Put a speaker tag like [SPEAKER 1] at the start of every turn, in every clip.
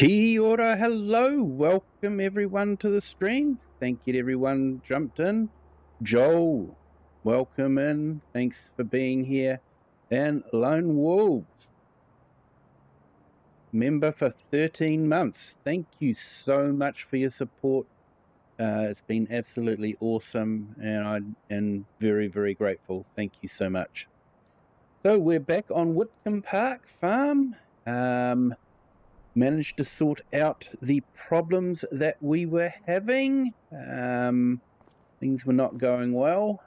[SPEAKER 1] Kia ora, hello, welcome everyone to the stream. Thank you to everyone jumped in. Joel, welcome in, thanks for being here. And Lone Wolves, member for 13 months. Thank you so much for your support. It's been absolutely awesome and I'm very, very grateful. Thank you so much. So we're back on Witcombe Park Farm. Managed to sort out the problems that we were having. Things were not going well.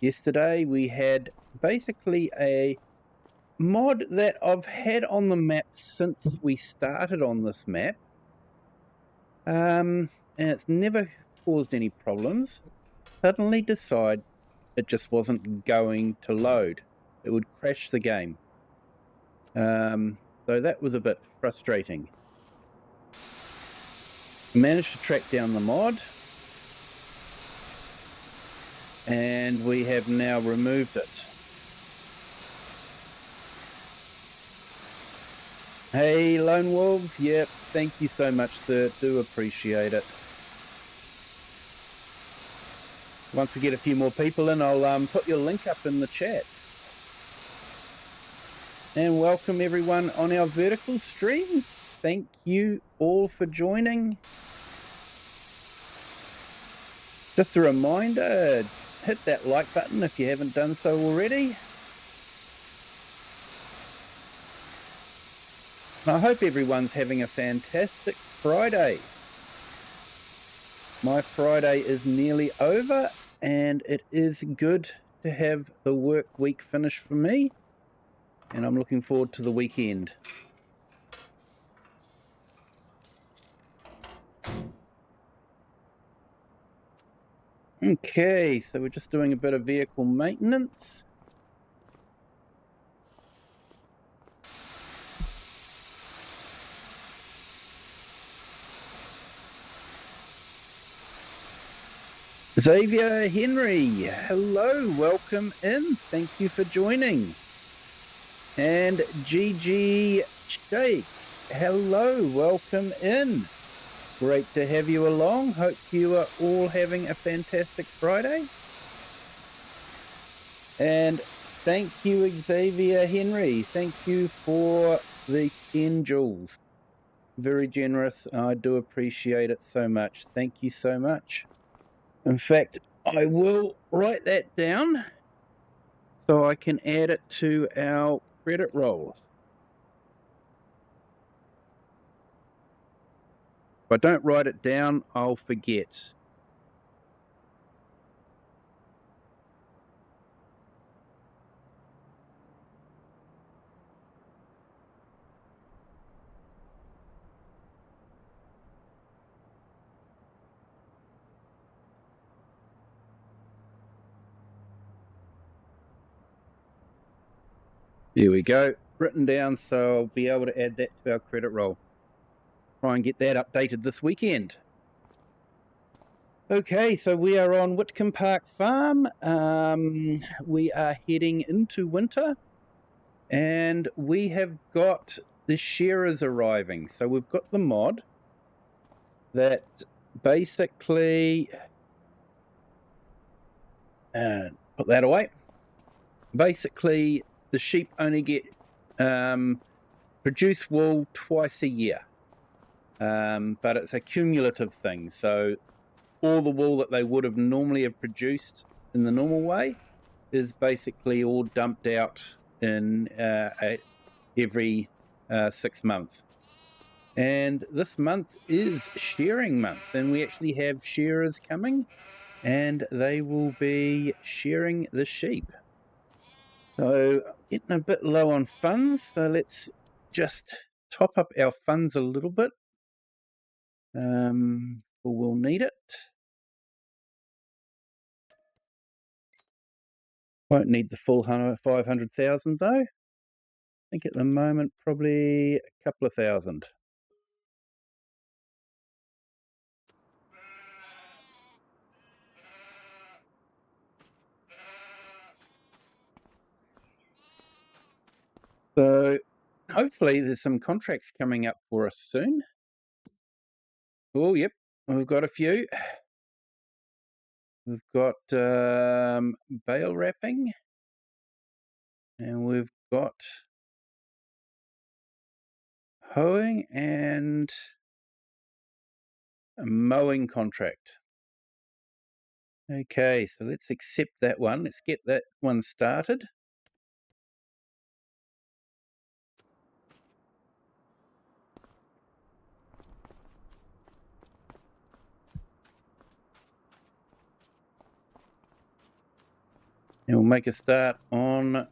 [SPEAKER 1] Yesterday we had basically a mod that I've had on the map since we started on this map. And it's never caused any problems. Suddenly decide it just wasn't going to load. It would crash the game. So that was a bit frustrating. Managed to track down the mod, and we have now removed it. Hey, Lone Wolves, yep, thank you so much, sir, do appreciate it. Once we get a few more people in, I'll put your link up in the chat. And welcome everyone on our vertical stream. Thank you all for joining. Just a reminder, hit that like button if you haven't done so already. I hope everyone's having a fantastic Friday. My Friday is nearly over and it is good to have the work week finished for me. And I'm looking forward to the weekend. Okay, so we're just doing a bit of vehicle maintenance. Xavier Henry, hello, welcome in. Thank you for joining. And Gigi Shake, hello, welcome in. Great to have you along. Hope you are all having a fantastic Friday. And thank you, Xavier Henry. Thank you for the 10 joules. Very generous. I do appreciate it so much. Thank you so much. In fact, I will write that down so I can add it to our credit roll. If I don't write it down, I'll forget. There we go, written down, so I'll be able to add that to our credit roll. Try and get that updated this weekend. Okay, so we are on Witcombe Park Farm. We are heading into winter, and we have got the shearers arriving. So we've got the mod that basically, put that away. Basically, the sheep only get produce wool twice a year, but it's a cumulative thing. So all the wool that they would have normally have produced in the normal way is basically all dumped out in every 6 months. And this month is shearing month, and we actually have shearers coming, and they will be shearing the sheep. So getting a bit low on funds, so let's just top up our funds a little bit. We'll need it. Won't need the full 500,000 though. I think at the moment probably a couple of thousand. So hopefully there's some contracts coming up for us soon. Oh, yep, we've got a few. We've got bale wrapping, and we've got hoeing and a mowing contract. Okay, so let's accept that one. Let's get that one started. And we'll make a start on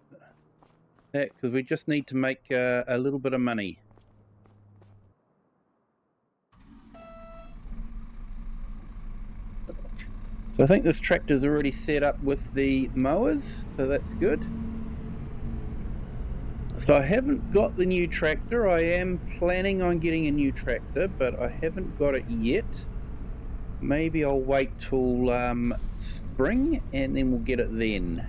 [SPEAKER 1] that because we just need to make a little bit of money. So I think this tractor's already set up with the mowers, so that's good. So I haven't got the new tractor. I am planning on getting a new tractor, but I haven't got it yet. Maybe I'll wait till spring and then we'll get it then.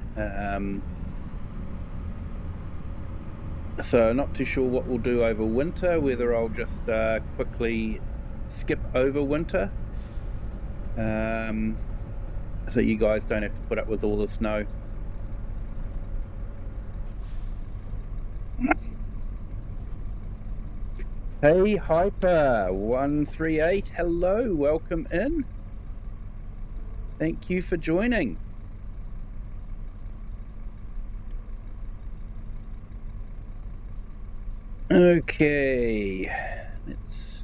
[SPEAKER 1] So not too sure what we'll do over winter, whether I'll just quickly skip over winter so you guys don't have to put up with all the snow. Hey Hyper138, hello, welcome in. Thank you for joining. Okay, let's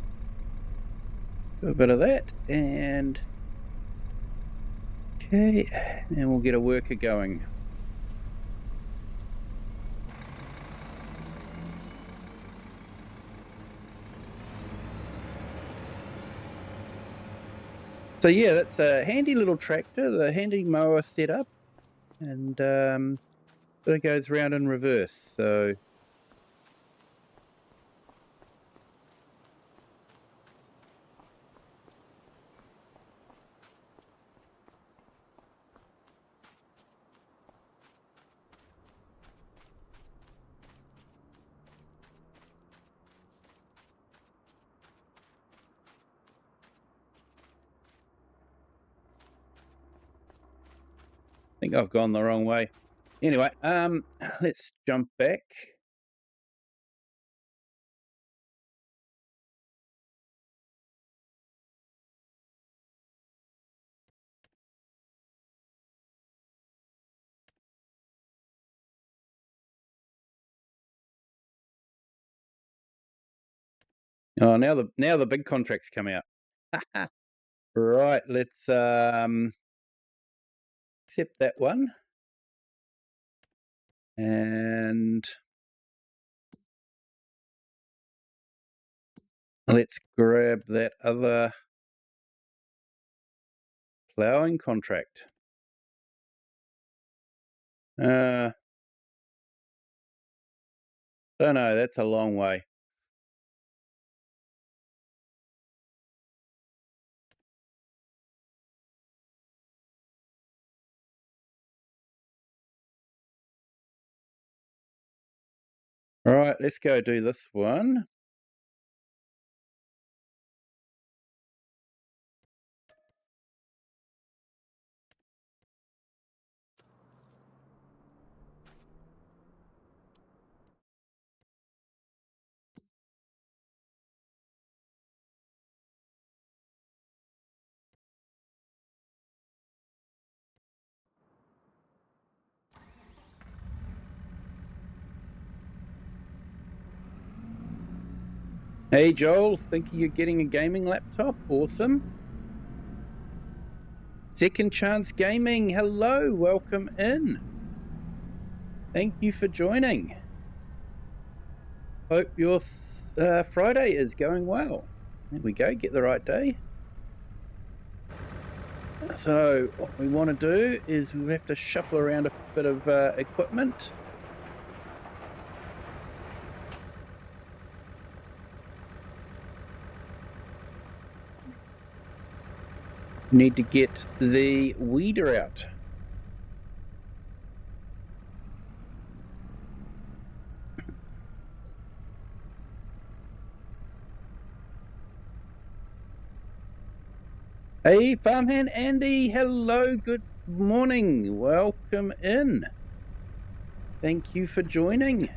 [SPEAKER 1] do a bit of that, and okay, and we'll get a worker going. So yeah, that's a handy little tractor, the handy mower setup, and it goes round in reverse. So I think I've gone the wrong way. Anyway, let's jump back. Oh, now the big contracts come out. Right, let's accept that one, and let's grab that other ploughing contract. Don't know, that's a long way. All right, let's go do this one. Hey Joel, thinking you're getting a gaming laptop? Awesome. Second Chance Gaming, hello, welcome in. Thank you for joining. Hope your Friday is going well. There we go, get the right day. So what we want to do is we have to shuffle around a bit of equipment. Need to get the weeder out. Hey, Farmhand Andy, hello, good morning, welcome in. Thank you for joining.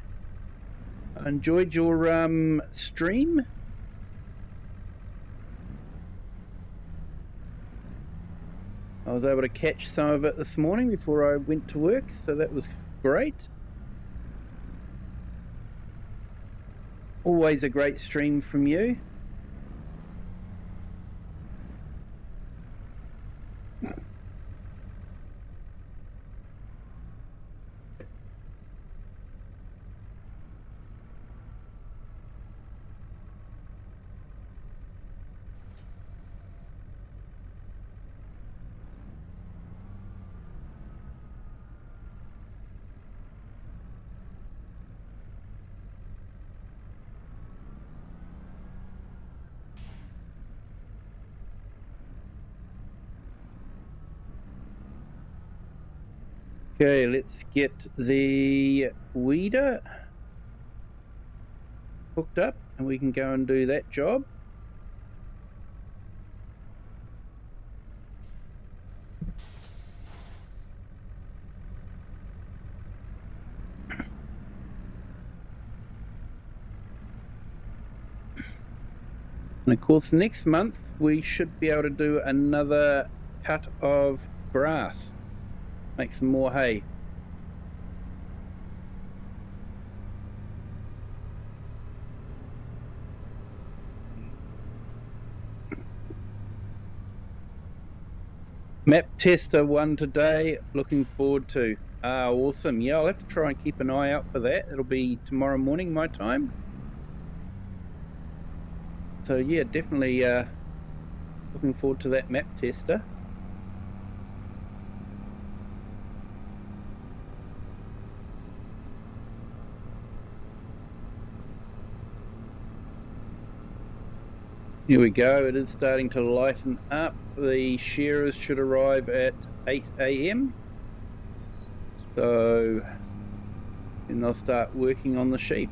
[SPEAKER 1] I enjoyed your stream. I was able to catch some of it this morning before I went to work, so that was great. Always a great stream from you. Okay, let's get the weeder hooked up and we can go and do that job. And of course, next month we should be able to do another cut of grass, make some more hay. Map tester one today, looking forward to. Awesome. Yeah, I'll have to try and keep an eye out for that. It'll be tomorrow morning my time. So yeah, definitely looking forward to that map tester. Here we go, it is starting to lighten up. The shearers should arrive at 8 AM. So then they'll start working on the sheep.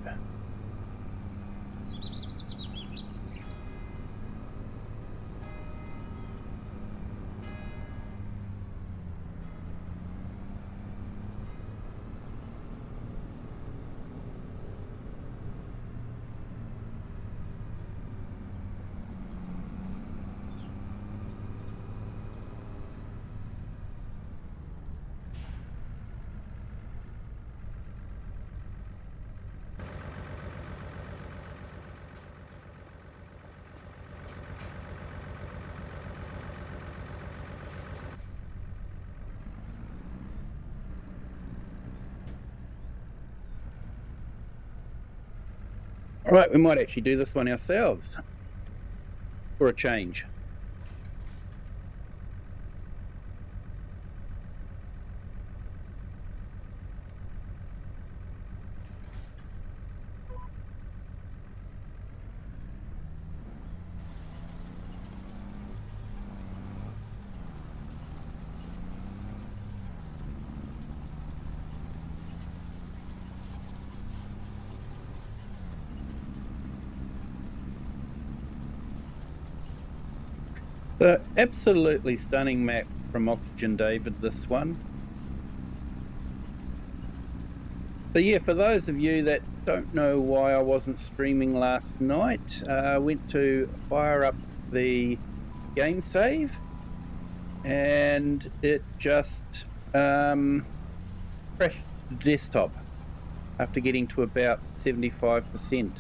[SPEAKER 1] All right, we might actually do this one ourselves for a change. So absolutely stunning map from OxygenDavid, this one. So yeah, for those of you that don't know why I wasn't streaming last night, I went to fire up the game save and it just crashed the desktop after getting to about 75%.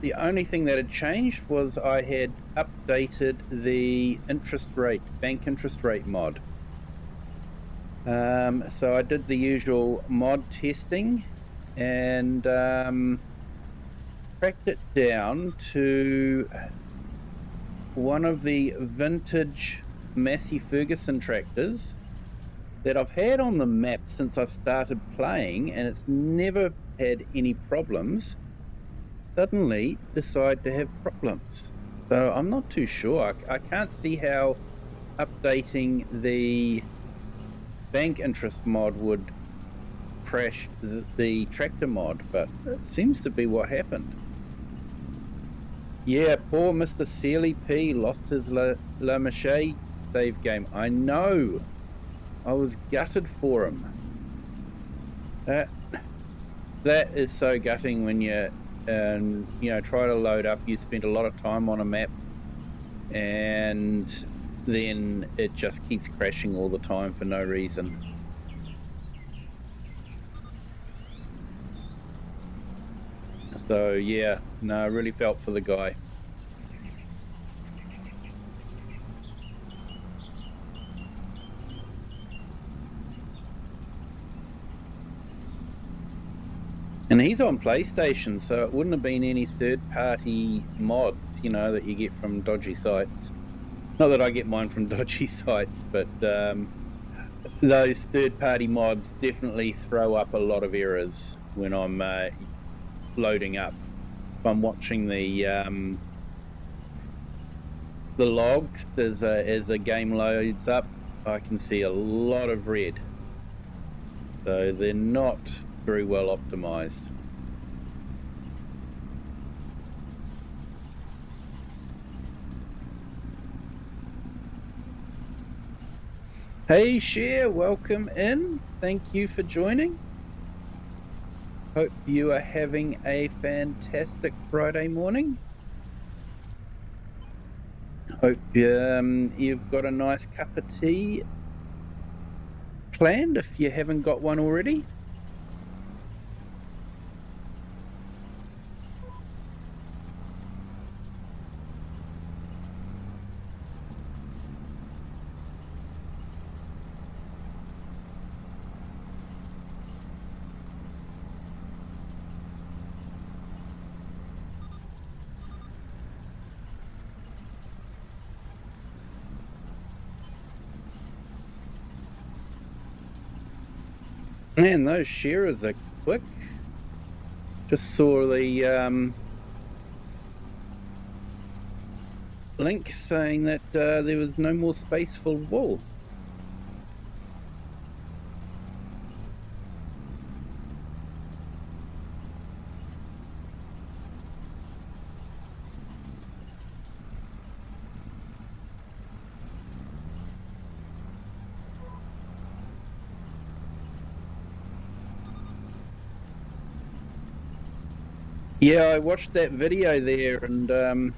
[SPEAKER 1] The only thing that had changed was I had updated the interest rate, bank interest rate mod. So I did the usual mod testing and cracked it down to one of the vintage Massey Ferguson tractors that I've had on the map since I've started playing, and it's never had any problems. Suddenly decide to have problems. So I'm not too sure. I can't see how updating the bank interest mod would crash the tractor mod, but it seems to be what happened. Yeah, poor Mr. Sealy P lost his La Mache save game. I know. I was gutted for him. That is so gutting when you try to load up. You spend a lot of time on a map, and then it just keeps crashing all the time for no reason. So yeah, no, I really felt for the guy. And he's on PlayStation, so it wouldn't have been any third-party mods, that you get from dodgy sites. Not that I get mine from dodgy sites, but those third-party mods definitely throw up a lot of errors when I'm loading up. If I'm watching the logs as the game loads up, I can see a lot of red. So they're not very well optimized. Hey Cher, welcome in. Thank you for joining. Hope you are having a fantastic Friday morning. Hope you've got a nice cup of tea planned if you haven't got one already. Man, those shearers are quick. Just saw the link saying that there was no more space for wool. Yeah, I watched that video there, and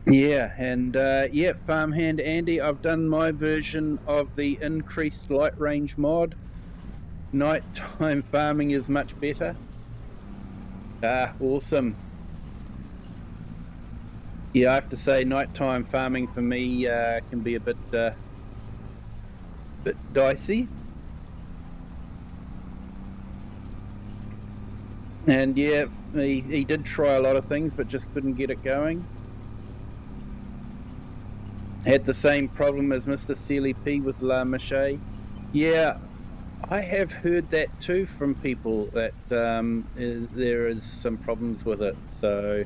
[SPEAKER 1] yeah, Farmhand Andy, I've done my version of the increased light range mod. Nighttime farming is much better. Awesome. Yeah, I have to say, nighttime farming for me can be a bit dicey. And yeah, he did try a lot of things, but just couldn't get it going. Had the same problem as Mr. Sealy P with La Mache. Yeah, I have heard that too from people, that there is some problems with it. So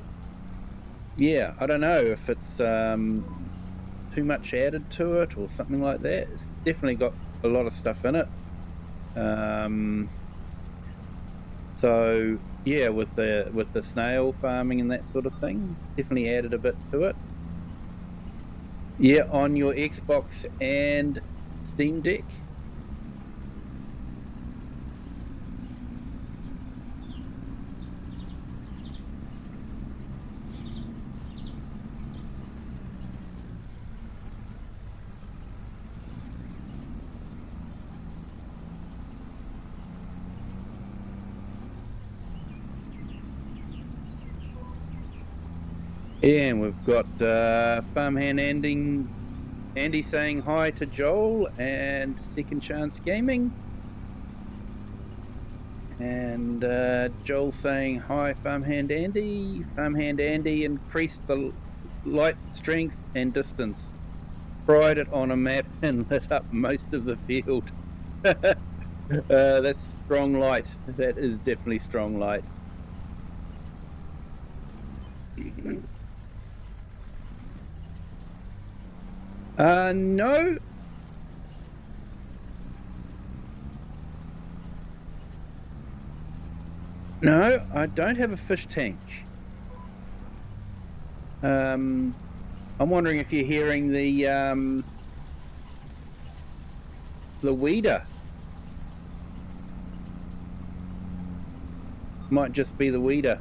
[SPEAKER 1] yeah, I don't know if it's too much added to it or something like that. It's definitely got a lot of stuff in it. So yeah, with the snail farming and that sort of thing, definitely added a bit to it. Yeah, on your Xbox and Steam Deck. Yeah, and we've got Farmhand Andy saying hi to Joel and Second Chance Gaming. And Joel saying hi, Farmhand Andy. Farmhand Andy increased the light strength and distance. Tried it on a map and lit up most of the field. That's strong light. That is definitely strong light. No. No, I don't have a fish tank. I'm wondering if you're hearing the weeder. Might just be the weeder.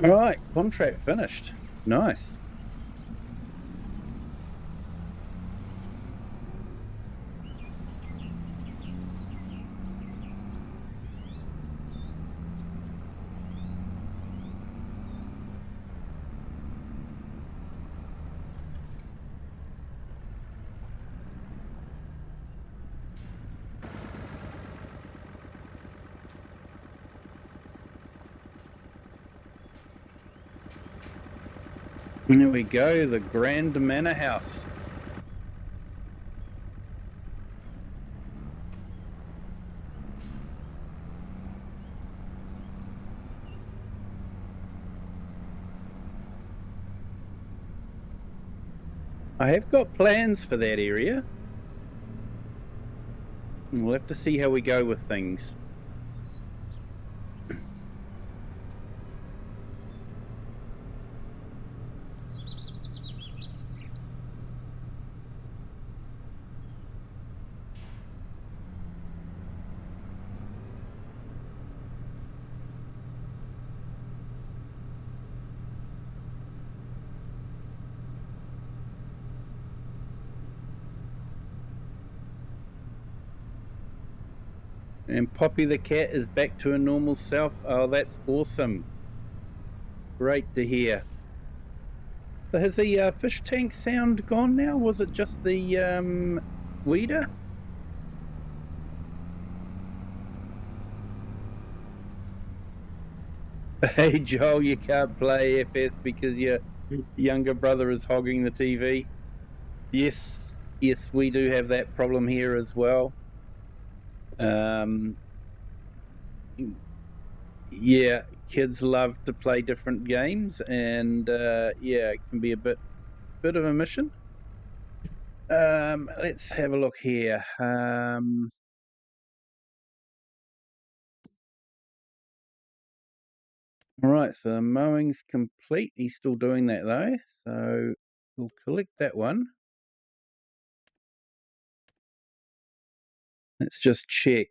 [SPEAKER 1] All right, contract finished. Nice. There we go, the Grand Manor House. I have got plans for that area. We'll have to see how we go with things. And Poppy the cat is back to her normal self. Oh, that's awesome. Great to hear. So has the fish tank sound gone now? Was it just the weeder? Hey Joel, you can't play FS because your younger brother is hogging the TV. Yes, we do have that problem here as well. Yeah, kids love to play different games, and yeah, it can be a bit of a mission. Let's have a look here. All right, so the mowing's complete. He's still doing that though, so we'll collect that one. Let's just check.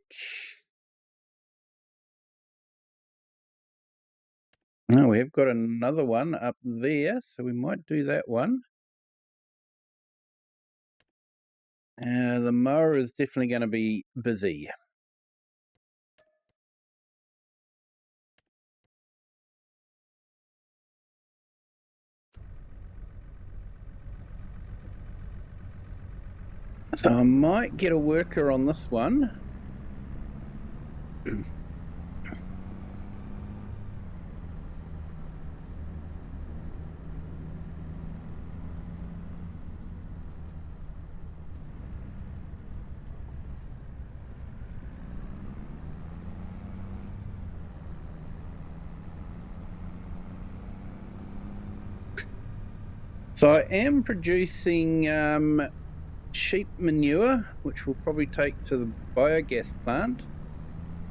[SPEAKER 1] Oh, we have got another one up there, so we might do that one. The mower is definitely going to be busy. So I might get a worker on this one. So I am producing sheep manure, which we'll probably take to the biogas plant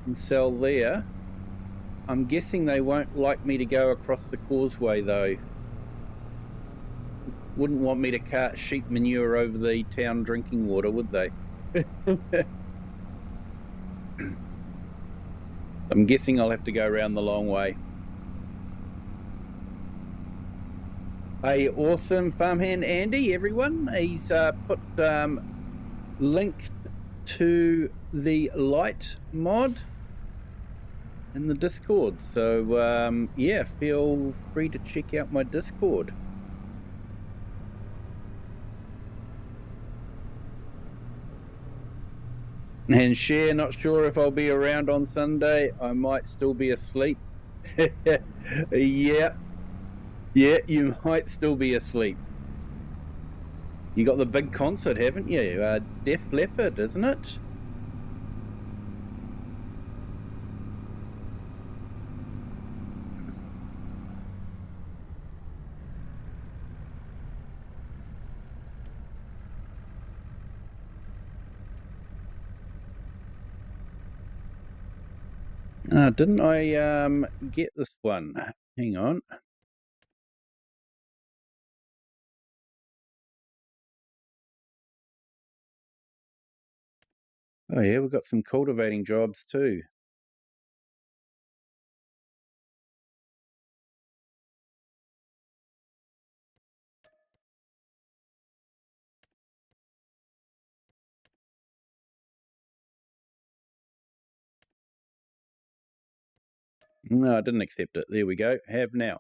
[SPEAKER 1] and sell there. I'm guessing they won't like me to go across the causeway though. Wouldn't want me to cart sheep manure over the town drinking water, would they? I'm guessing I'll have to go around the long way. Hey, awesome farmhand Andy, everyone. He's put links to the light mod in the Discord. So yeah, feel free to check out my Discord. And Share, not sure if I'll be around on Sunday. I might still be asleep. Yeah, you might still be asleep. You got the big concert, haven't you? Def Leppard, isn't it? Didn't I get this one? Hang on. Oh yeah, we've got some cultivating jobs too. No, I didn't accept it. There we go. Have now.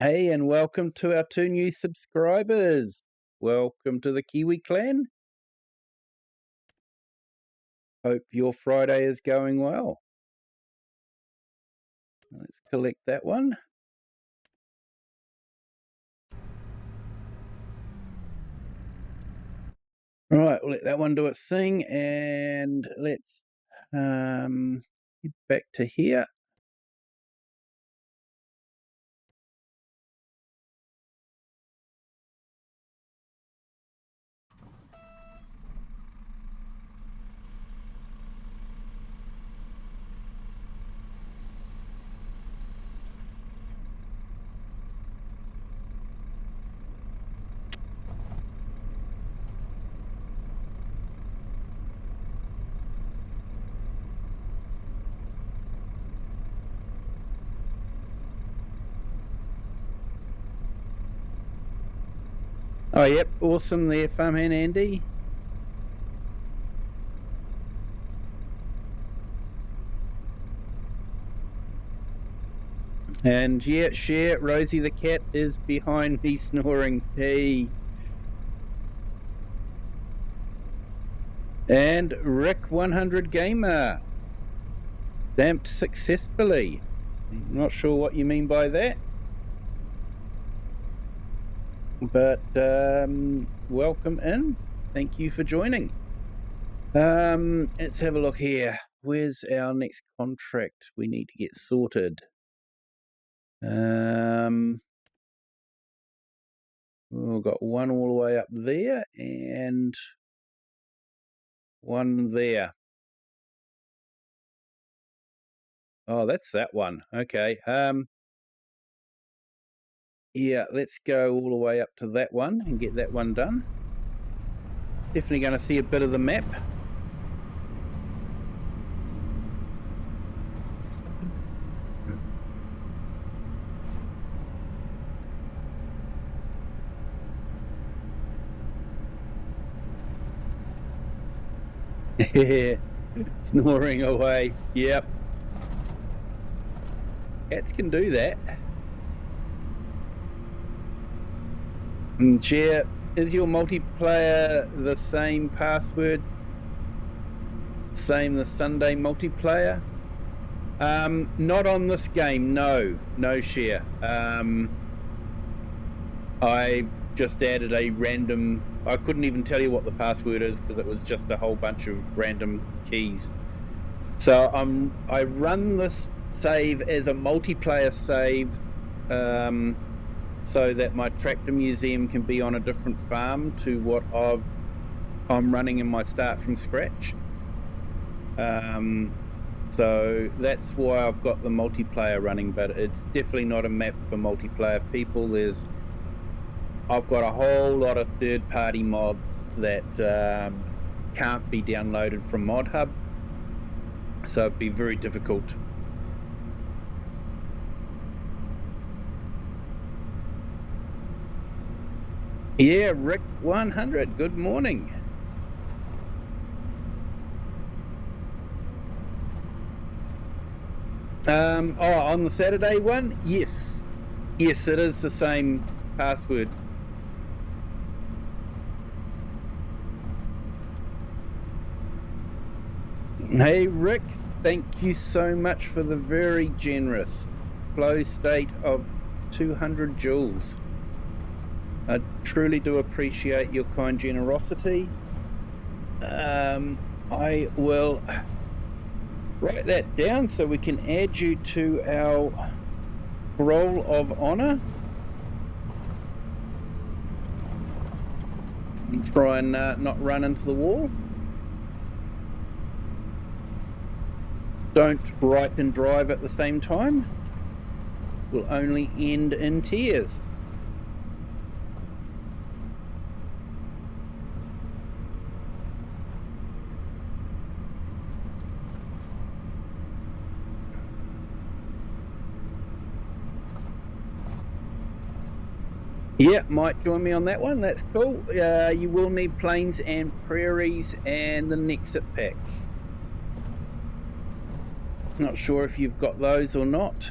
[SPEAKER 1] Hey, and welcome to our 2 new subscribers. Welcome to the Kiwi clan. Hope your Friday is going well. Let's collect that one. Right, we'll let that one do its thing, and let's get back to here. Oh, yep, awesome there, Farmhand Andy. And yeah, share, Rosie the cat is behind me snoring. Hey. And Rick 100 Gamer. Stamped successfully. Not sure what you mean by that. But welcome in. Thank you for joining. Let's have a look here. Where's our next contract we need to get sorted? We've got one all the way up there and one there. Oh, that's that one. Okay. Yeah, let's go all the way up to that one and get that one done. Definitely going to see a bit of the map. Snoring away. Yep. Cats can do that. And Chair, is your multiplayer the same password? Same the Sunday multiplayer? Not on this game, no. No, Share. I just added a random... I couldn't even tell you what the password is because it was just a whole bunch of random keys. So I run this save as a multiplayer save so that my tractor museum can be on a different farm to what I'm running in my start from scratch. So that's why I've got the multiplayer running, but it's definitely not a map for multiplayer people. I've got a whole lot of third-party mods that can't be downloaded from ModHub, so it'd be very difficult. Yeah, Rick 100, good morning. On the Saturday one, yes, it is the same password. Hey Rick, thank you so much for the very generous flow state of 200 joules. I truly do appreciate your kind generosity. I will write that down so we can add you to our roll of honor. And try and not run into the wall. Don't write and drive at the same time. Will only end in tears. Yeah, might join me on that one. That's cool. You will need plains and prairies and the Nexit pack. Not sure if you've got those or not.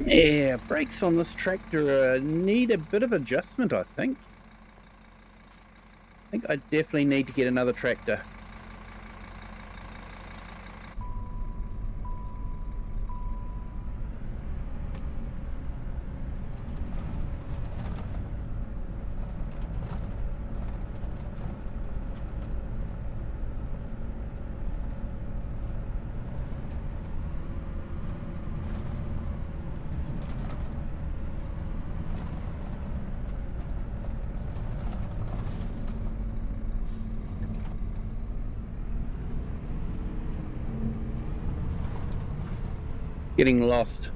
[SPEAKER 1] Yeah, brakes on this tractor need a bit of adjustment, I think. I definitely need to get another tractor. Getting lost.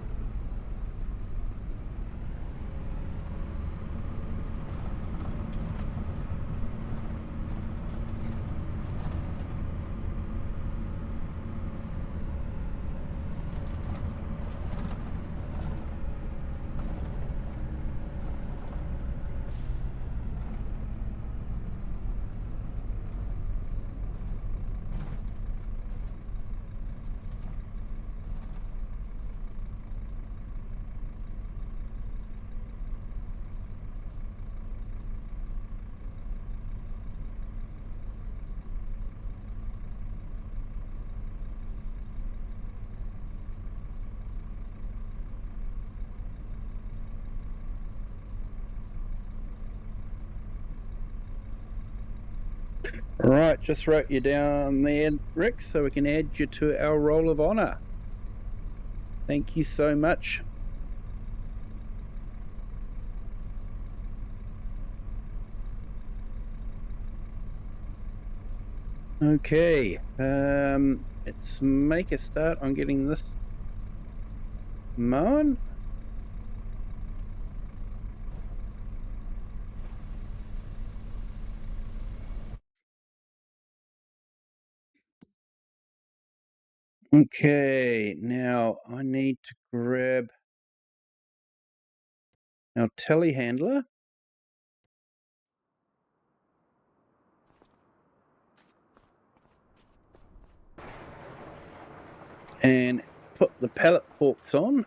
[SPEAKER 1] Right, just wrote you down there, Rick, so we can add you to our roll of honor. Thank you so much. Okay, let's make a start on getting this mown. Okay, now I need to grab our telehandler. And put the pallet forks on.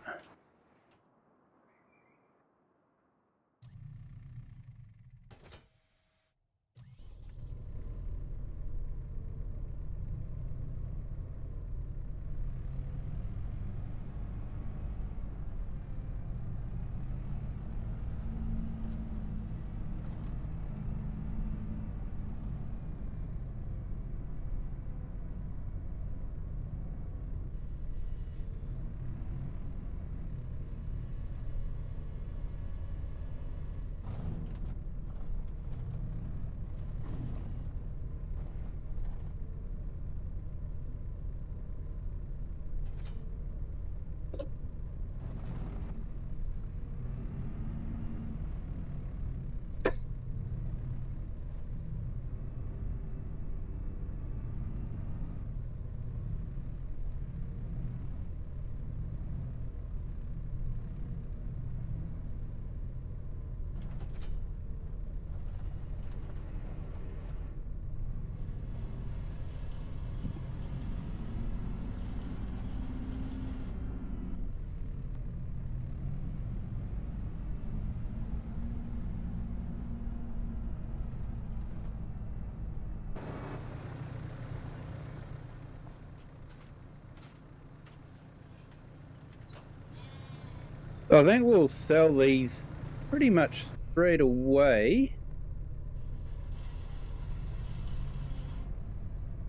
[SPEAKER 1] I think we'll sell these pretty much straight away.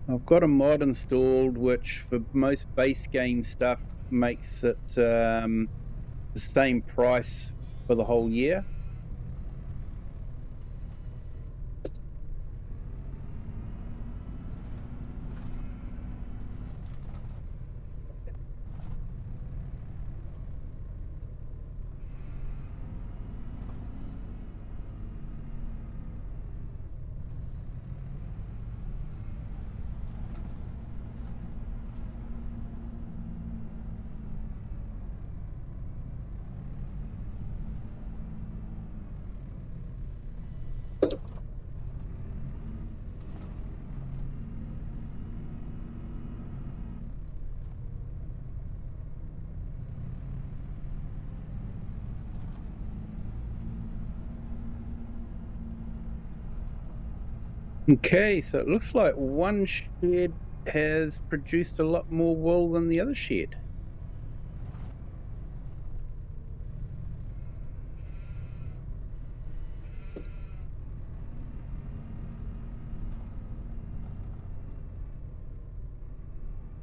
[SPEAKER 1] I've got a mod installed which for most base game stuff makes it the same price for the whole year. Okay, so it looks like one shed has produced a lot more wool than the other shed.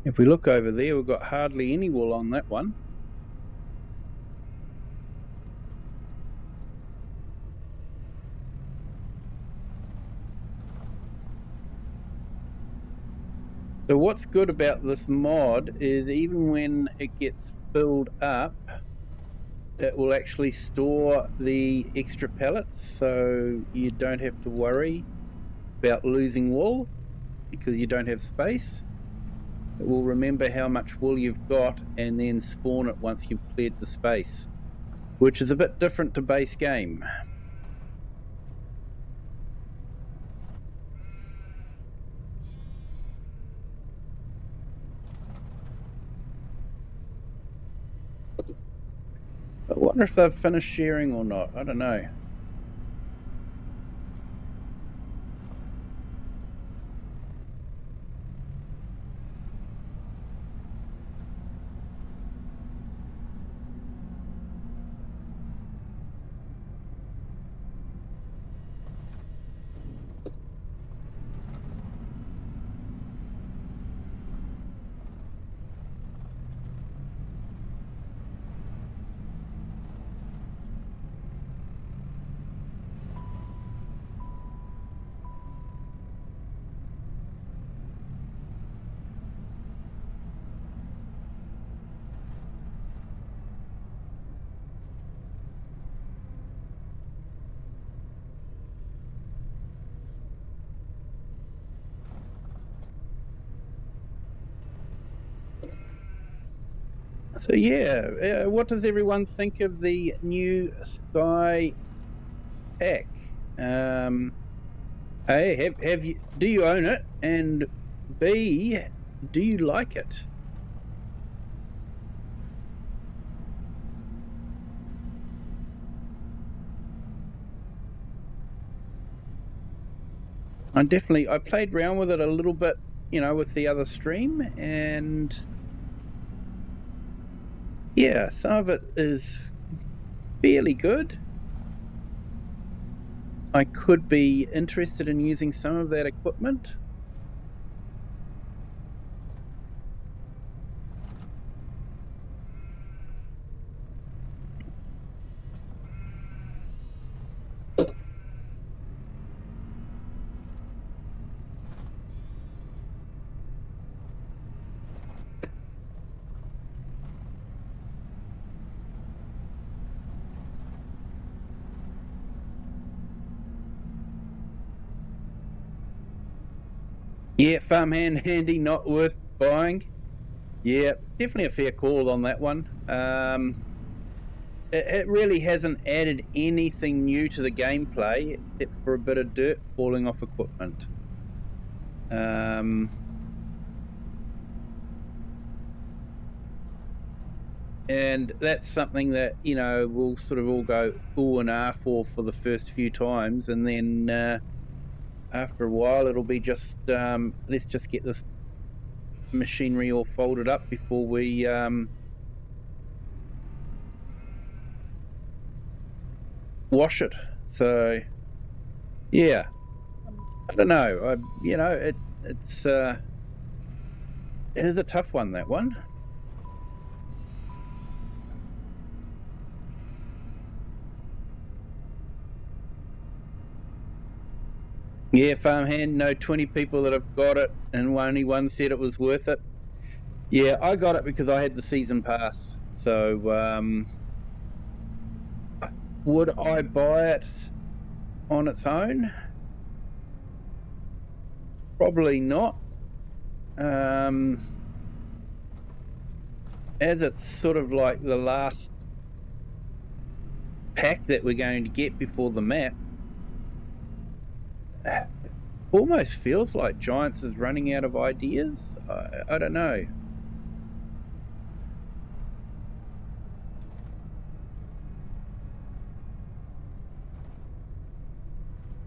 [SPEAKER 1] If we look over there, we've got hardly any wool on that one. So what's good about this mod is even when it gets filled up, it will actually store the extra pellets, so you don't have to worry about losing wool because you don't have space. It will remember how much wool you've got and then spawn it once you've cleared the space, which is a bit different to base game. I wonder if they've finished sharing or not. I don't know. So yeah, what does everyone think of the new Sky pack? A, have you? Do you own it? And B, do you like it? I played around with it a little bit, with the other stream, and yeah, some of it is fairly good. I could be interested in using some of that equipment. Yeah, farmhand handy, not worth buying. Yeah, definitely a fair call on that one. It really hasn't added anything new to the gameplay except for a bit of dirt falling off equipment. And that's something that, we'll sort of all go ooh and ah for the first few times, and then after a while it'll be just let's just get this machinery all folded up before we wash it. So yeah, I don't know. You know, it is a tough one, that one. Yeah, farmhand, no, 20 people that have got it and only one said it was worth it. Yeah, I got it because I had the season pass. So would I buy it on its own? Probably not. As it's sort of like the last pack that we're going to get before the map, almost feels like Giants is running out of ideas. I don't know.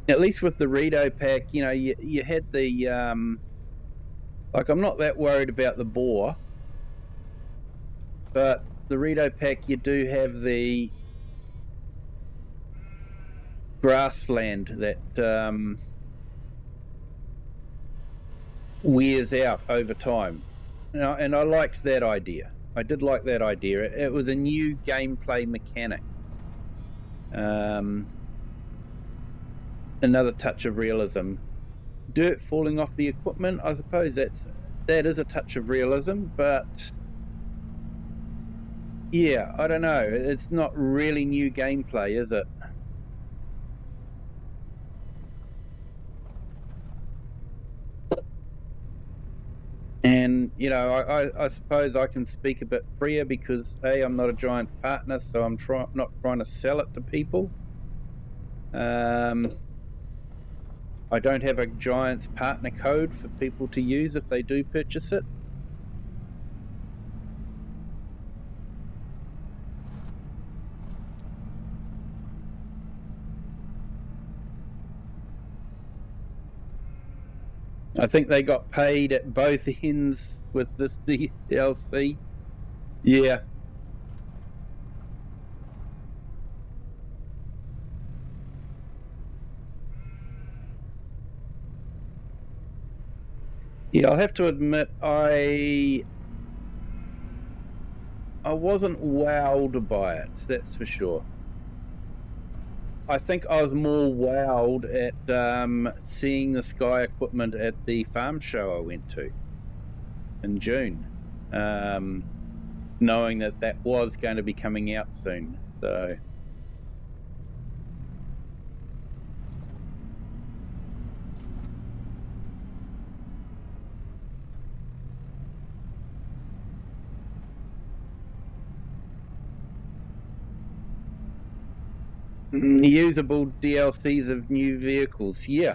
[SPEAKER 1] At least with the Rito pack, you know, you had the like, I'm not that worried about the boar, but the Rito pack, you do have the grassland that wears out over time. And I liked that idea. I did like that idea. It was a new gameplay mechanic. Another touch of realism. Dirt falling off the equipment, I suppose that is a touch of realism, but yeah, I don't know. It's not really new gameplay, is it? And, you know, I suppose I can speak a bit freer because, A, I'm not a Giants partner, so I'm not trying to sell it to people. I don't have a Giants partner code for people to use if they do purchase it. I think they got paid at both ends with this DLC. Yeah. Yeah, I'll have to admit I wasn't wowed by it, that's for sure. I think I was more wowed at seeing the Sky equipment at the farm show I went to in June, knowing that was going to be coming out soon. So usable DLCs of new vehicles. Yeah.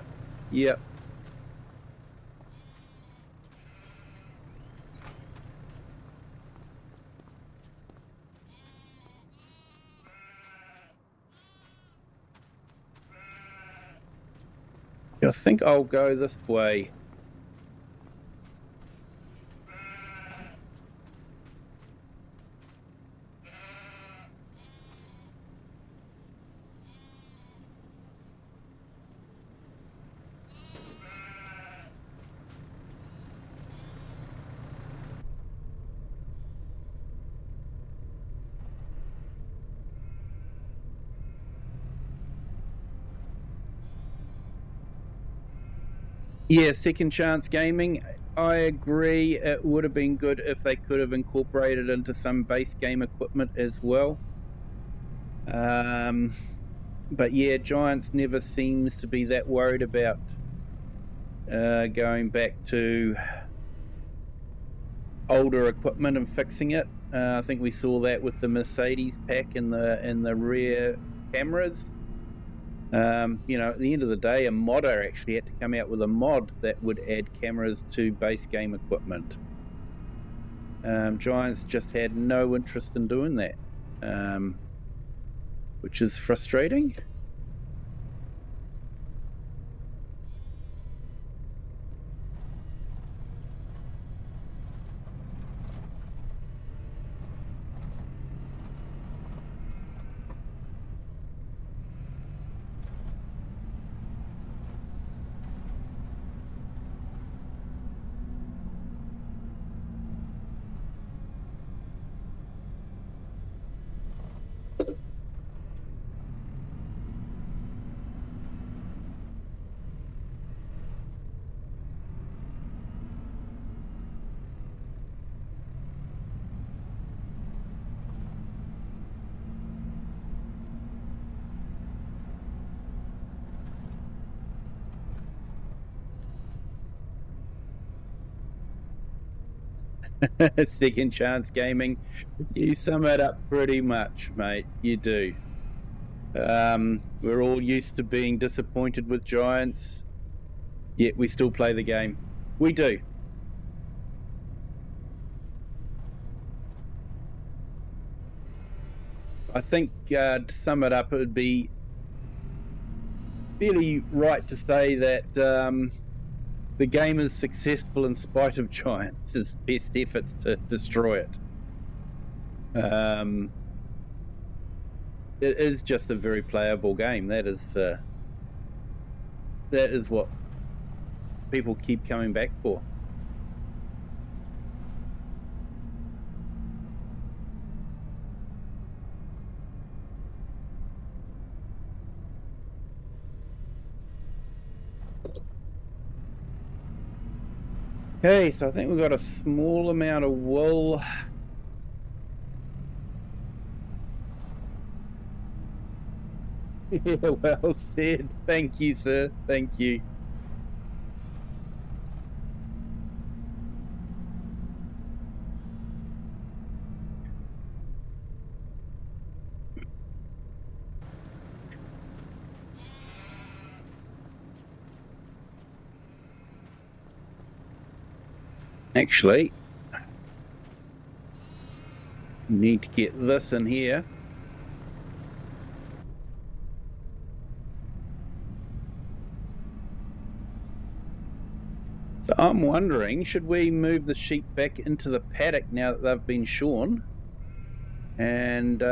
[SPEAKER 1] I think I'll go this way. Yeah, Second Chance Gaming. I agree. It would have been good if they could have incorporated into some base game equipment as well. But yeah, Giants never seems to be that worried about going back to older equipment and fixing it. I think we saw that with the Mercedes pack and the rear cameras. You know, at the end of the day, a modder actually had to come out with a mod that would add cameras to base game equipment. Giants just had no interest in doing that, which is frustrating. Second chance gaming. You sum it up pretty much, mate. You do. We're all used to being disappointed with giants, yet we still play the game. We do. I think to sum it up, it would be fairly right to say that the game is successful in spite of giants' best efforts to destroy it. It is just a very playable game. That is what people keep coming back for. Okay, so I think we've got a small amount of wool. Yeah, well said. Thank you, sir. Thank you. Actually, need to get this in here. So I'm wondering, should we move the sheep back into the paddock now that they've been shorn? And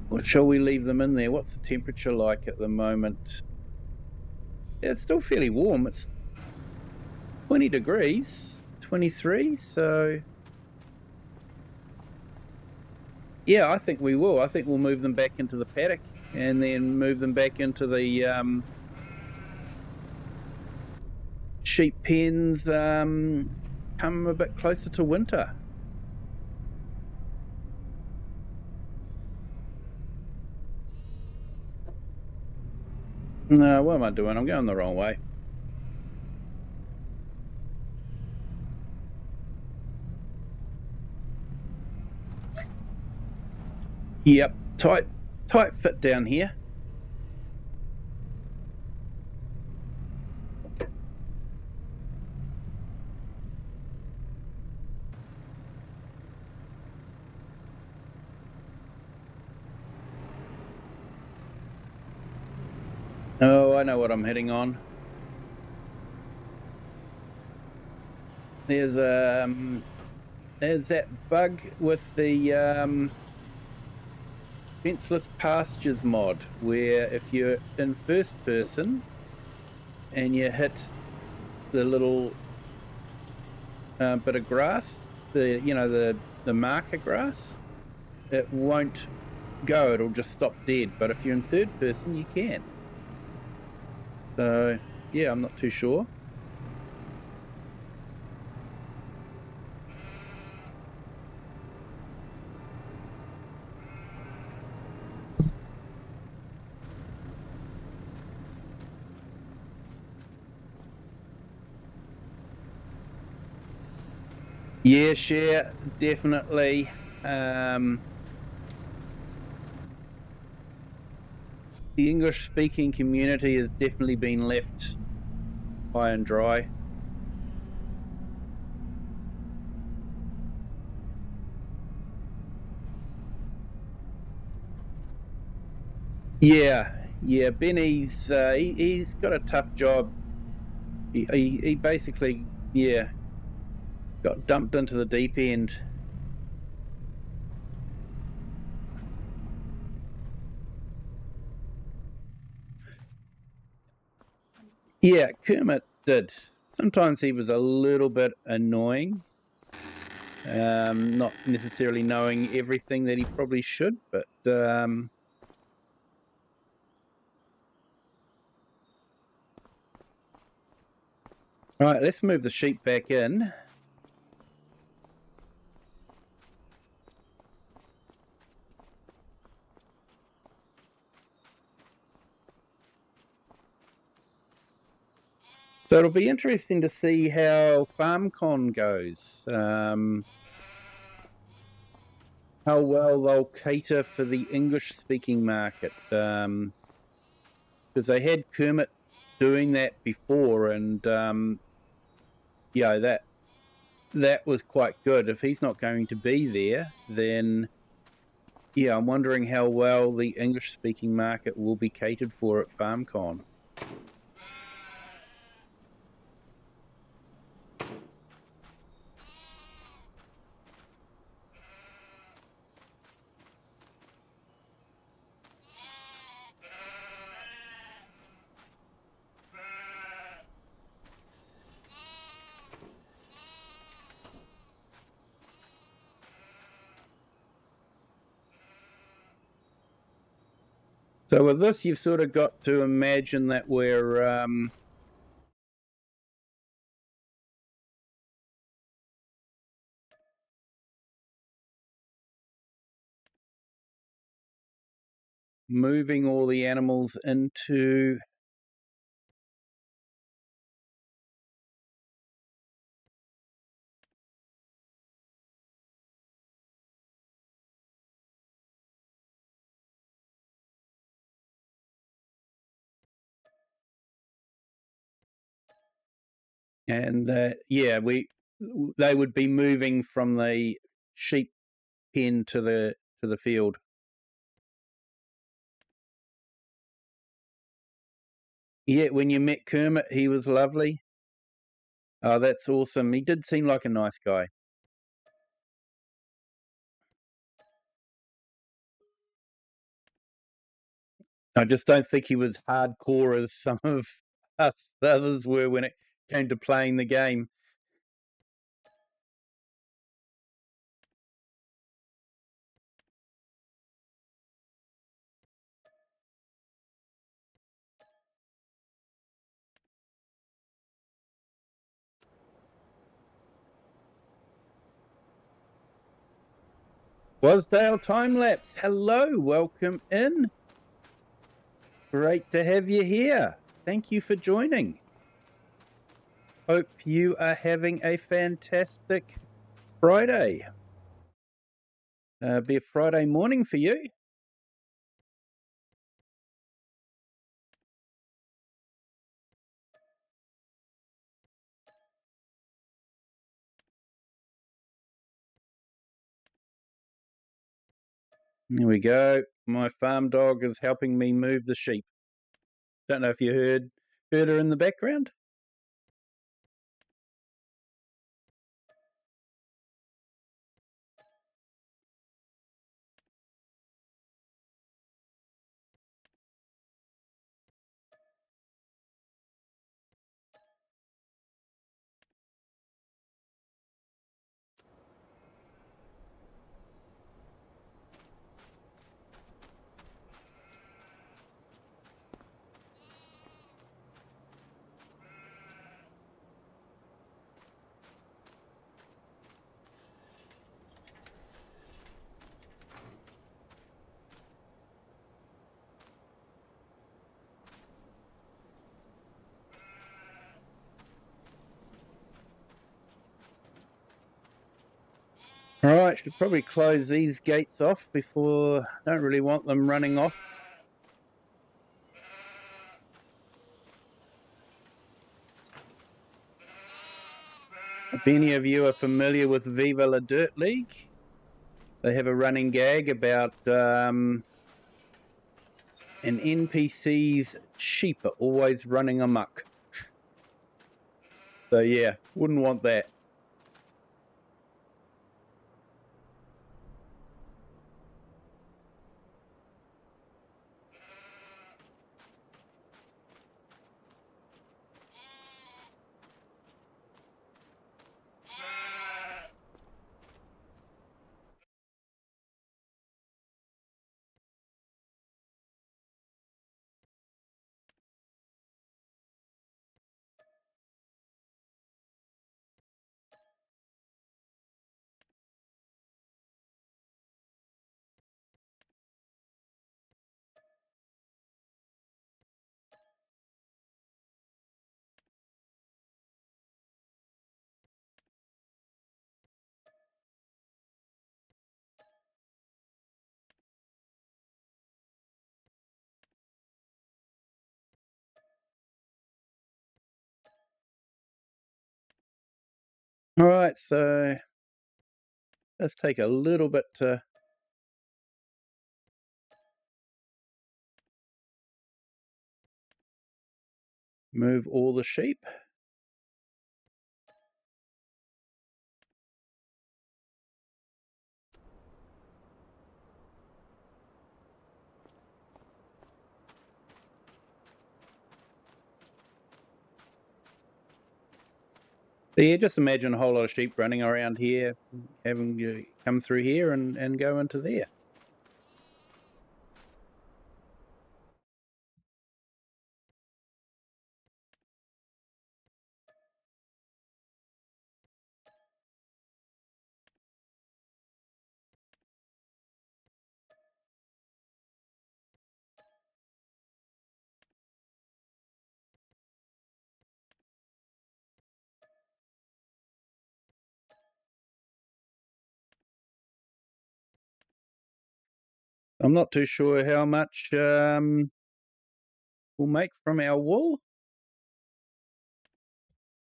[SPEAKER 1] or shall we leave them in there? What's the temperature like at the moment? Yeah, it's still fairly warm. It's 20 degrees, 23, so yeah, I think we will. I think we'll move them back into the paddock and then move them back into the sheep pens come a bit closer to winter. No, what am I doing? I'm going the wrong way. Yep, tight fit down here. Oh, I know what I'm heading on. There's that bug with the fenceless pastures mod, where if you're in first person and you hit the little bit of grass, the marker grass, it won't go. It'll just stop dead. But if you're in third person, you can. So yeah, I'm not too sure. Yeah, share, definitely. The English-speaking community has definitely been left high and dry. Yeah, Benny's he's got a tough job. He basically, yeah, got dumped into the deep end. Yeah, Kermit did. Sometimes he was a little bit annoying. Not necessarily knowing everything that he probably should, but right, let's move the sheep back in. So it'll be interesting to see how FarmCon goes. How well they'll cater for the English-speaking market. Because they had Kermit doing that before, and yeah, that was quite good. If he's not going to be there, then yeah, I'm wondering how well the English-speaking market will be catered for at FarmCon. So with this, you've sort of got to imagine that we're moving all the animals into and yeah, they would be moving from the sheep pen to the field. Yeah, when you met Kermit, he was lovely. Oh, that's awesome. He did seem like a nice guy. I just don't think he was hardcore as some of us others were when it came to playing the game. Wasdale Timelapse, hello, welcome in. Great to have you here. Thank you for joining. Hope you are having a fantastic Friday. Be a Friday morning for you. There we go. My farm dog is helping me move the sheep. Don't know if you heard her in the background. All right, should probably close these gates off before. Don't really want them running off. If any of you are familiar with Viva la Dirt League, they have a running gag about an NPC's sheep are always running amok. So yeah, wouldn't want that. All right, so let's take a little bit to move all the sheep. So yeah, just imagine a whole lot of sheep running around here, having to come through here and go into there. I'm not too sure how much we'll make from our wool,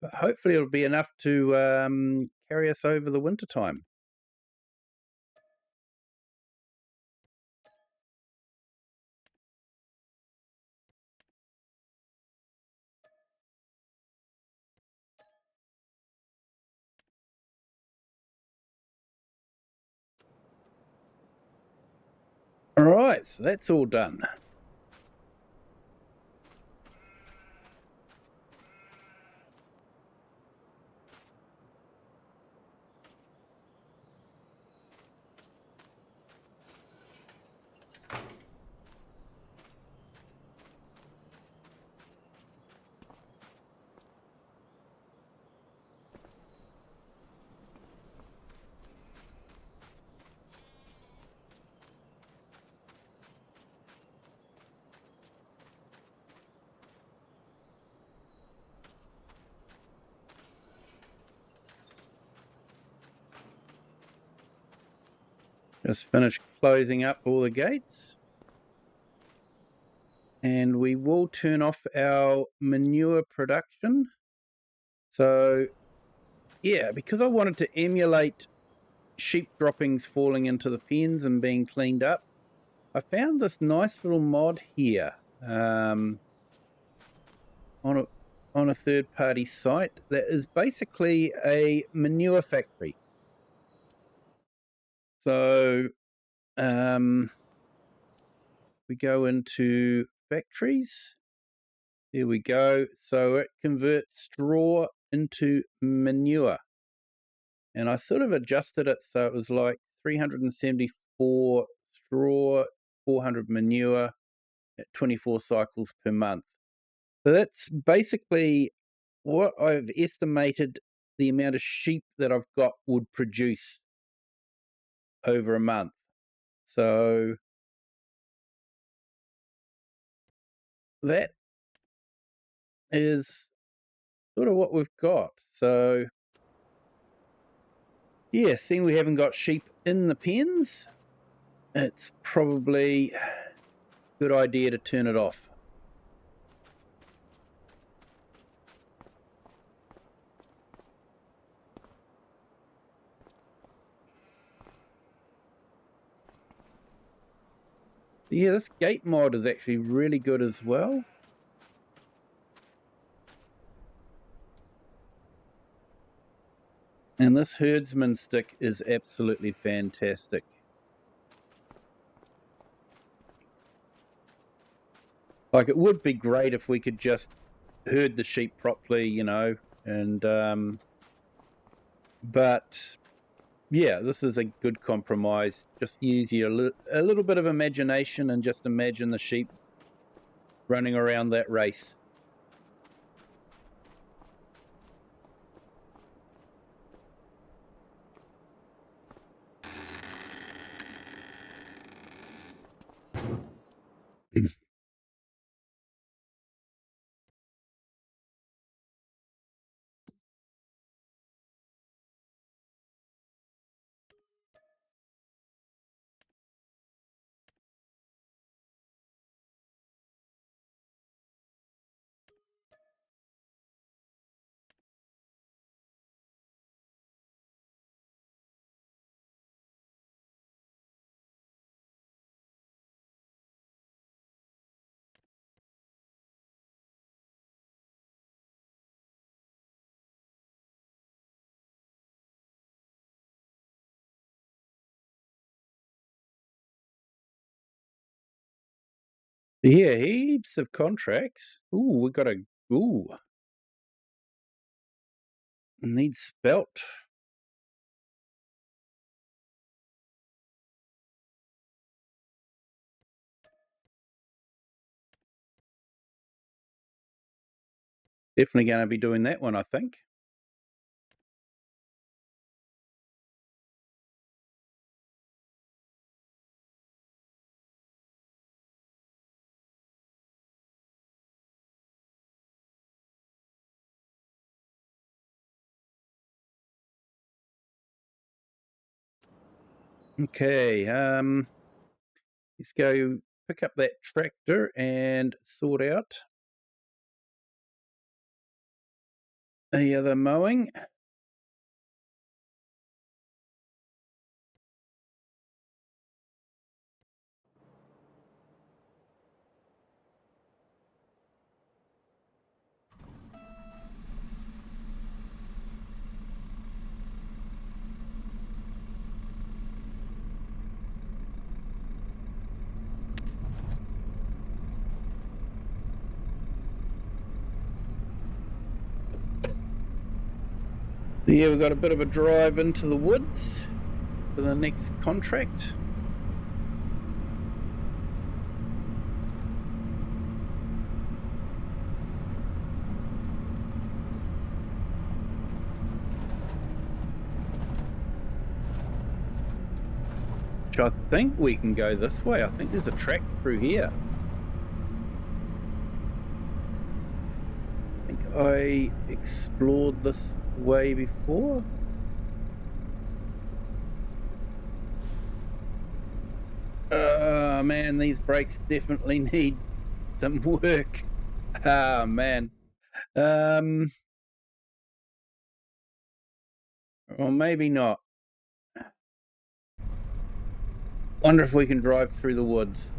[SPEAKER 1] but hopefully it'll be enough to carry us over the winter time. All right, so that's all done. Just finished closing up all the gates. And we will turn off our manure production. So, yeah, because I wanted to emulate sheep droppings falling into the pens and being cleaned up, I found this nice little mod here on a third-party site that is basically a manure factory. So we go into factories. There we go. So it converts straw into manure. And I sort of adjusted it so it was like 374 straw, 400 manure at 24 cycles per month. So that's basically what I've estimated the amount of sheep that I've got would produce over a month. So that is sort of what we've got. So yeah, seeing we haven't got sheep in the pens, it's probably a good idea to turn it off. Yeah, this gate mod is actually really good as well. And this herdsman stick is absolutely fantastic. Like, it would be great if we could just herd the sheep properly, you know, and but yeah, this is a good compromise. Just use a little bit of imagination and just imagine the sheep running around that race. Yeah, heaps of contracts. Ooh, we got a... Ooh. Need spelt. Definitely going to be doing that one, I think. Okay, let's go pick up that tractor and sort out the other mowing. Yeah, we've got a bit of a drive into the woods for the next contract. Which I think we can go this way. I think there's a track through here. I think I explored this way before. Oh man, these brakes definitely need some work. Ah man. Or maybe not. Wonder if we can drive through the woods.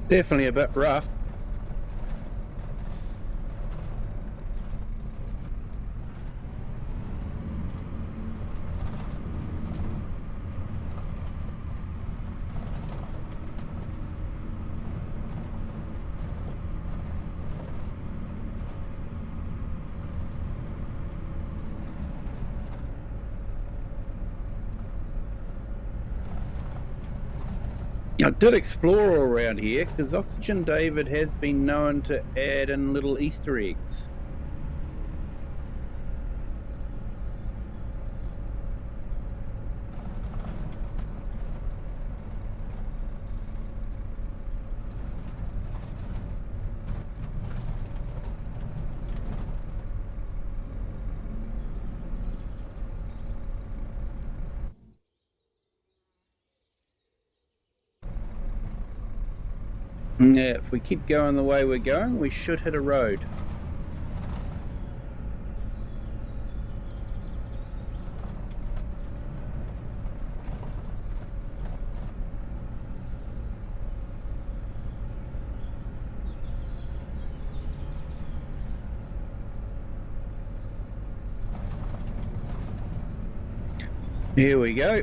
[SPEAKER 1] Definitely a bit rough. I did explore all around here because OxygenDavid has been known to add in little Easter eggs. Yeah, if we keep going the way we're going, we should hit a road. Here we go.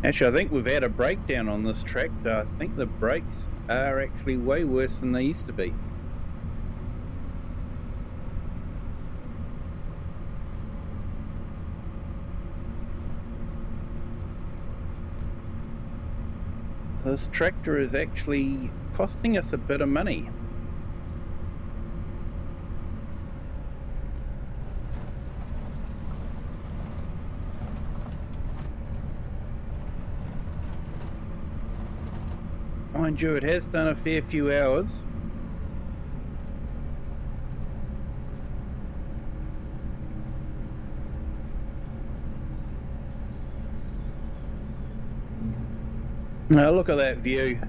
[SPEAKER 1] Actually, I think we've had a breakdown on this tractor. I think the brakes are actually way worse than they used to be. this tractor is actually costing us a bit of money. Mind you, it has done a fair few hours. Now look at that view.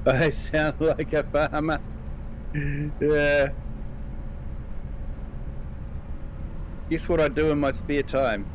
[SPEAKER 1] I sound like a farmer. Yeah. Guess what I do in my spare time?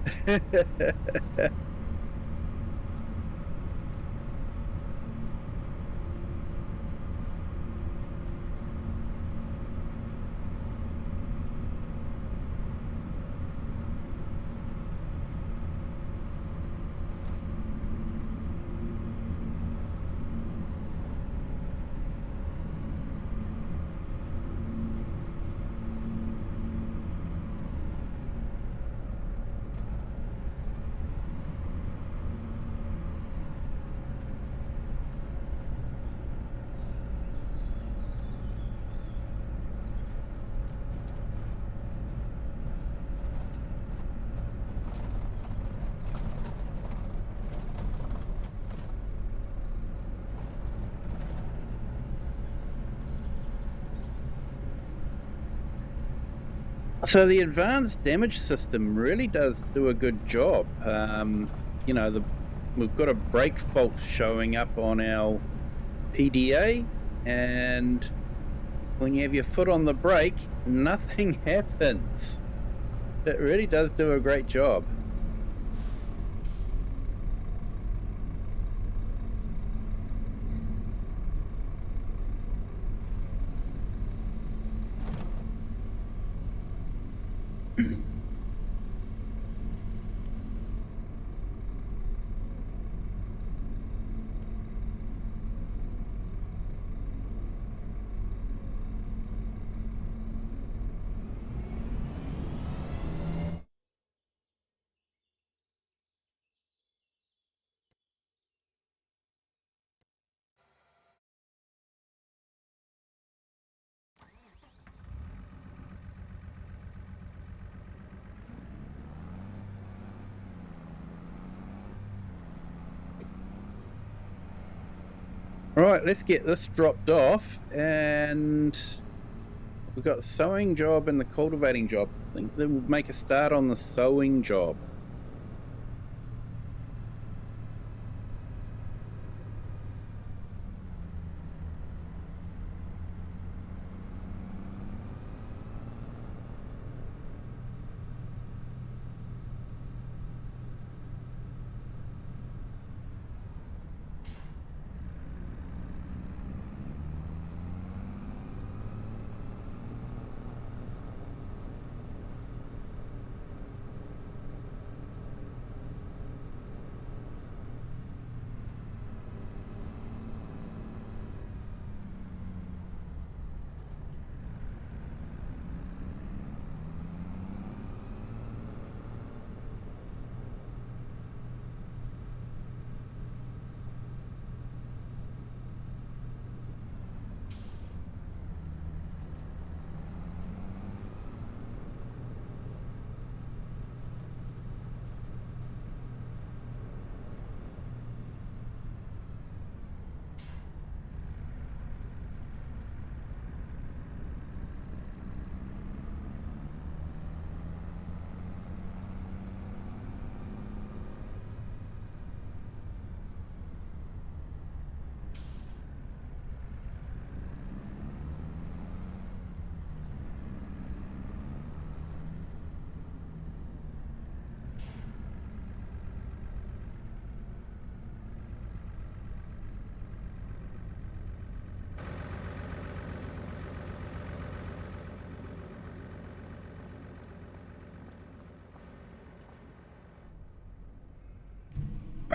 [SPEAKER 1] So the advanced damage system really does do a good job. You know, we've got a brake fault showing up on our PDA, and when you have your foot on the brake, nothing happens. It really does do a great job. Right, let's get this dropped off, and we've got sowing job and the cultivating job. I think then we'll make a start on the sowing job.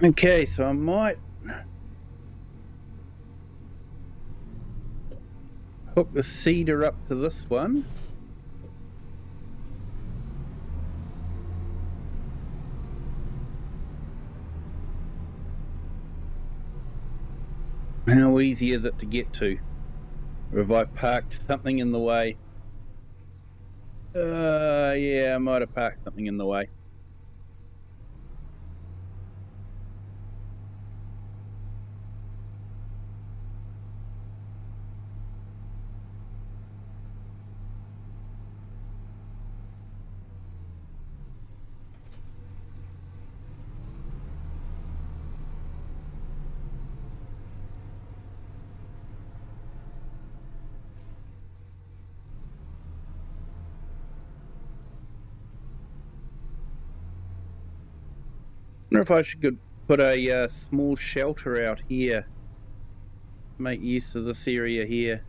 [SPEAKER 1] Okay, so I might hook the seeder up to this one. How easy is it to get to? Or have I parked something in the way? Yeah, I might have parked something in the way. I wonder if I should put a small shelter out here. Make use of this area here.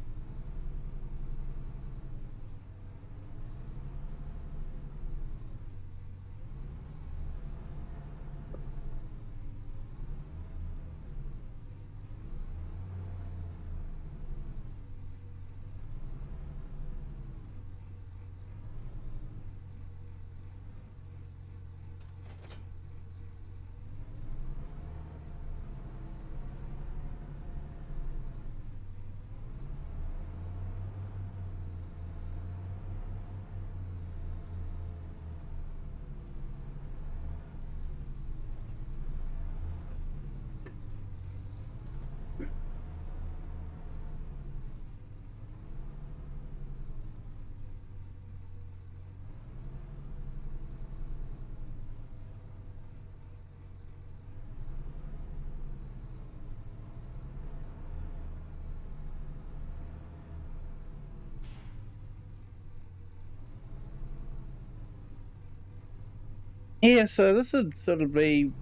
[SPEAKER 1] Yeah, so this would sort of be,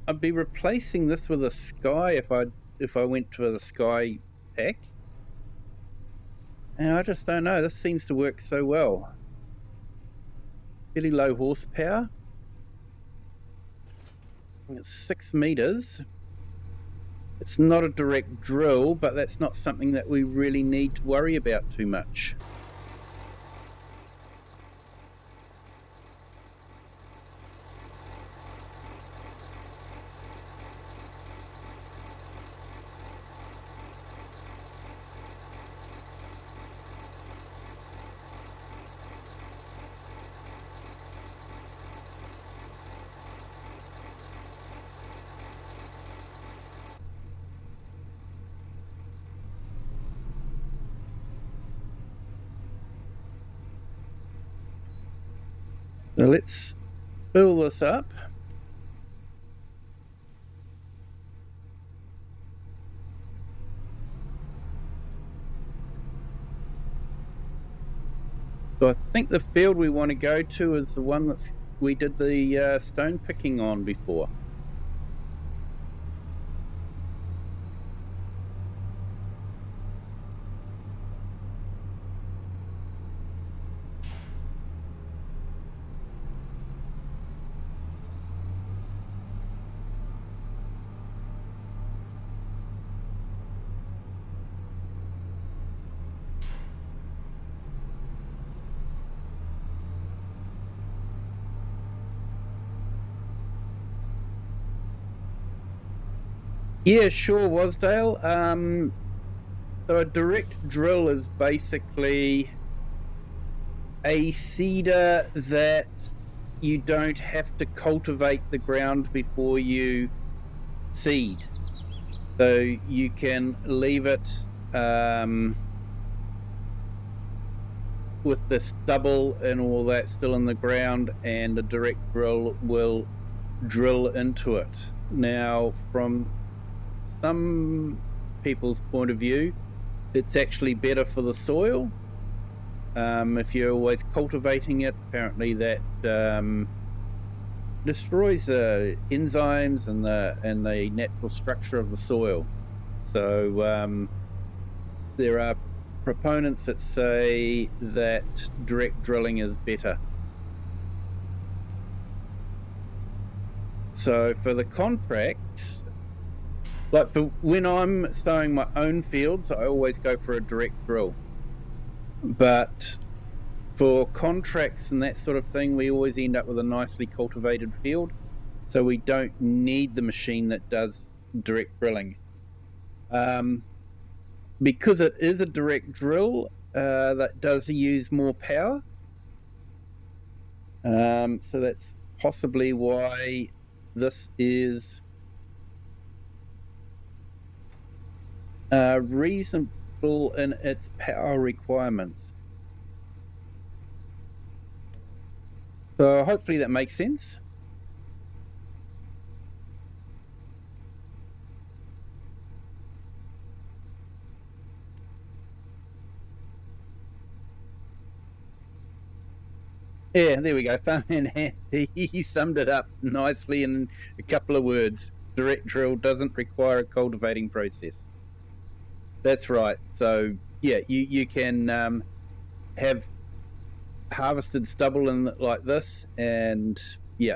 [SPEAKER 1] I'd be replacing this with a sky if I went to the sky pack. And I just don't know, this seems to work so well. Fairly low horsepower. It's 6 meters. It's not a direct drill, but that's not something that we really need to worry about too much. So let's fill this up. So I think the field we want to go to is the one that we did the stone picking on before. Yeah, sure, Wasdale. So a direct drill is basically a seeder that you don't have to cultivate the ground before you seed. So you can leave it with the stubble and all that still in the ground, and the direct drill will drill into it. Now, from some people's point of view, it's actually better for the soil. If you're always cultivating it, apparently that destroys the enzymes and the natural structure of the soil. So there are proponents that say that direct drilling is better. So for the contracts, like for when I'm sowing my own fields, I always go for a direct drill. But for contracts and that sort of thing, we always end up with a nicely cultivated field. So we don't need the machine that does direct drilling. Because it is a direct drill, that does use more power. So that's possibly why this is reasonable in its power requirements. So hopefully that makes sense. Yeah, there we go. Farmhand Andy, he summed it up nicely in a couple of words. Direct drill doesn't require a cultivating process. That's right. So yeah, you can have harvested stubble in like this, and yeah.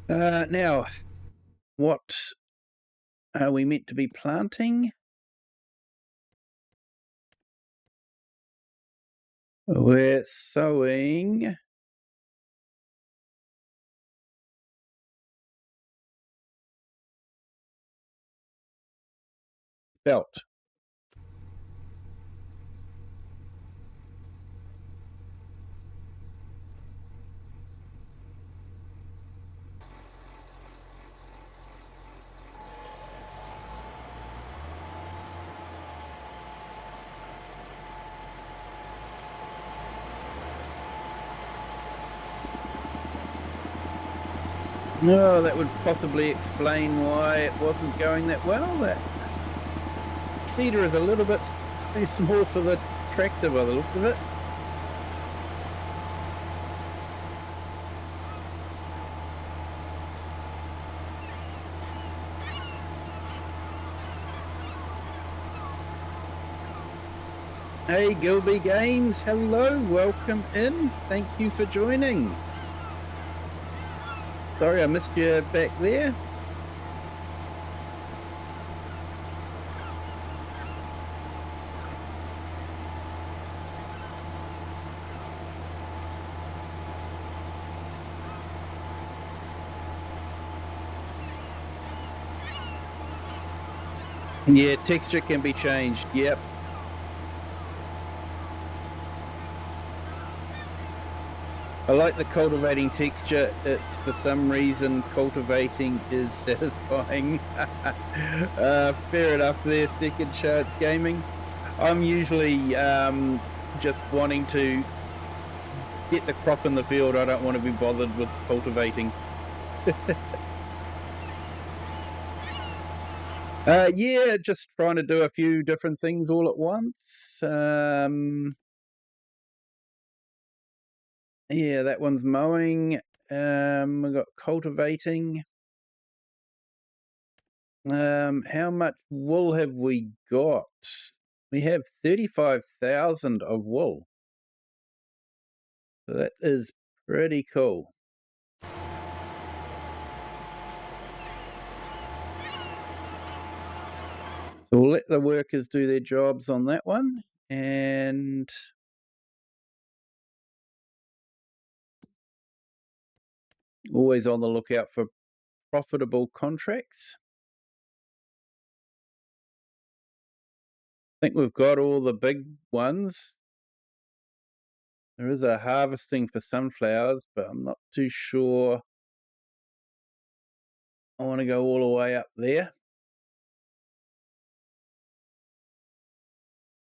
[SPEAKER 1] Now, what are we meant to be planting? We're sowing belt. No, that would possibly explain why it wasn't going that well. That cedar is a little bit too small for the tractor by the looks of it. Hey, Gilby Games, hello, welcome in. Thank you for joining. Sorry I missed you back there. Yeah, texture can be changed, yep. I like the cultivating texture. It's for some reason cultivating is satisfying. Fair enough there, second chance gaming. I'm usually just wanting to get the crop in the field. I don't want to be bothered with cultivating. Yeah, just trying to do a few different things all at once. Yeah, that one's mowing. We've got cultivating. How much wool have we got? We have 35,000 of wool. So that is pretty cool. So we'll let the workers do their jobs on that one, and always on the lookout for profitable contracts. I think we've got all the big ones. There is a harvesting for sunflowers, but I'm not too sure I want to go all the way up there.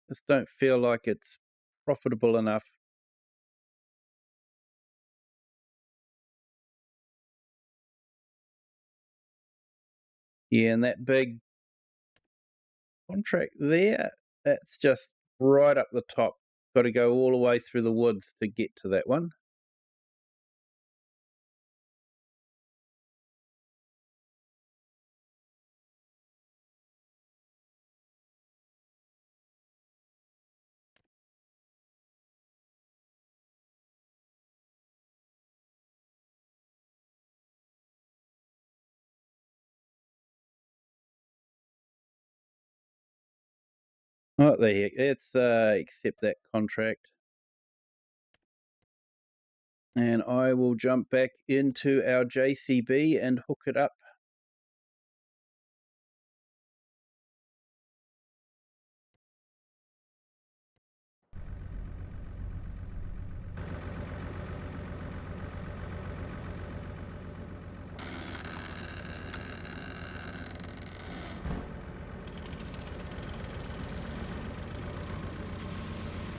[SPEAKER 1] Just don't feel like it's profitable enough. Yeah, and that big contract there, that's just right up the top. Got to go all the way through the woods to get to that one. What the heck? Let's accept that contract. And I will jump back into our JCB and hook it up.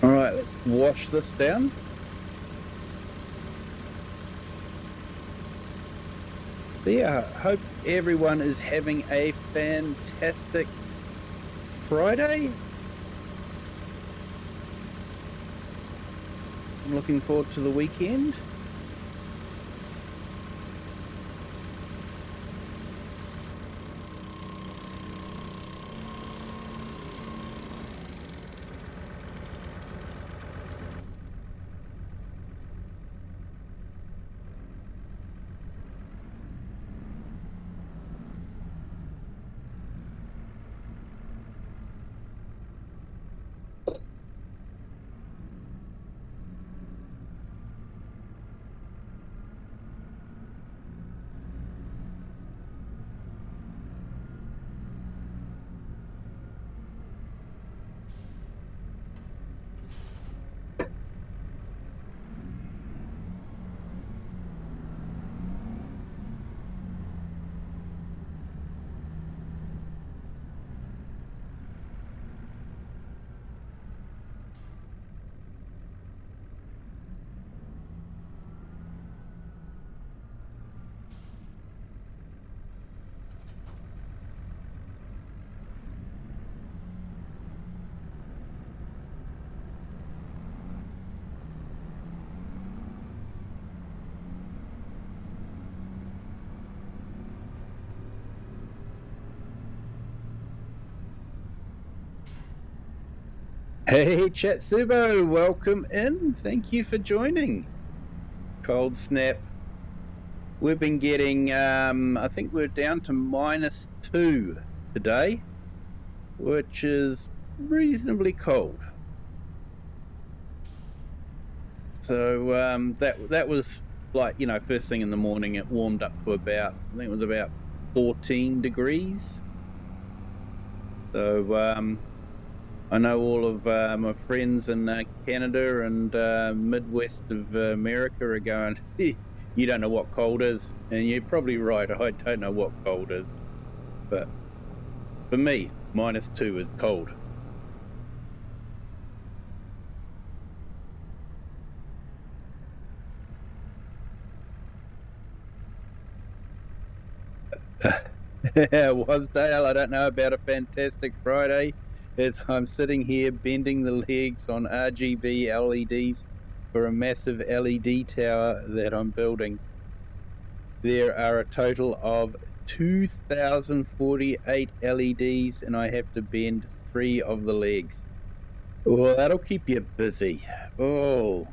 [SPEAKER 1] All right, let's wash this down. So yeah, I hope everyone is having a fantastic Friday. I'm looking forward to the weekend. Hey Chatsubo, welcome in. Thank you for joining. Cold snap. We've been getting, I think we're down to -2 today, which is reasonably cold. So that was like, you know, first thing in the morning, it warmed up to about, I think it was about 14 degrees. So I know all of my friends in Canada and Midwest of America are going, you don't know what cold is. And you're probably right, I don't know what cold is. But for me, -2 is cold. Wasdale, I don't know about a fantastic Friday, as I'm sitting here bending the legs on RGB LEDs for a massive LED tower that I'm building. There are a total of 2,048 LEDs, and I have to bend 3 of the legs. Well, that'll keep you busy. Oh.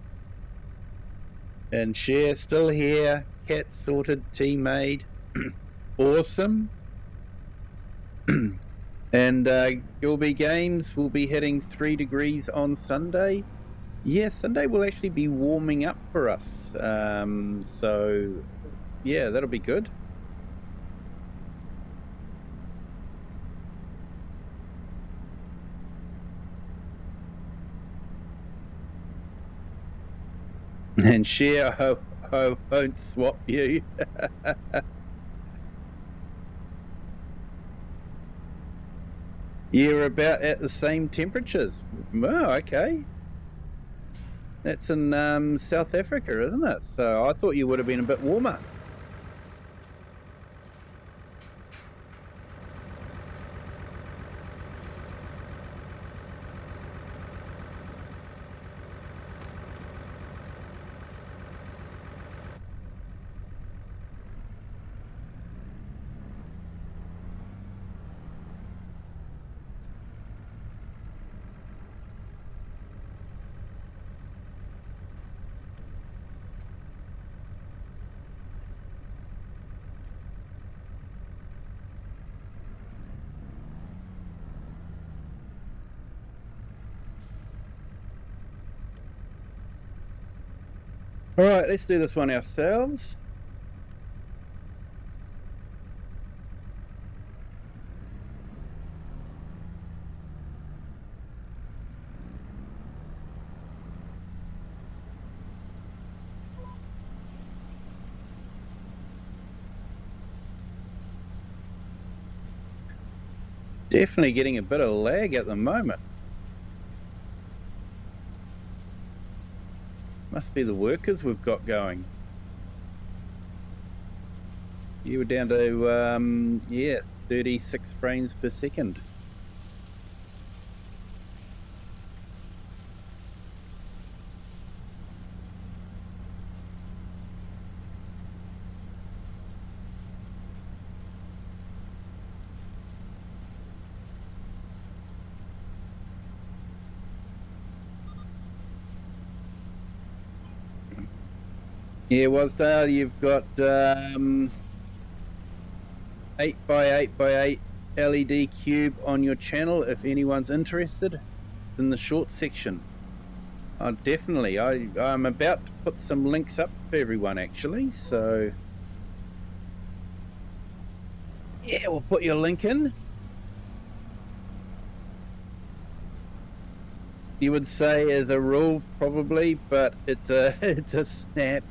[SPEAKER 1] And Cher still here. Cat sorted, tea made. Awesome. And Gilby Games will be hitting 3 degrees on Sunday. Yeah, Sunday will actually be warming up for us. So, yeah, that'll be good. And Cher, I won't swap you. You're about at the same temperatures. Oh, okay. That's in South Africa, isn't it? So I thought you would have been a bit warmer. Alright, let's do this one ourselves. Definitely getting a bit of lag at the moment. Must be the workers we've got going. You were down to, yeah, 36 frames per second. Yeah, Wasdale, you've got 8x8x8 LED cube on your channel if anyone's interested in the short section. Definitely. I'm about to put some links up for everyone actually, so yeah, we'll put your link in. You would say as a rule probably, but it's a snap.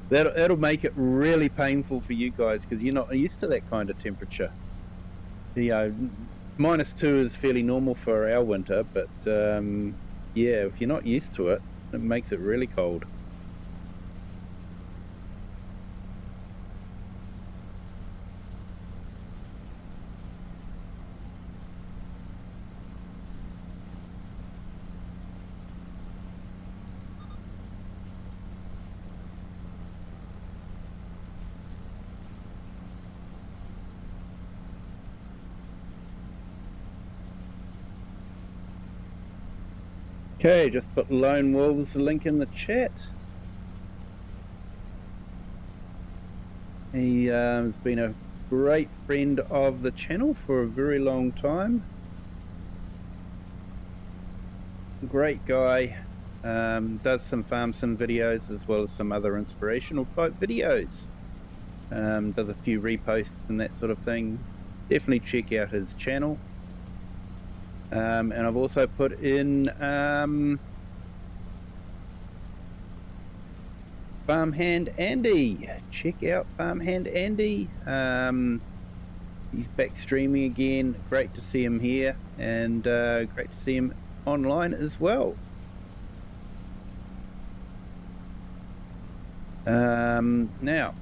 [SPEAKER 1] That'll make it really painful for you guys because you're not used to that kind of temperature. You know, -2 is fairly normal for our winter, but yeah, if you're not used to it, it makes it really cold. Okay, just put Lone Wolves link in the chat. He has been a great friend of the channel for a very long time. Great guy. Does some farm sim videos as well as some other inspirational type videos. Does a few reposts and that sort of thing. Definitely check out his channel. And I've also put in Farmhand Andy. Check out Farmhand Andy. He's back streaming again. Great to see him here, and great to see him online as well. Now,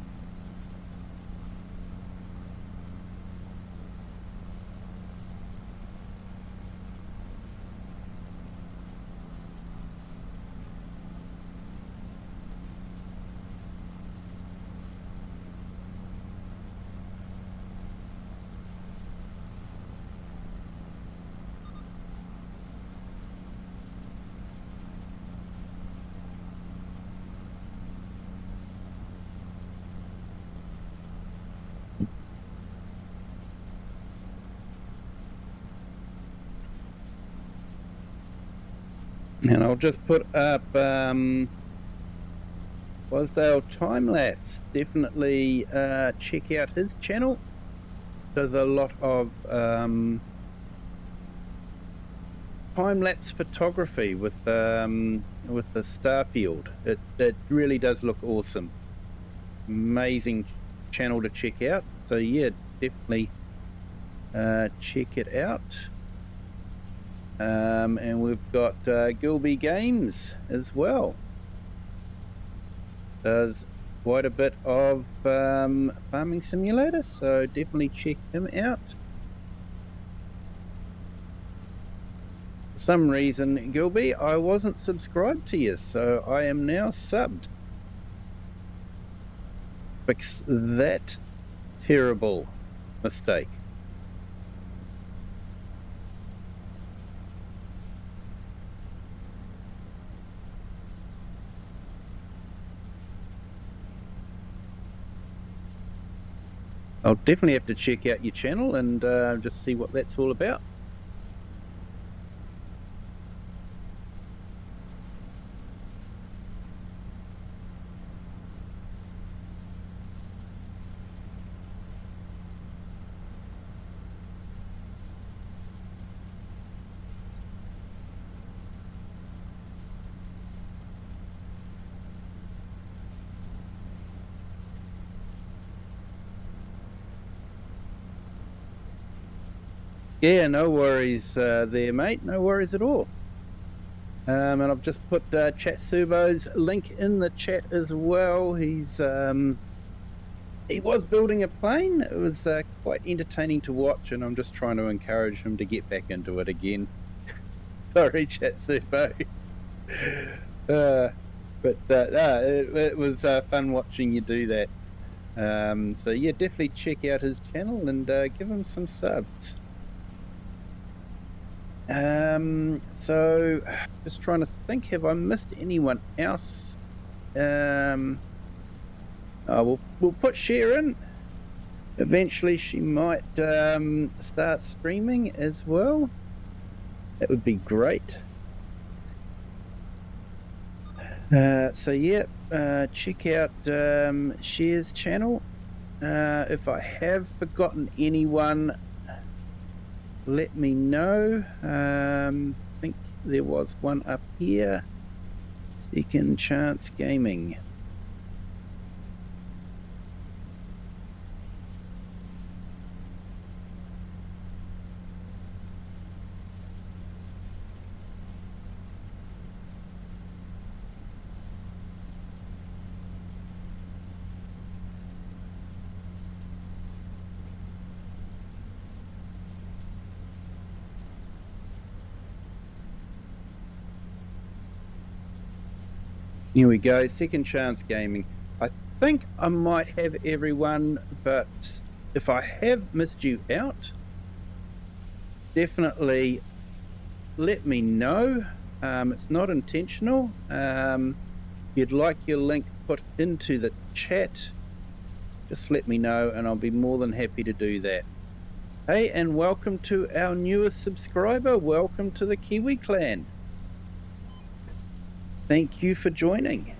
[SPEAKER 1] and I'll just put up Wasdale Time-Lapse. Definitely check out his channel. Does a lot of time-lapse photography with the Starfield. It really does look awesome. Amazing channel to check out. So yeah, definitely check it out. And we've got Gilby Games as well. Does quite a bit of farming simulator, so definitely check him out. For some reason, Gilby, I wasn't subscribed to you, so I am now subbed. Fix that terrible mistake. I'll definitely have to check out your channel and just see what that's all about. Yeah, no worries there, mate. No worries at all. And I've just put Chatsubo's link in the chat as well. He was building a plane. It was quite entertaining to watch, and I'm just trying to encourage him to get back into it again. Sorry, Chatsubo. It was fun watching you do that. So yeah, definitely check out his channel and give him some subs. So just trying to think, have I missed anyone else? We'll put Cher in. Eventually she might start streaming as well. That would be great. So yeah, check out Cher's channel. If I have forgotten anyone, let me know. I think there was one up here. Second Chance Gaming. Here we go, Second Chance Gaming. I think I might have everyone, but if I have missed you out, definitely let me know. It's not intentional. If you'd like your link put into the chat, just let me know and I'll be more than happy to do that. Hey, and welcome to our newest subscriber. Welcome to the Kiwi clan. Thank you for joining.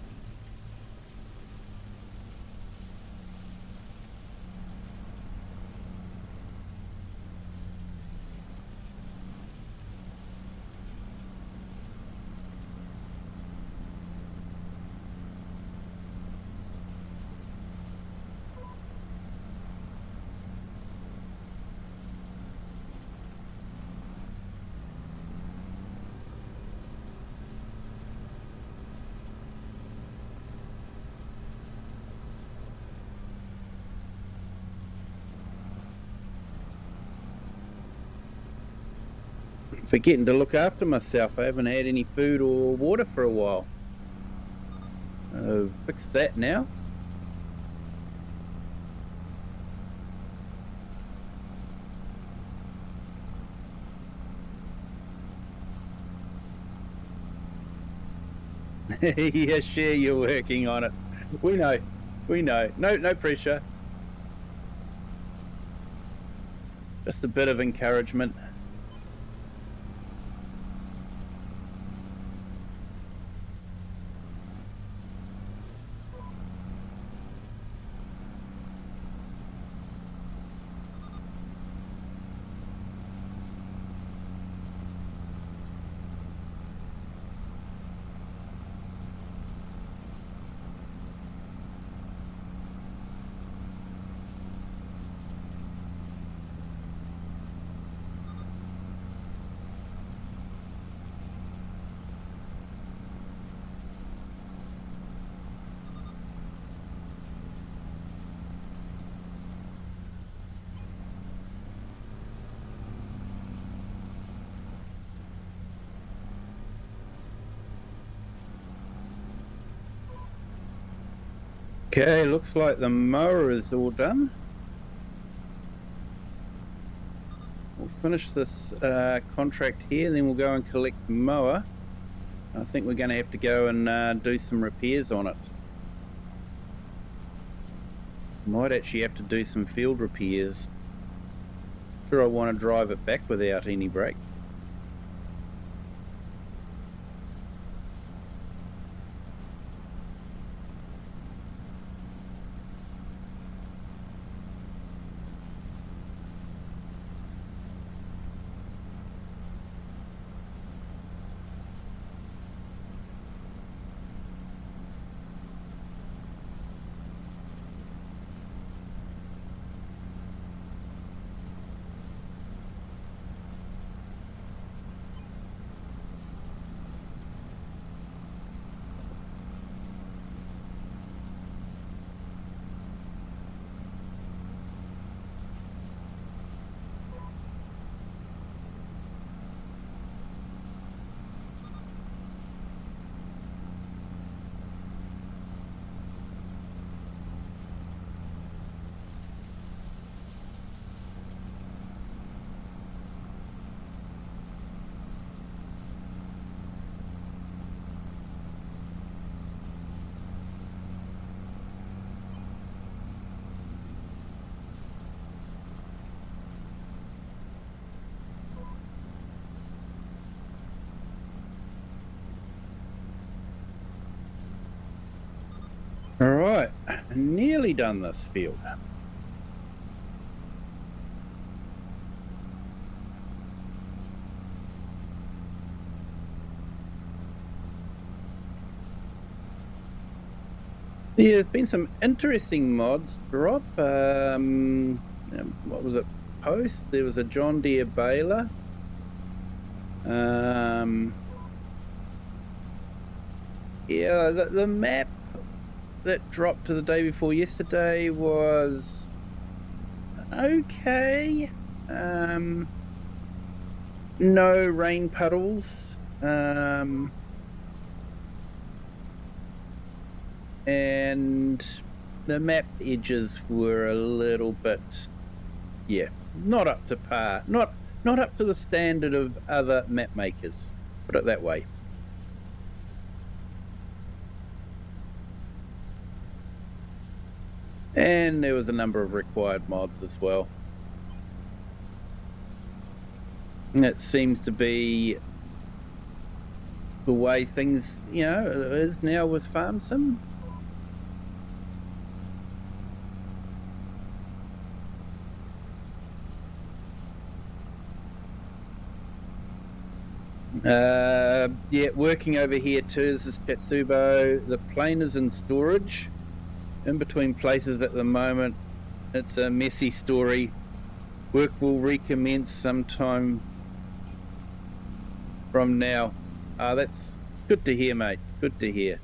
[SPEAKER 1] Forgetting to look after myself. I haven't had any food or water for a while. I've fixed that now. Yeah, sure, you're working on it. We know. No pressure. Just a bit of encouragement. Okay, looks like the mower is all done. We'll finish this contract here, then we'll go and collect the mower. I think we're going to have to go and do some repairs on it. Might actually have to do some field repairs. Sure, I want to drive it back without any brakes. All right, nearly done this field. Yeah, there's been some interesting mods drop. What was it? Post. There was a John Deere baler. Yeah, the map that dropped to the day before yesterday was okay. No rain puddles. And the map edges were a little bit, yeah, not up to par. Not up to the standard of other map makers. Put it that way. And there was a number of required mods as well. And it seems to be the way things, is now with Farm Sim. Yeah, working over here too. This is Tetsubo. The plane is in storage in between places at the moment. It's a messy story. Work will recommence sometime from now. That's good to hear, mate. Good to hear.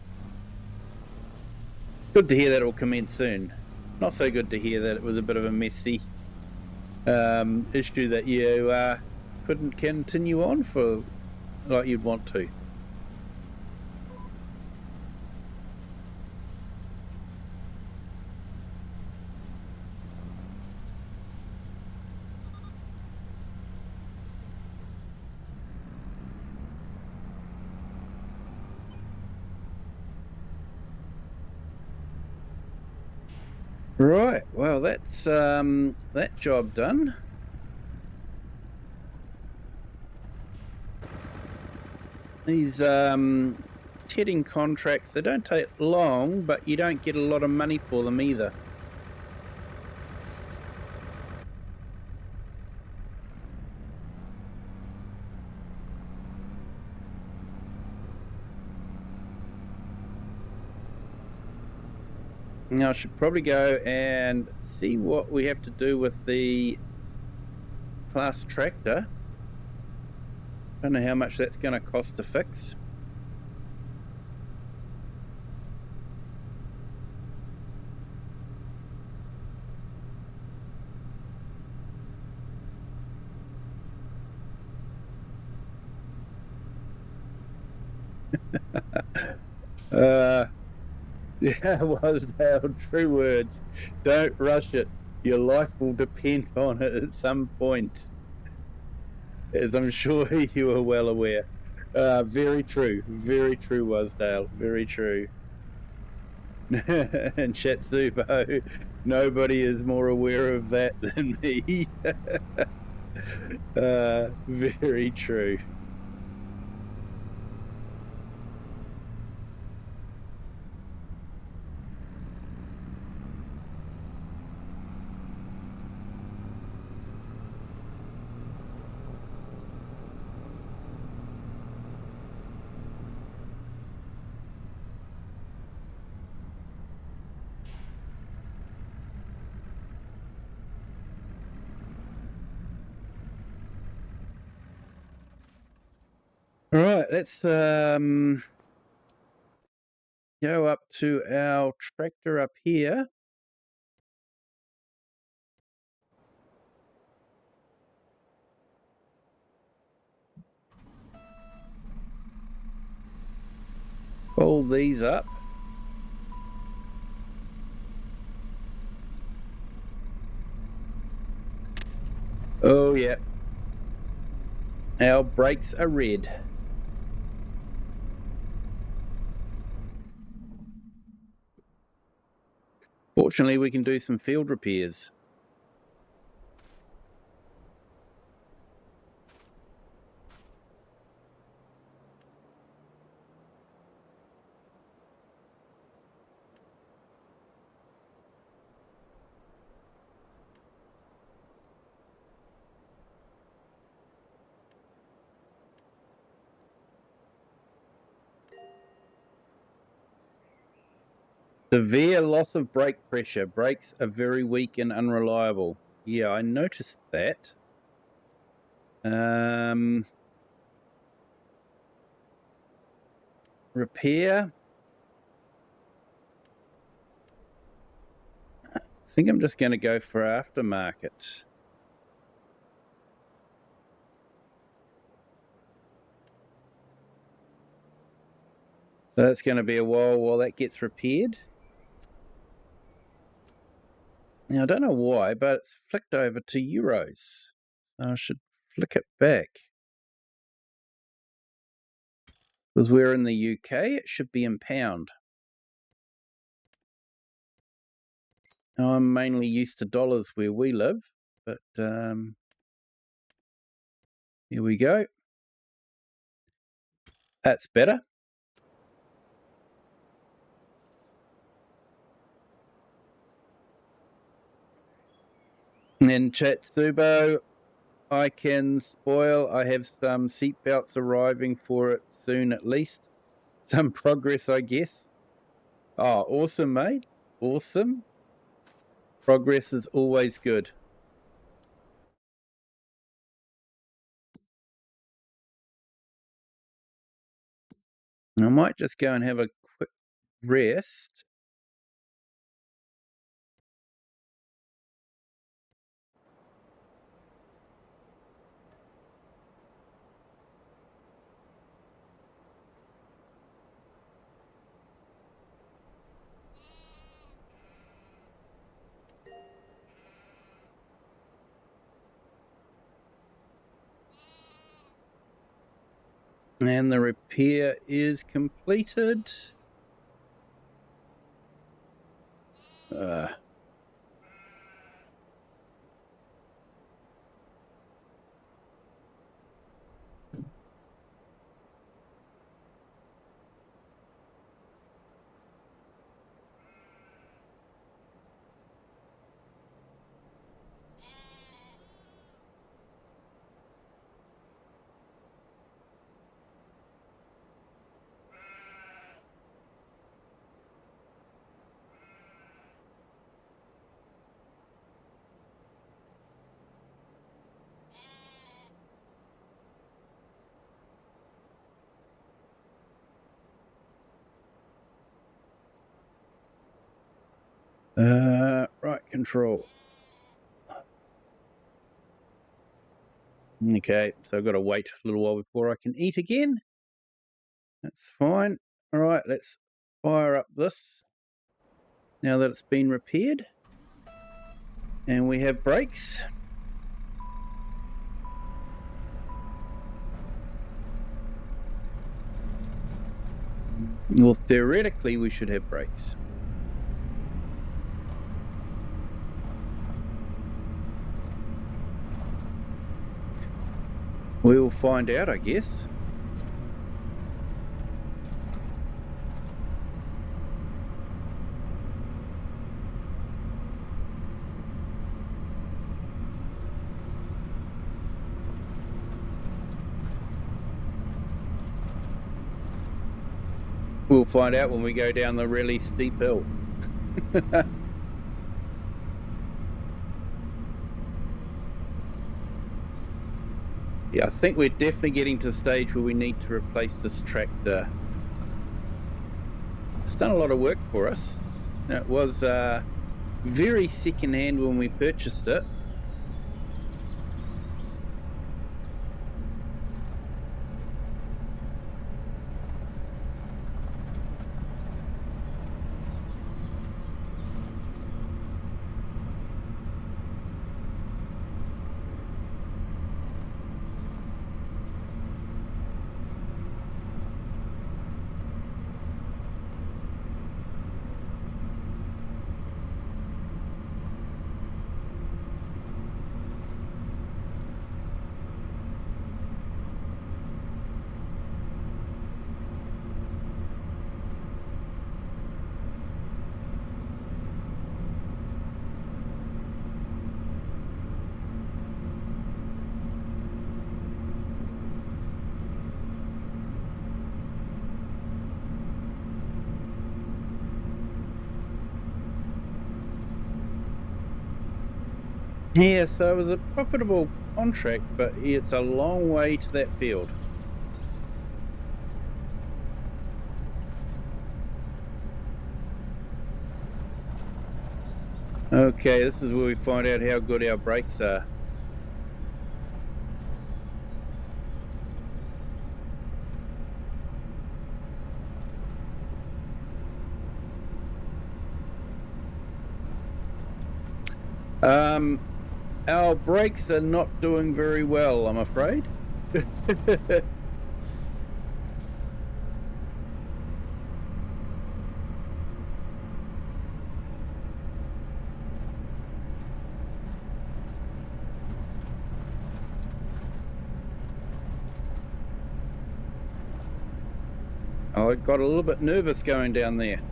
[SPEAKER 1] Good to hear that it will commence soon. Not so good to hear that it was a bit of a messy issue that you couldn't continue on for like you'd want to. Right, well, that's that job done. These tedding contracts, they don't take long, but you don't get a lot of money for them either. Now I should probably go and see what we have to do with the class tractor. Don't know how much that's going to cost to fix. Yeah, Wasdale, true words. Don't rush it. Your life will depend on it at some point, as I'm sure you are well aware. Very true, Wasdale, very true. And Chatsubo, nobody is more aware of that than me. Very true. All right, let's go up to our tractor up here. Pull these up. Oh yeah. Our brakes are red. Fortunately, we can do some field repairs. Severe loss of brake pressure. Brakes are very weak and unreliable. Yeah, I noticed that. Repair. I think I'm just going to go for aftermarket. So that's going to be a while that gets repaired. Now, I don't know why, but it's flicked over to euros. So I should flick it back. Because we're in the UK, it should be in pound. Now, I'm mainly used to dollars where we live, but here we go. That's better. And Chatsubo, I can spoil. I have some seatbelts arriving for it soon at least. Some progress, I guess. Oh, awesome, mate. Awesome. Progress is always good. I might just go and have a quick rest. And the repair is completed. Right control. Okay, so I've got to wait a little while before I can eat again. That's fine. All right, let's fire up this now that it's been repaired. And we have brakes. Well, theoretically, we should have brakes. We will find out, I guess. We'll find out when we go down the really steep hill. Yeah, I think we're definitely getting to the stage where we need to replace this tractor. It's done a lot of work for us. It was very second-hand when we purchased it. Yeah, so it was a profitable contract, but it's a long way to that field. Okay, this is where we find out how good our brakes are. Our brakes are not doing very well, I'm afraid. I got a little bit nervous going down there.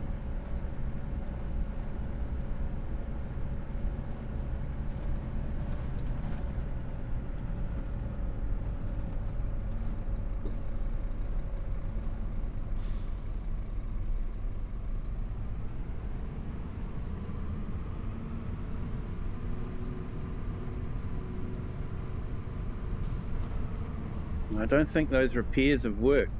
[SPEAKER 1] I don't think those repairs have worked.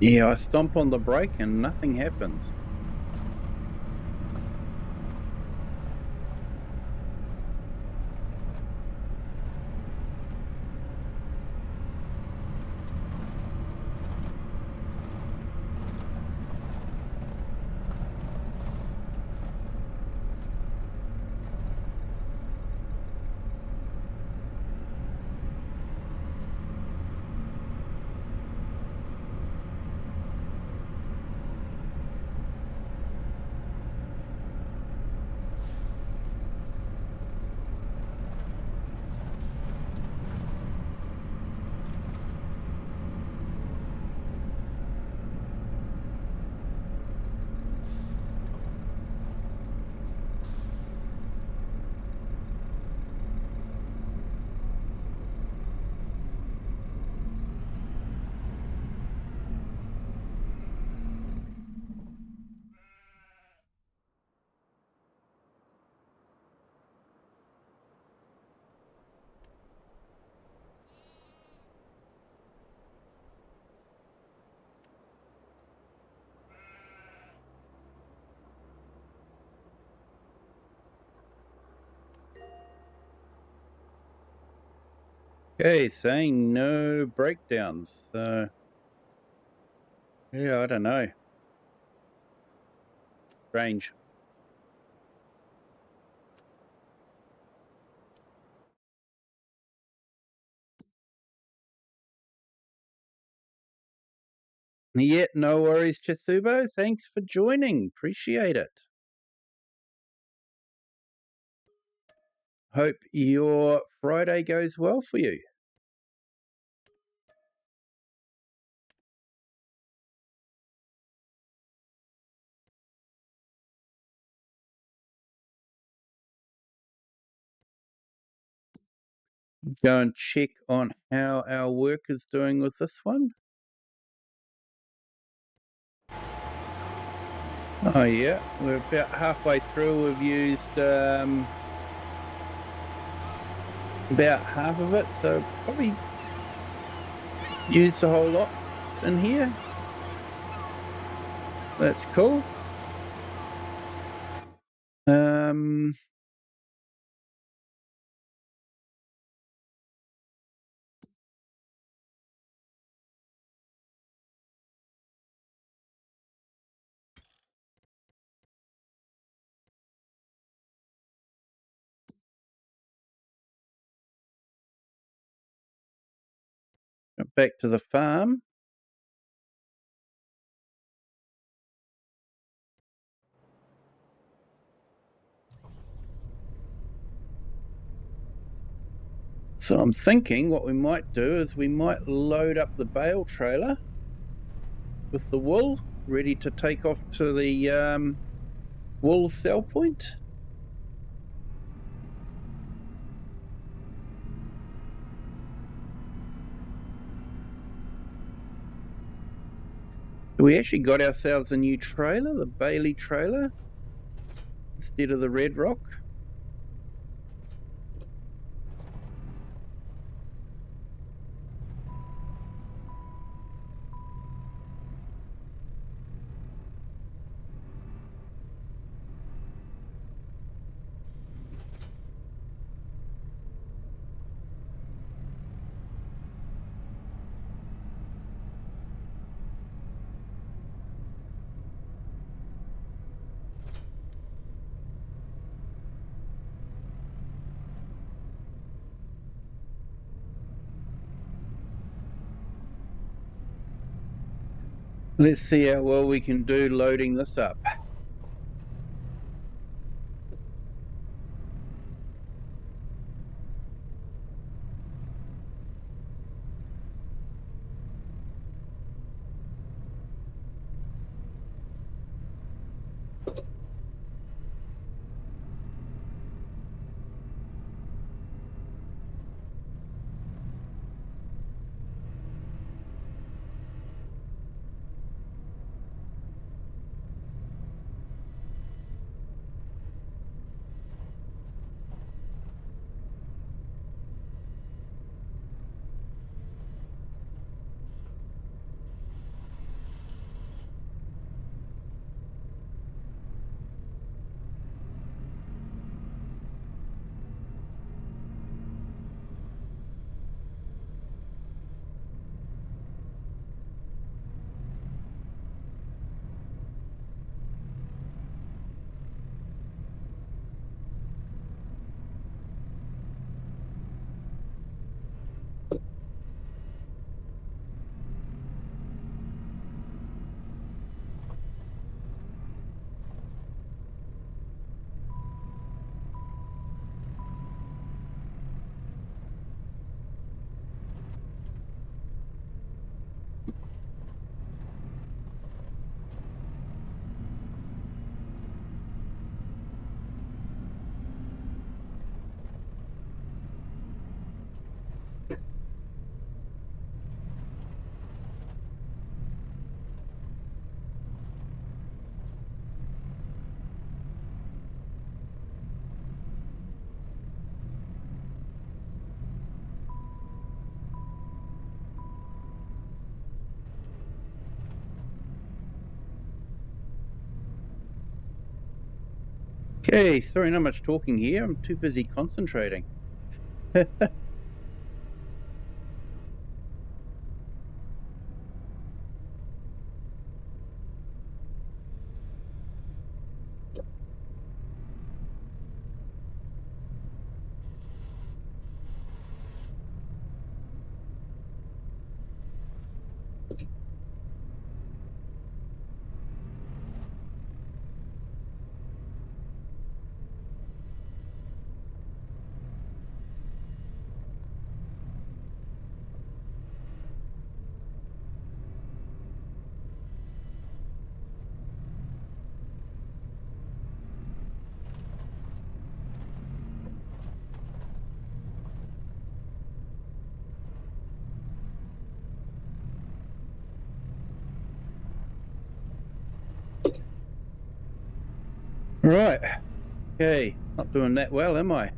[SPEAKER 1] Yeah, I stomp on the brake and nothing happens. Okay, saying no breakdowns. So, yeah, I don't know. Strange. Yeah, no worries, Chisubo. Thanks for joining. Appreciate it. Hope your Friday goes well for you. Go and check on how our work is doing with this one. Oh yeah, we're about halfway through. We've used about half of it, so probably used a whole lot in here. That's cool. Um, back to the farm. So I'm thinking what we might do is we might load up the bale trailer with the wool, ready to take off to the wool sell point. We actually got ourselves a new trailer, the Bailey trailer, instead of the Red Rock. Let's see how well we can do loading this up. Okay, sorry, not much talking here. I'm too busy concentrating. Right. Okay, not doing that well, am I?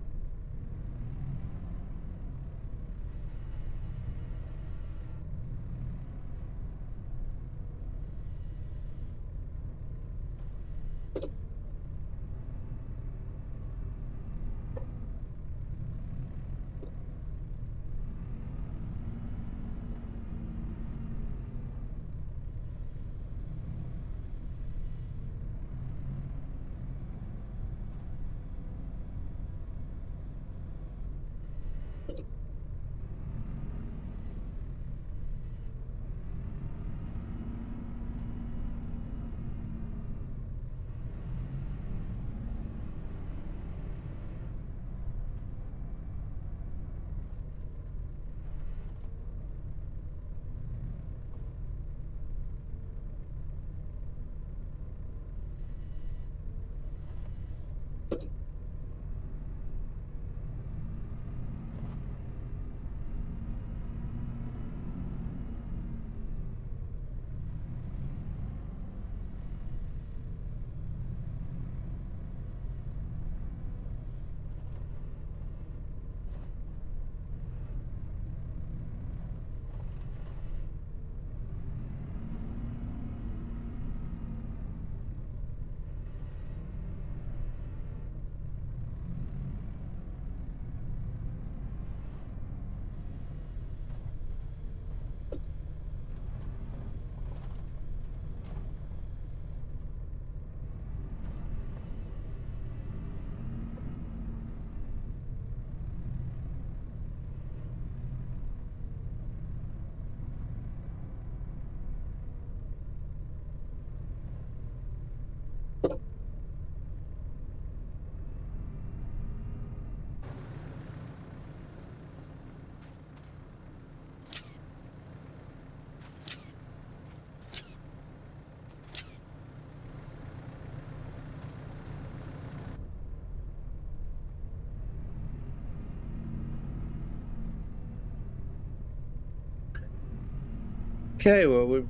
[SPEAKER 1] Okay, well we've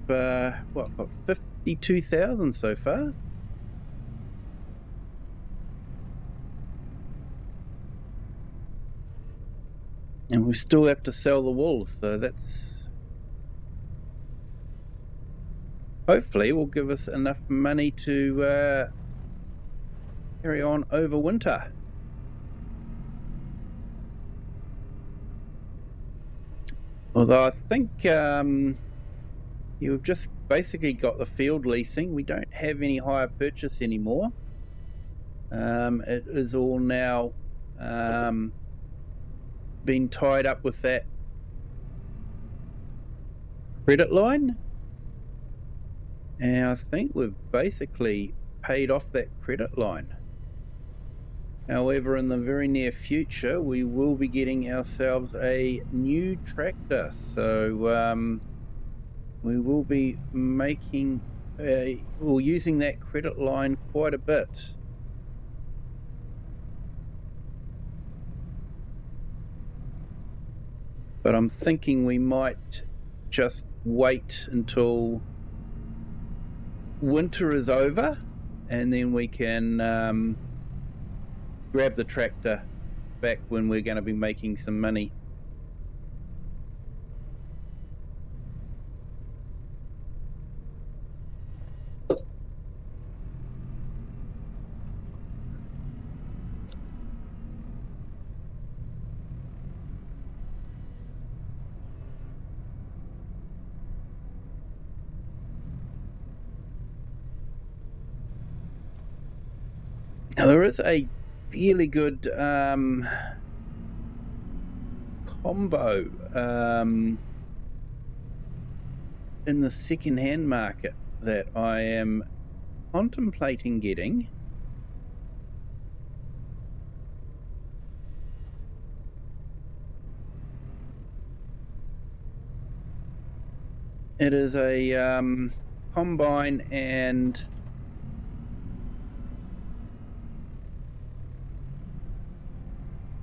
[SPEAKER 1] what, got 52,000 so far. And we still have to sell the wool, so that's hopefully will give us enough money to carry on over winter. Although I think you've just basically got the field leasing. We don't have any hire purchase anymore. It is all now been tied up with that credit line. And I think we've basically paid off that credit line. However, in the very near future, we will be getting ourselves a new tractor. So we will be making or using that credit line quite a bit. But I'm thinking we might just wait until winter is over, and then we can grab the tractor back when we're going to be making some money. Now there is a fairly good combo in the second-hand market that I am contemplating getting. It is a combine and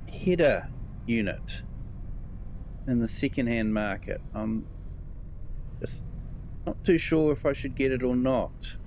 [SPEAKER 1] header unit in the second-hand market. I'm just not too sure if I should get it or not.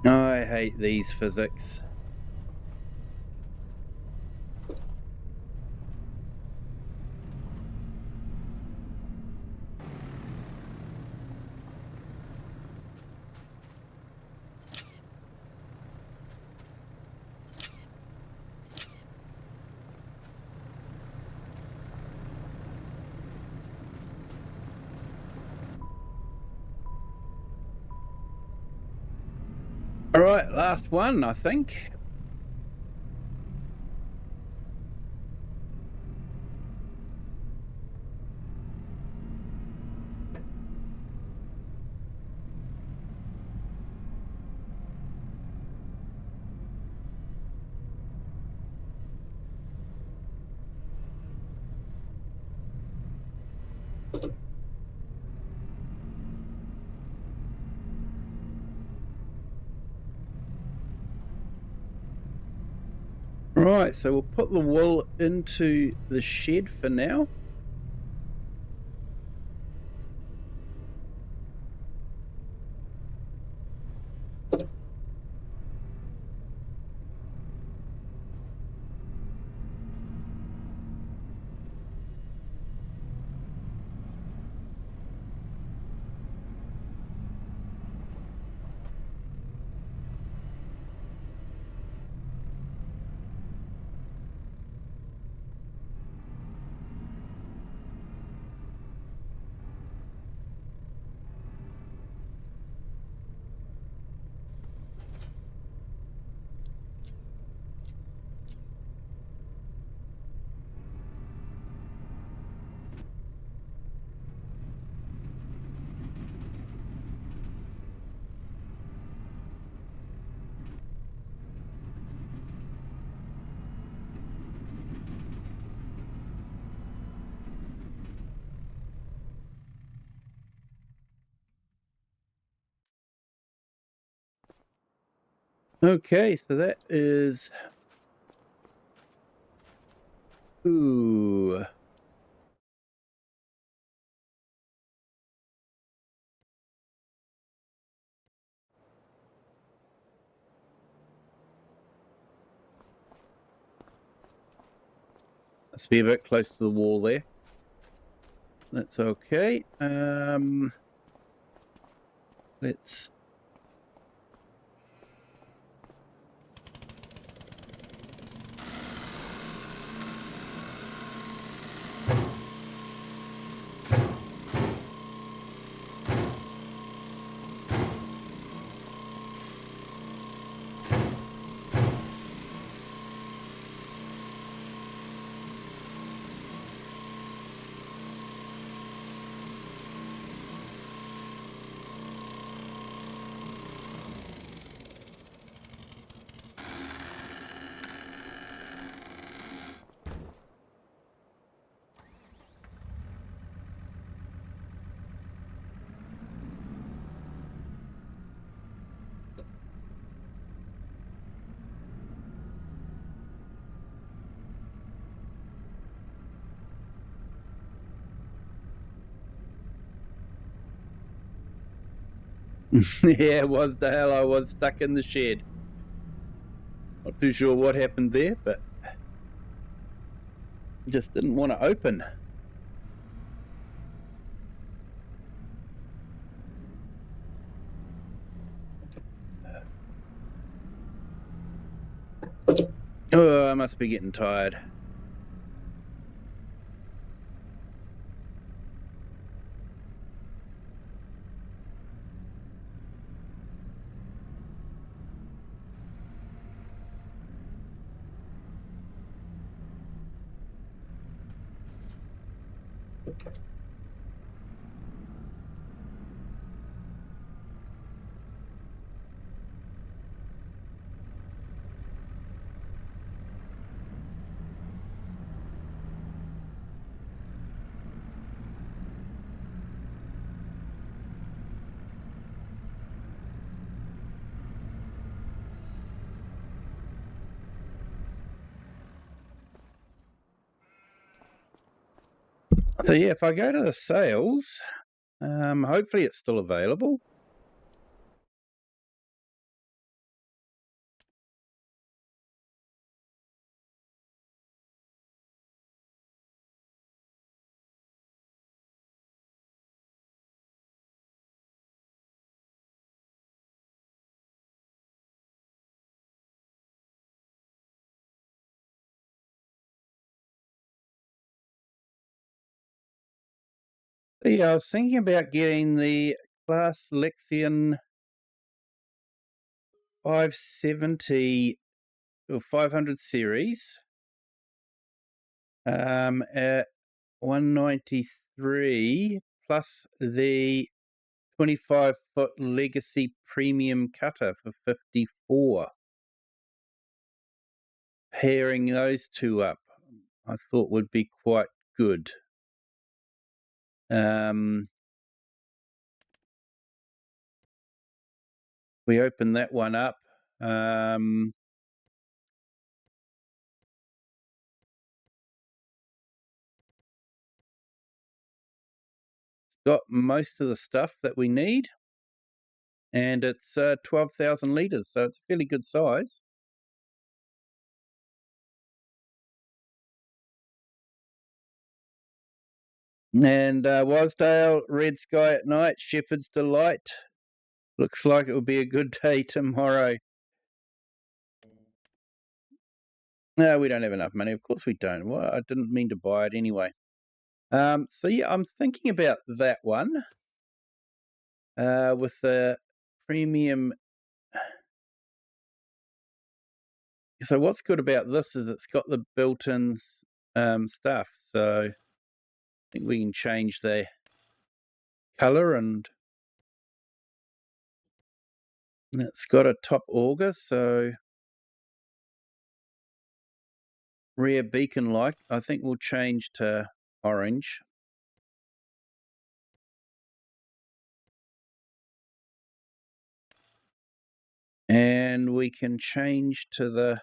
[SPEAKER 1] I hate these physics. All right, last one, I think. Right, so we'll put the wool into the shed for now. Okay, so that is... Ooh. Must be a bit close to the wall there. That's okay. Let's... Yeah, it was the hell. I was stuck in the shed. Not too sure what happened there, but just didn't want to open. Oh, I must be getting tired. So yeah, if I go to the sales, hopefully it's still available. So yeah, I was thinking about getting the Class Lexion 570 or 500 series at 193 plus the 25-foot Legacy Premium Cutter for 54. Pairing those two up, I thought would be quite good. We open that one up. Got most of the stuff that we need, and it's 12,000 litres, so it's a fairly good size. And Wasdale, Red Sky at Night, Shepherd's Delight. Looks like it will be a good day tomorrow. No, we don't have enough money. Of course we don't. Well, I didn't mean to buy it anyway. So yeah, I'm thinking about that one with the premium. So what's good about this is it's got the built-in stuff. So I think we can change the color, and it's got a top auger, so rear beacon light. I think we'll change to orange. And we can change to the, I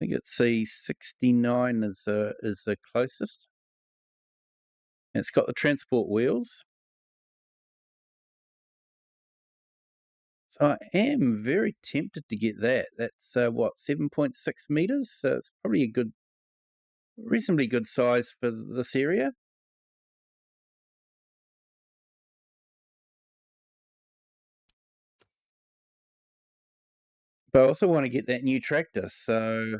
[SPEAKER 1] think it's the 69 is the closest. And it's got the transport wheels. So I am very tempted to get that. That's what, 7.6 meters? So it's probably a good, reasonably good size for this area. But I also want to get that new tractor, so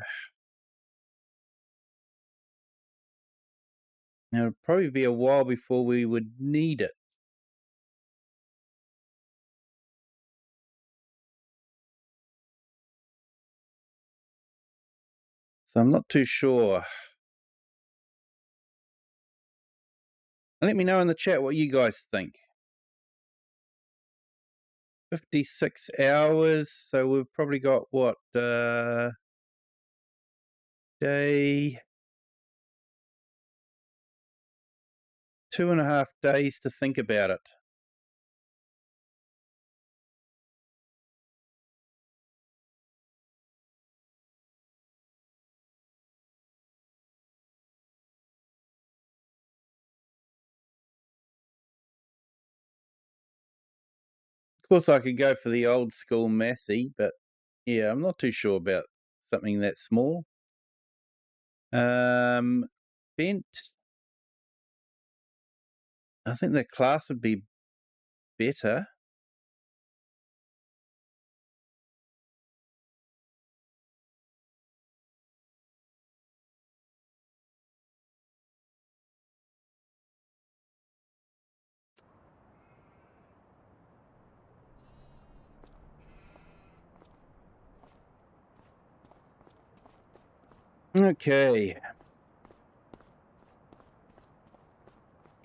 [SPEAKER 1] it'll probably be a while before we would need it. So I'm not too sure. Let me know in the chat what you guys think. 56 hours, so we've probably got what, day, 2.5 days to think about it. Of course, I could go for the old school Massey, but yeah, I'm not too sure about something that small. Bent, I think that class would be better. Okay.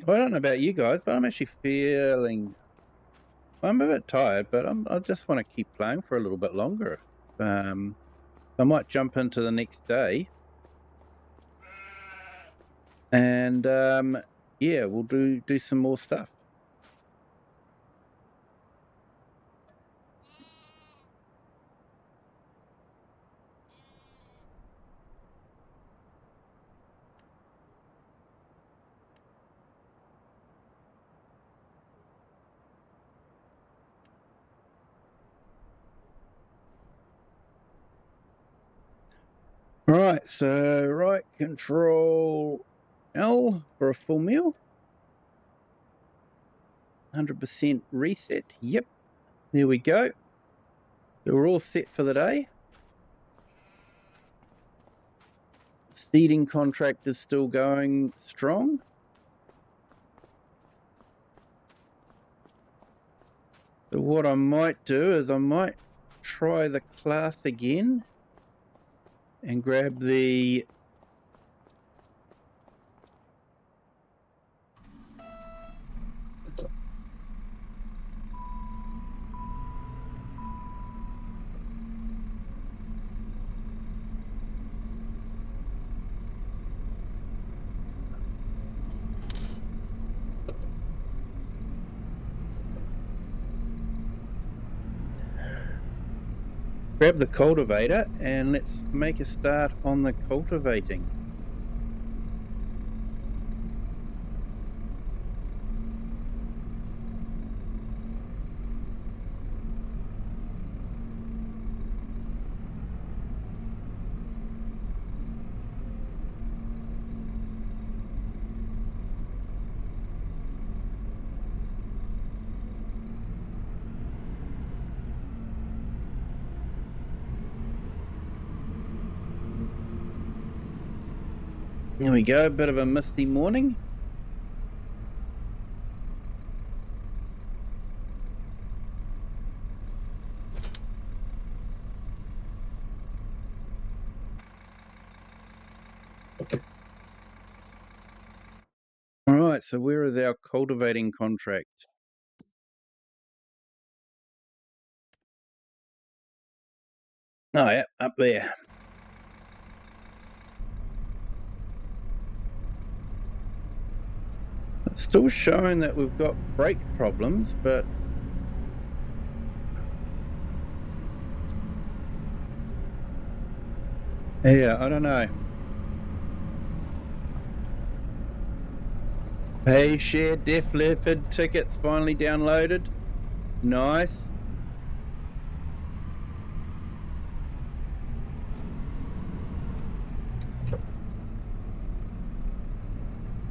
[SPEAKER 1] Well, I don't know about you guys, but I'm actually feeling, I'm a bit tired, but I just want to keep playing for a little bit longer. I might jump into the next day. And yeah, we'll do some more stuff. Right, so right control L for a full meal. 100% reset. Yep, there we go. So we're all set for the day. Seeding contract is still going strong. So what I might do is I might try the class again and grab the cultivator and let's make a start on the cultivating. Here we go, a bit of a misty morning. All right, so where is our cultivating contract? Oh yeah, up there. It's still showing that we've got brake problems, but Yeah, I don't know. Pay, share, Def Leppard tickets finally downloaded. Nice.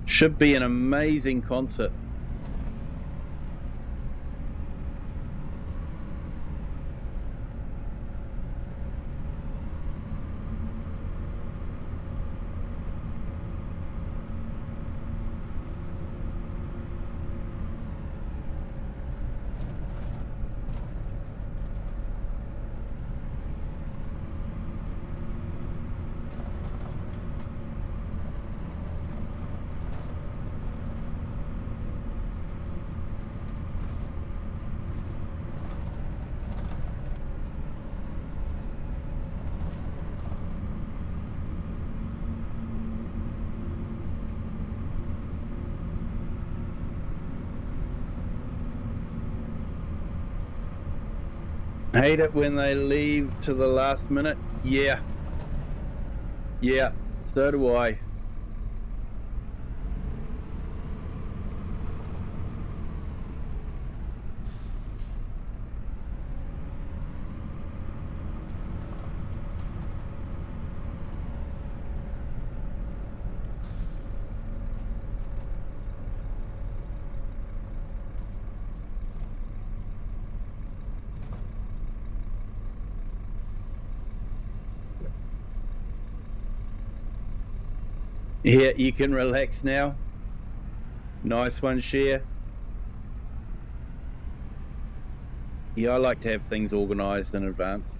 [SPEAKER 1] Should be an amazing concert. Hate it when they leave to the last minute. Yeah. Yeah, so do I. Yeah, you can relax now. Nice one, Share. Yeah, I like to have things organised in advance.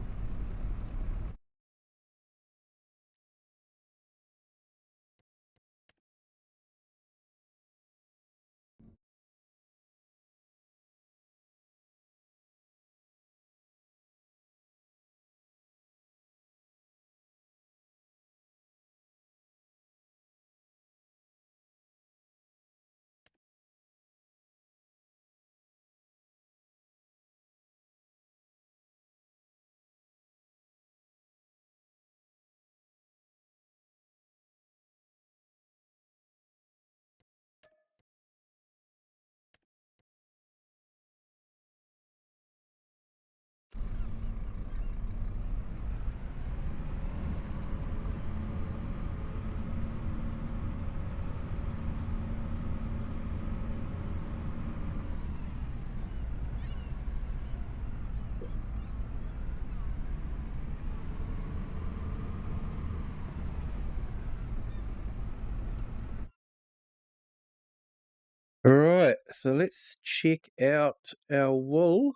[SPEAKER 1] All right, so let's check out our wool.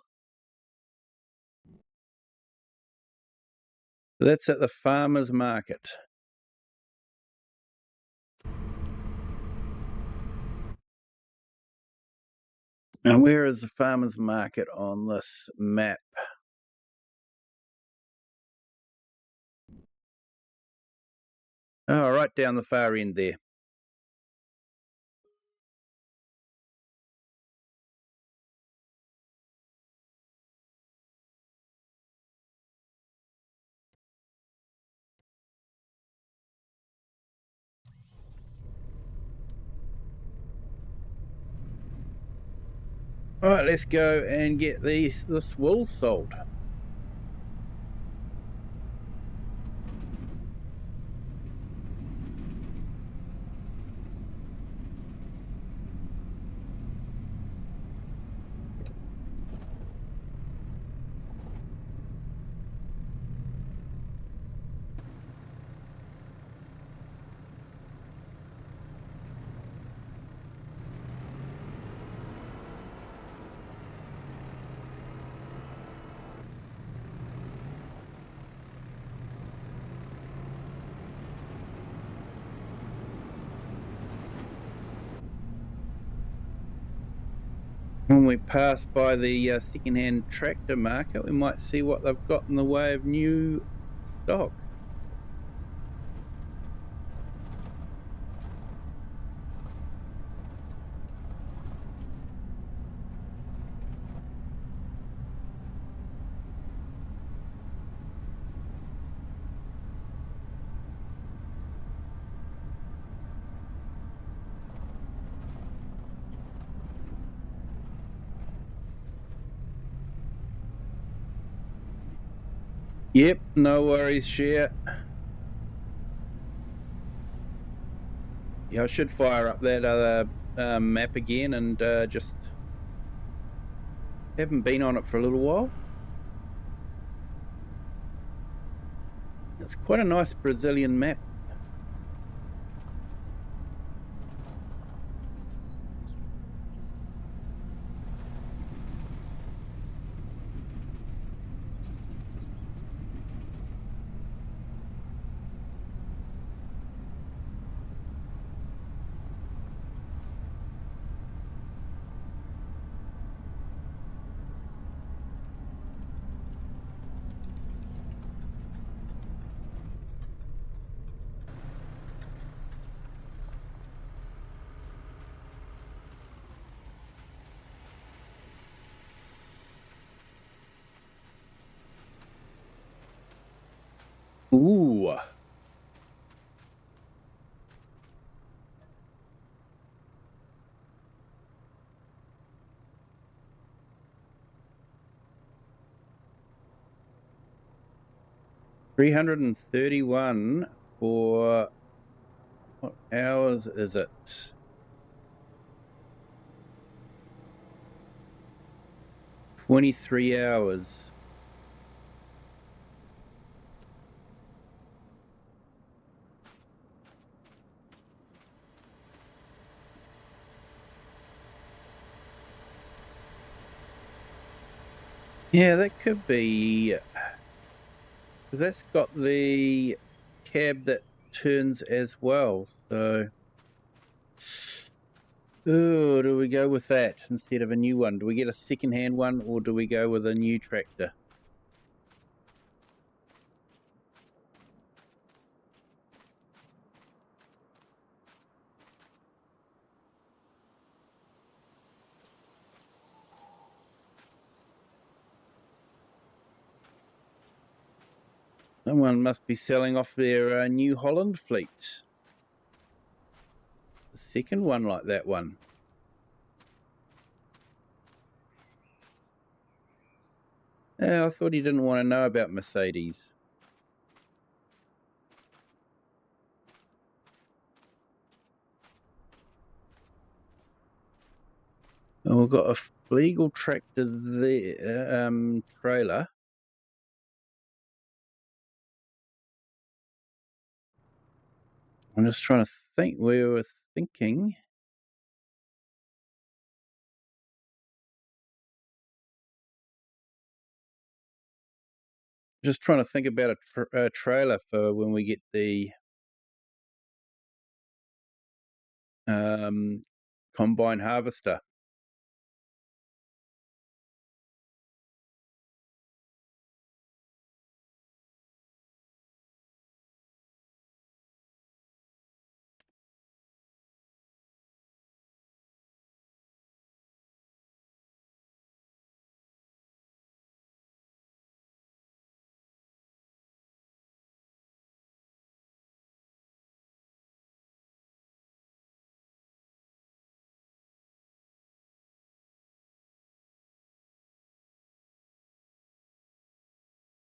[SPEAKER 1] That's at the farmer's market. And where is the farmer's market on this map? Oh, right down the far end there. All right, let's go and get this wool sold. When we pass by the second-hand tractor market, we might see what they've got in the way of new stock. Yep, no worries, share. Yeah, I should fire up that other map again and just haven't been on it for a little while. It's quite a nice Brazilian map. Ooh. $331 for what hours is it? 23 hours. Yeah, that could be, because that's got the cab that turns as well. So, oh, do we go with that instead of a new one? Do we get a second-hand one, or do we go with a new tractor? Someone must be selling off their New Holland fleet. The second one like that one. I thought he didn't want to know about Mercedes. And we've got a legal tractor there, trailer. I'm just trying to think. We were thinking. Just trying to think about a trailer for when we get the combine harvester.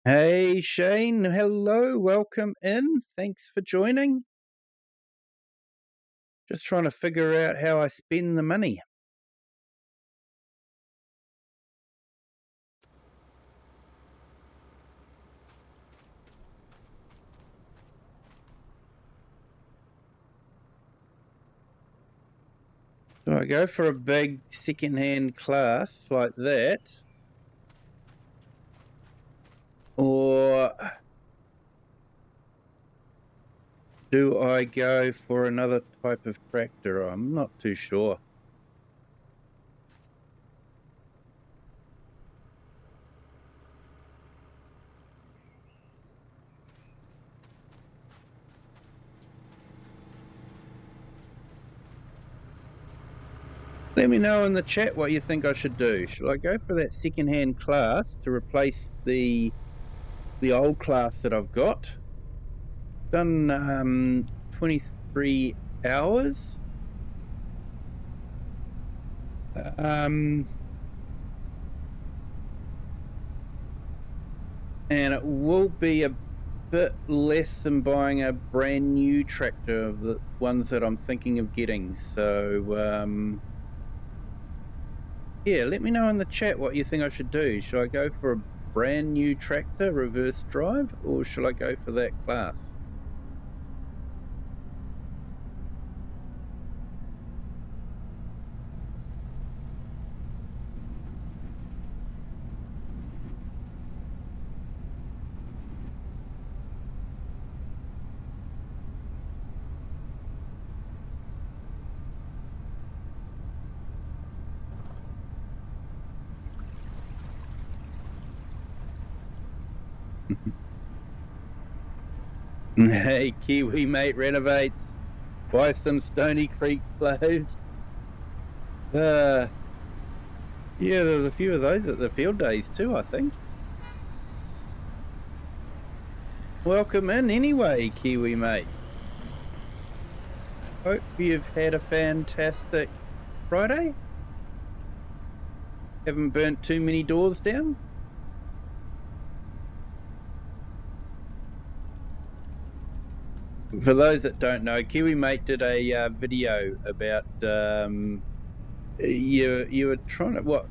[SPEAKER 1] Hey Shane, hello, welcome in. Thanks for joining. Just trying to figure out how I spend the money. Do I go for a big second-hand class like that? Or do I go for another type of tractor? I'm not too sure. Let me know in the chat what you think I should do. Should I go for that second-hand class to replace the old class that I've got? Done 23 hours. And it will be a bit less than buying a brand new tractor of the ones that I'm thinking of getting. So yeah, let me know in the chat what you think I should do. Should I go for a brand new tractor, reverse drive, or should I go for that class? Hey, Kiwi mate renovates. Buy some Stony Creek clothes. Yeah, there's a few of those at the field days too, I think. Welcome in anyway, Kiwi mate. Hope you've had a fantastic Friday. Haven't burnt too many doors down. For those that don't know, Kiwi mate did a video about you were trying to what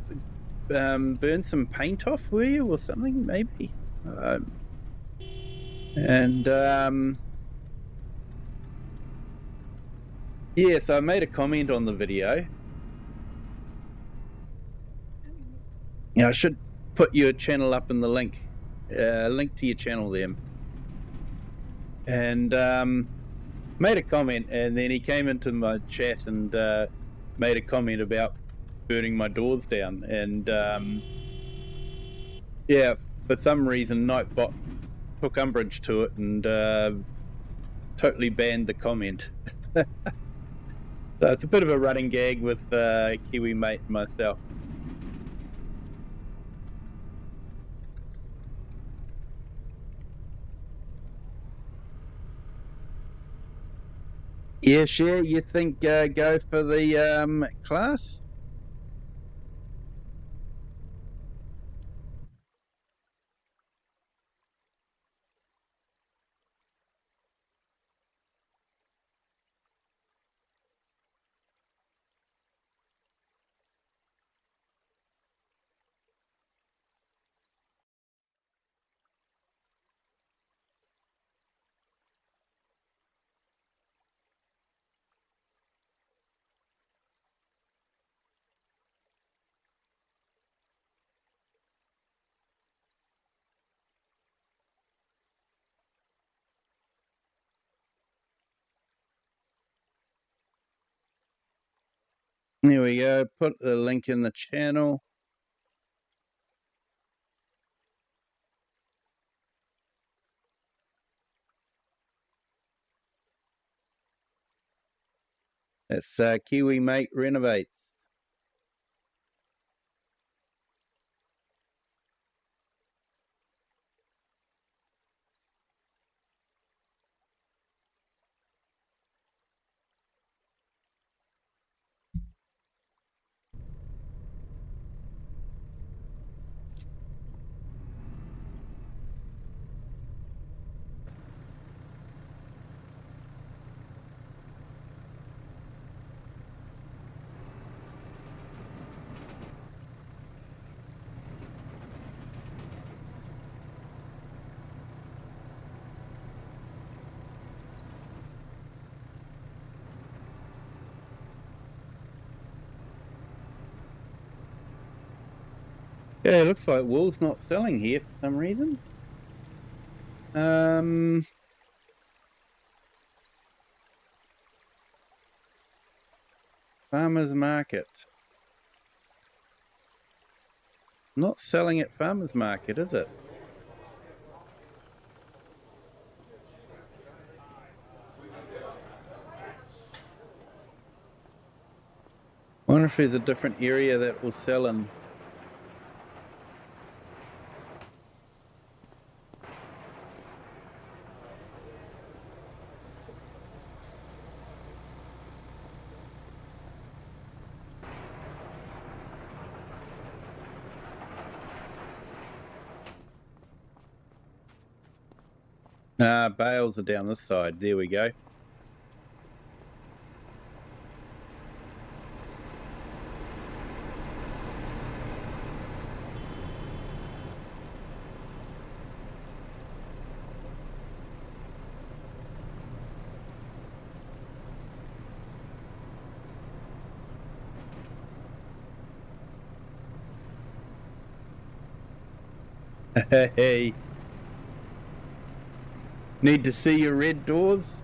[SPEAKER 1] burn some paint off, were you, or something maybe? Yeah, so I made a comment on the video. Yeah, I should put your channel up in the link to your channel there. And made a comment, and then he came into my chat and made a comment about burning my doors down. And yeah, for some reason, Nightbot took umbrage to it and totally banned the comment. So it's a bit of a running gag with Kiwi mate and myself. Yeah, Cher, you think go for the class? There we go. Put the link in the channel. It's Kiwi mate renovates. Yeah, it looks like wool's not selling here for some reason. Farmers market. Not selling at farmers market, is it? I wonder if there's a different area that will sell in. Bales are down this side. There we go. Hey, need to see your red doors?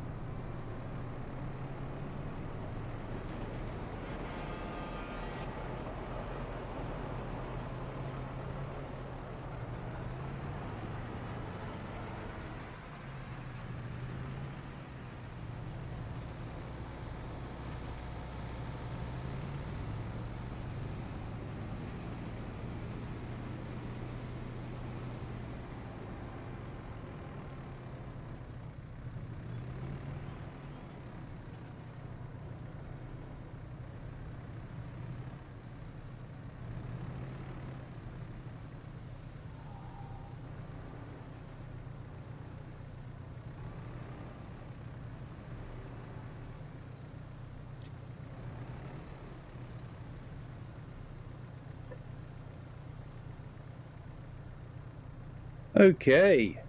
[SPEAKER 1] Okay.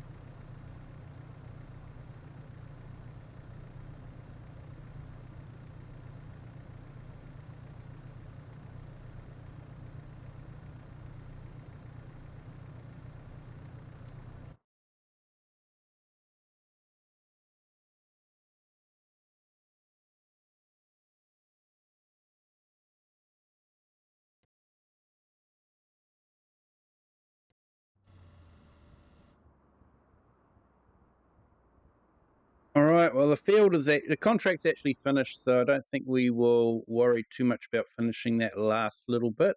[SPEAKER 1] All right. Well, the contract's actually finished, so I don't think we will worry too much about finishing that last little bit.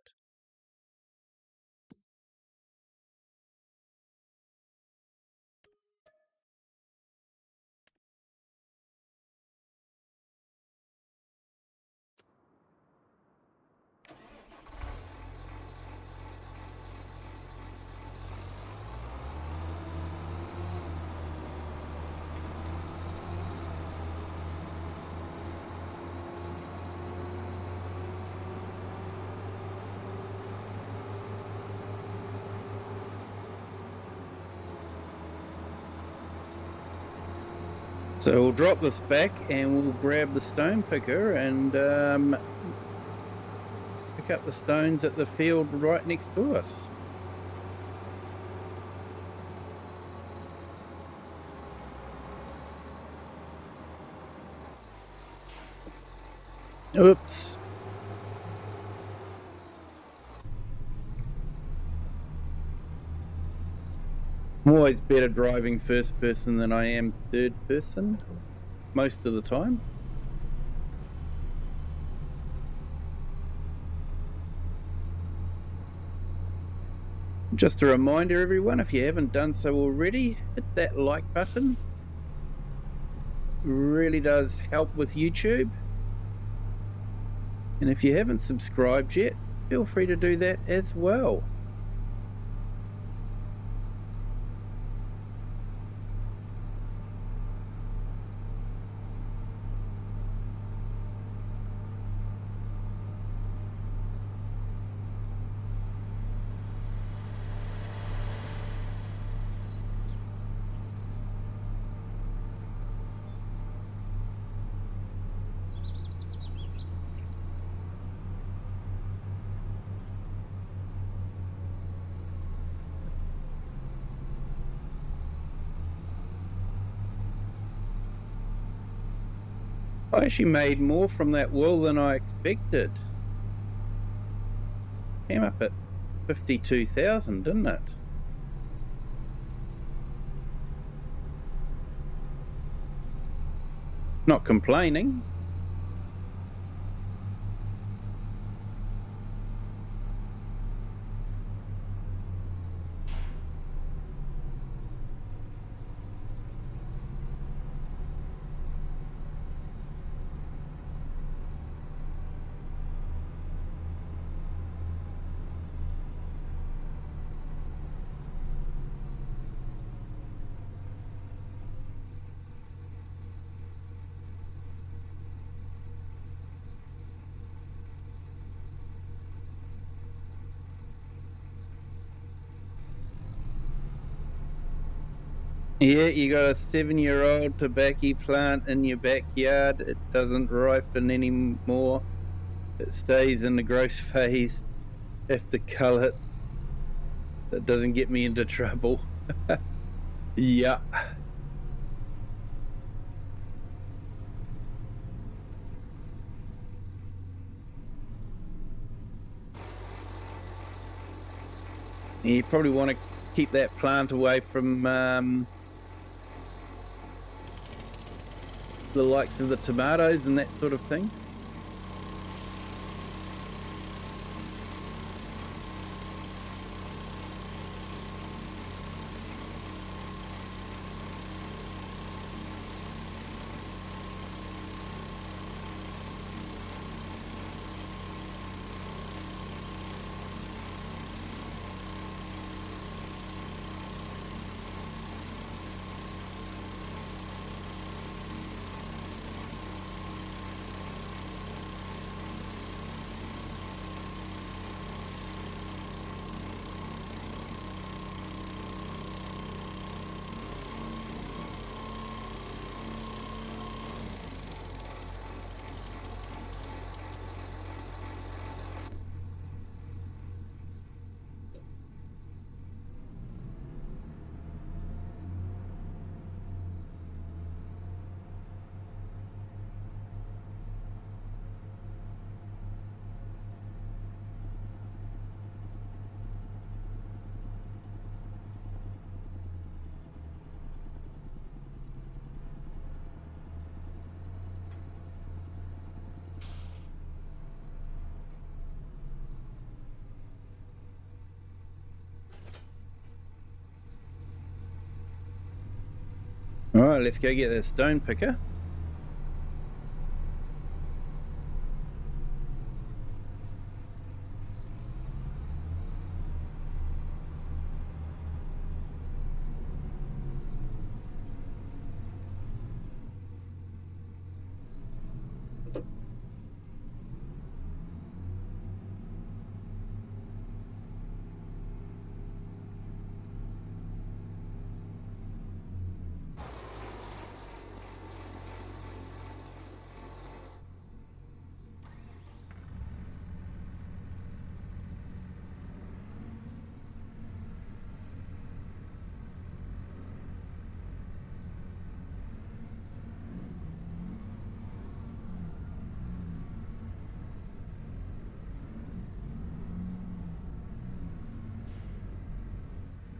[SPEAKER 1] So we'll drop this back and we'll grab the stone picker and pick up the stones at the field right next to us. Oops. I'm always better driving first person than I am third person, most of the time. Just a reminder, everyone, if you haven't done so already, hit that like button. It really does help with YouTube. And if you haven't subscribed yet, feel free to do that as well. I actually made more from that wool than I expected. Came up at 52,000, didn't it? Not complaining. Yeah, you got a 7-year-old tobacco plant in your backyard. It doesn't ripen anymore. It stays in the growth phase. Have to cull it. That doesn't get me into trouble. Yeah. You probably want to keep that plant away from the likes of the tomatoes and that sort of thing. All right, let's go get that stone picker.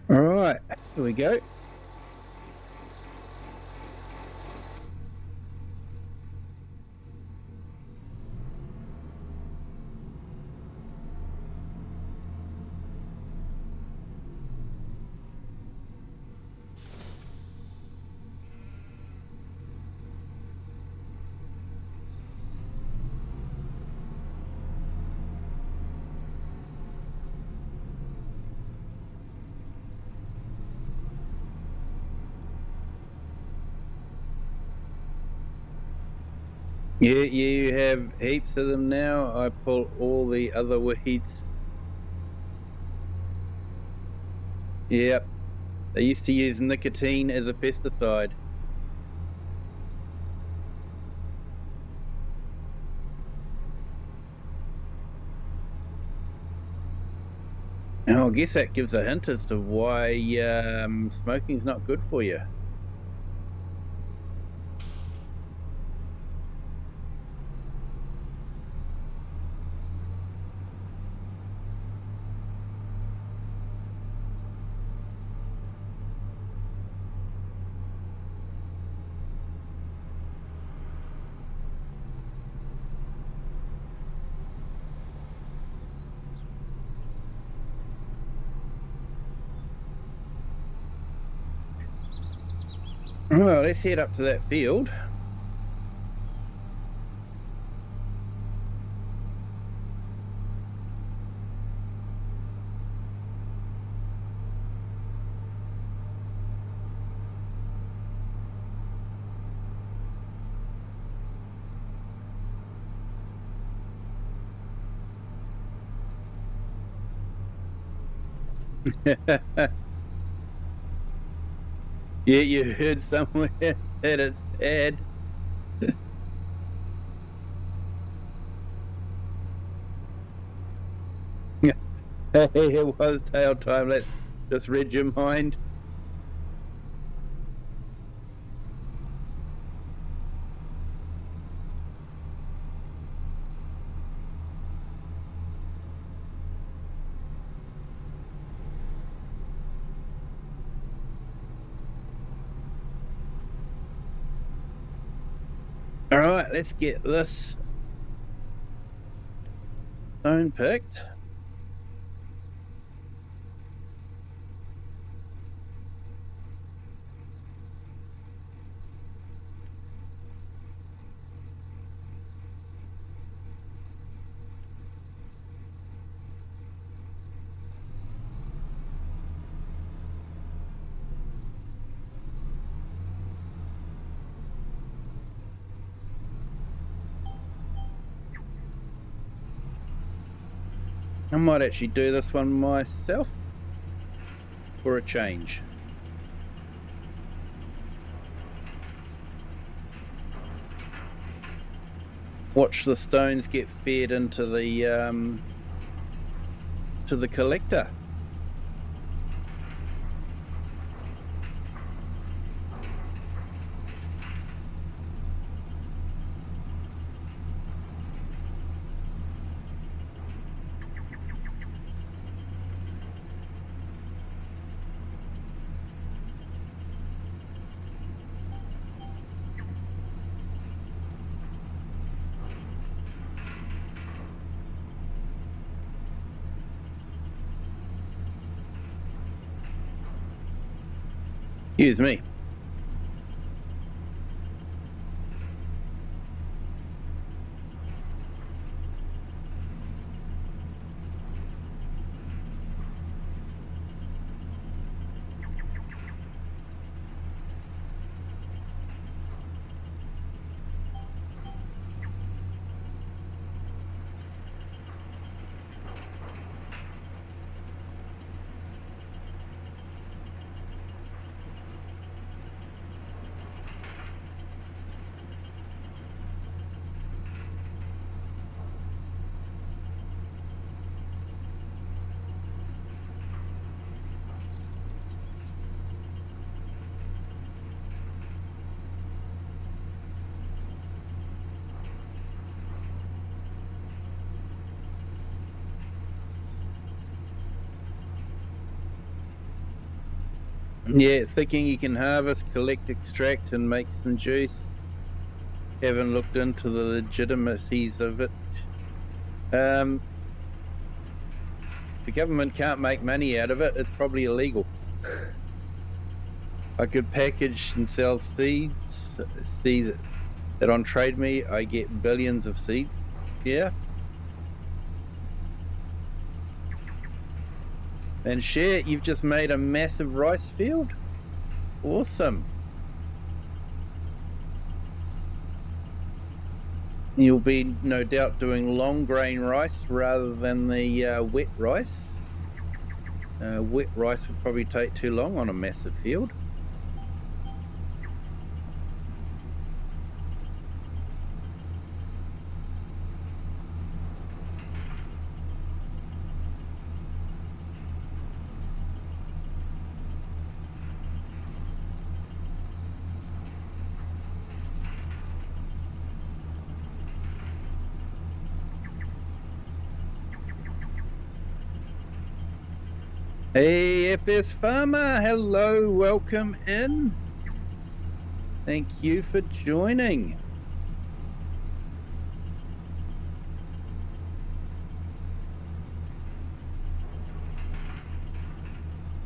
[SPEAKER 1] All right, here we go. Yeah, you have heaps of them now. I pull all the other weeds. Yep. They used to use nicotine as a pesticide. And I guess that gives a hint as to why smoking's not good for you. Well, let's head up to that field. Yeah, you heard somewhere that it's bad. Hey, it was tail time. Let's just read your mind. All right, let's get this stone picked. I might actually do this one myself for a change. Watch the stones get fed into the collector. Excuse me. Yeah, thinking you can harvest, collect, extract, and make some juice. Haven't looked into the legitimacies of it. The government can't make money out of it. It's probably illegal. I could package and sell seeds. See that on Trade Me, I get billions of seeds. Yeah. And share, you've just made a massive rice field. Awesome. You'll be no doubt doing long grain rice rather than the wet rice. Wet rice would probably take too long on a massive field. Hey, FS Farmer, hello, welcome in. Thank you for joining.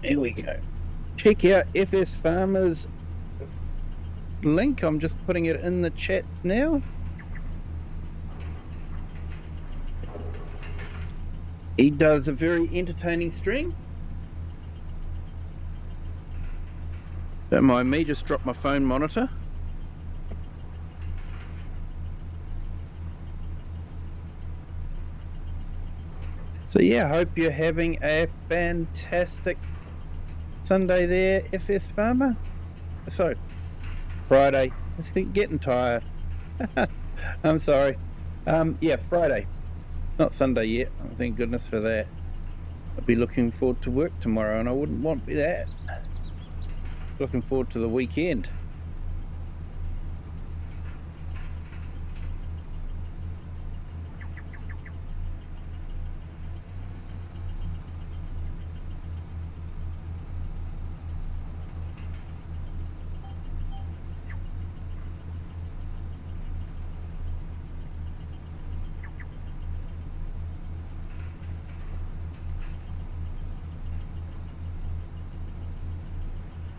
[SPEAKER 1] Here we go. Check out FS Farmer's link. I'm just putting it in the chats now. He does a very entertaining stream. Don't mind me, just drop my phone monitor. So yeah, hope you're having a fantastic Sunday there, FS Farmer. So, Friday. I think getting tired. I'm sorry. Yeah, Friday. It's not Sunday yet. Oh, thank goodness for that. I'll be looking forward to work tomorrow, and I wouldn't want that. Looking forward to the weekend.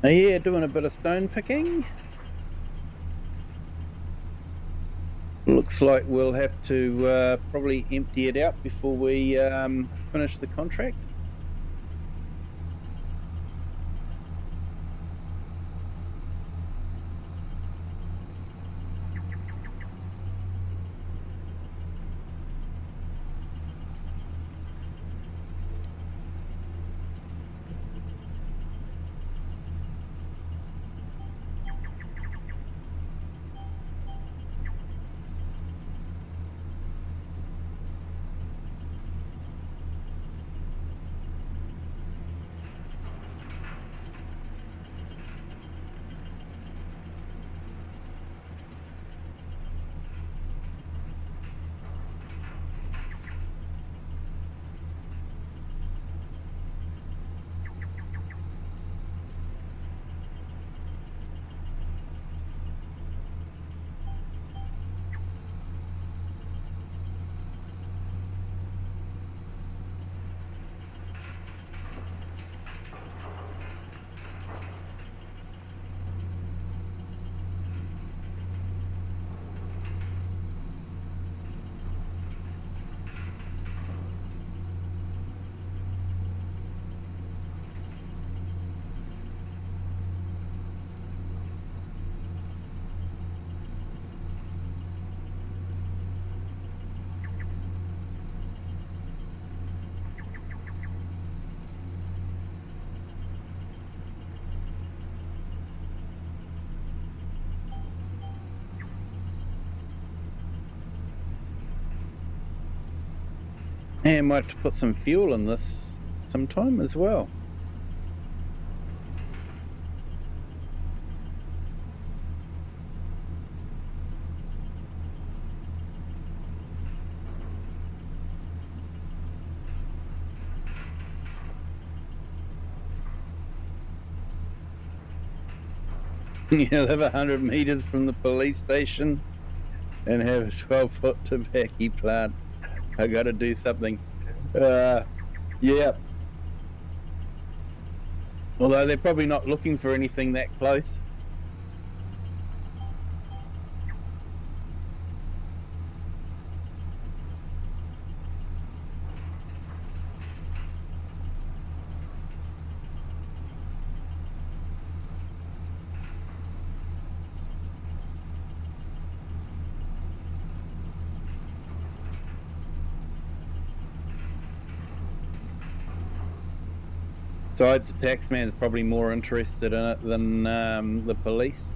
[SPEAKER 1] Yeah, doing a bit of stone picking. Looks like we'll have to probably empty it out before we finish the contract. And might have to put some fuel in this sometime as well. You live 100 meters from the police station and have a 12-foot tobacco plant. I got to do something. Yeah. Although they're probably not looking for anything that close. Besides, the taxman's probably more interested in it than the police.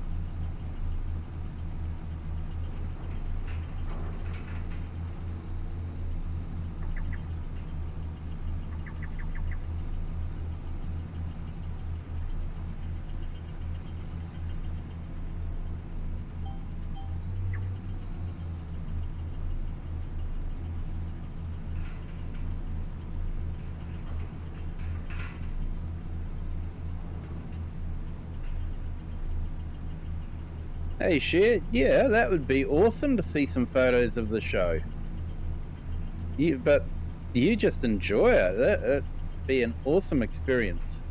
[SPEAKER 1] Hey, Cher, yeah, that would be awesome to see some photos of the show. But you just enjoy it. That'd be an awesome experience.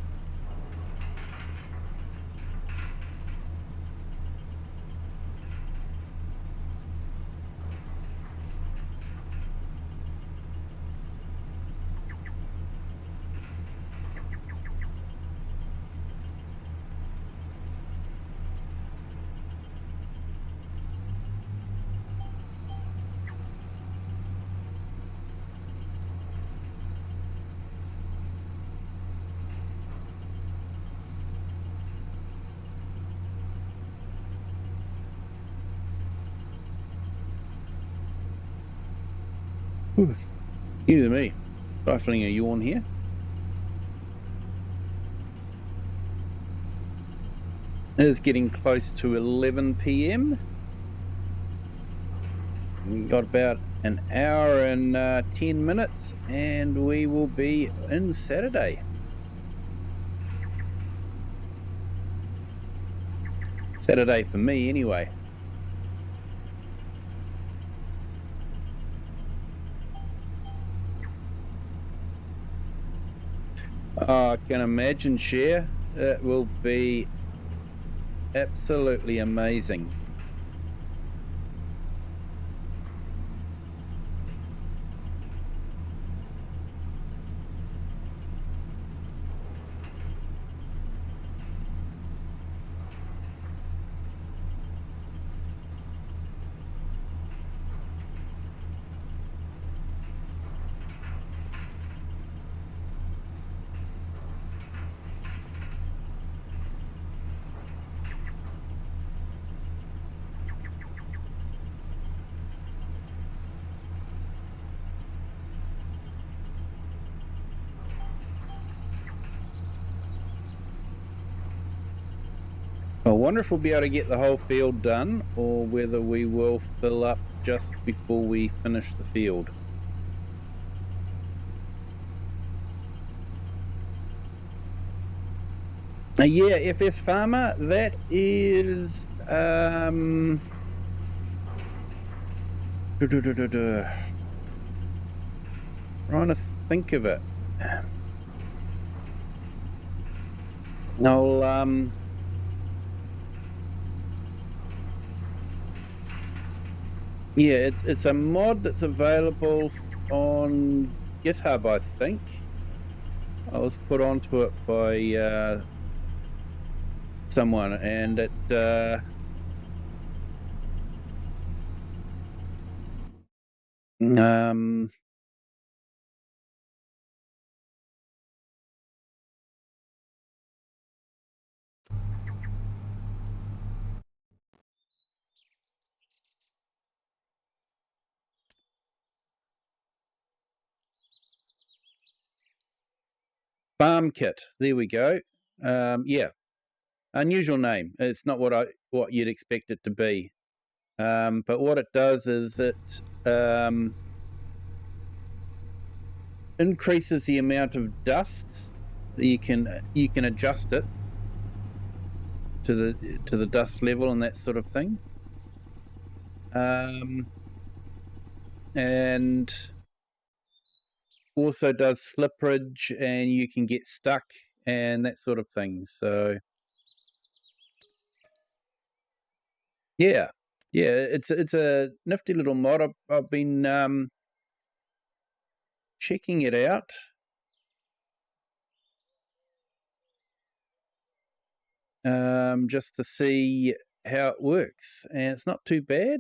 [SPEAKER 1] Excuse me, stifling a yawn here. It is getting close to 11 p.m. We've got about an hour and 10 minutes and we will be in Saturday. Saturday for me anyway. Oh, I can imagine, Cher. It will be absolutely amazing. I wonder if we'll be able to get the whole field done or whether we will fill up just before we finish the field. Yeah, FS Farmer, that is trying to think of it. I'll yeah, it's a mod that's available on GitHub, I think. I was put onto it by someone, and it Farm Kit. There we go. Yeah, unusual name. It's not what you'd expect it to be. But what it does is it increases the amount of dust that you can adjust it to the dust level and that sort of thing. And also does slipperage, and you can get stuck and that sort of thing. So yeah, it's a nifty little mod. I've been checking it out. Just to see how it works, and it's not too bad.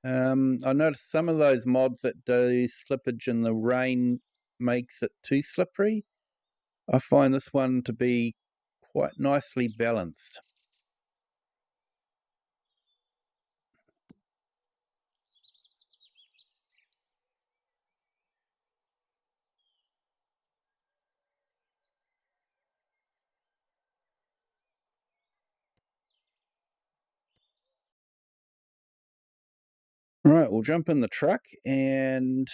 [SPEAKER 1] I noticed some of those mods that do slippage in the rain makes it too slippery. I find this one to be quite nicely balanced. All right, we'll jump in the truck and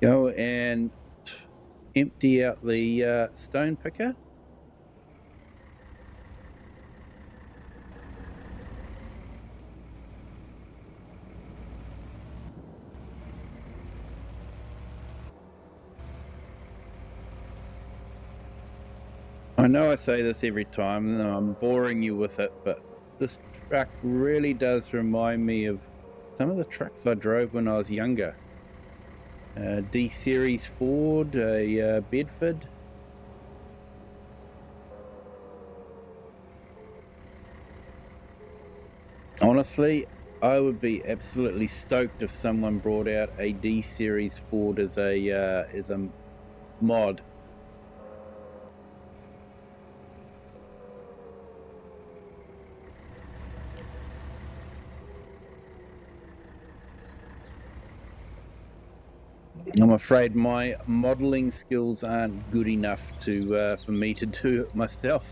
[SPEAKER 1] go and empty out the stone picker. I know I say this every time and I'm boring you with it, but this truck really does remind me of some of the trucks I drove when I was younger. D-Series Ford, a Bedford. Honestly, I would be absolutely stoked if someone brought out a D series Ford as a mod. I'm afraid my modelling skills aren't good enough to for me to do it myself.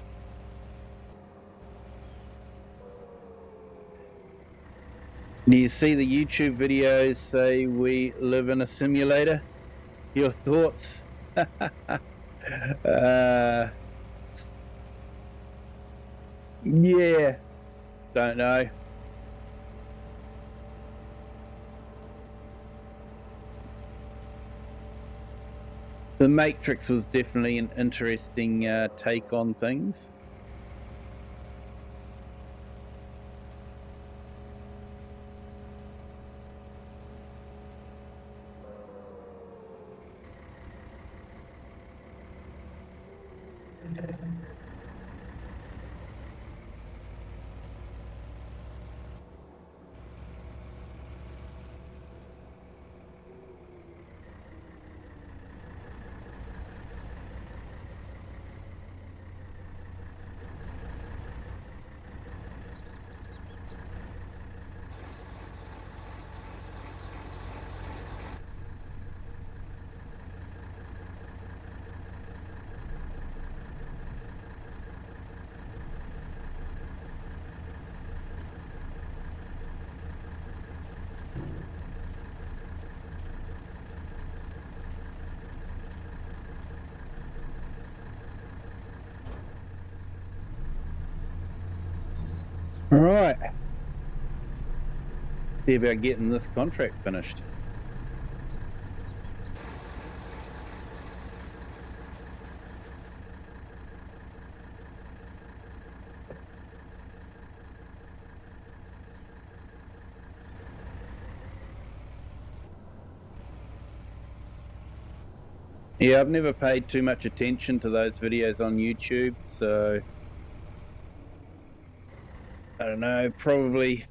[SPEAKER 1] Do you see the YouTube videos say we live in a simulator? Your thoughts? Yeah, don't know. The Matrix was definitely an interesting take on things. All right. See about getting this contract finished. Yeah, I've never paid too much attention to those videos on YouTube, so I don't know, probably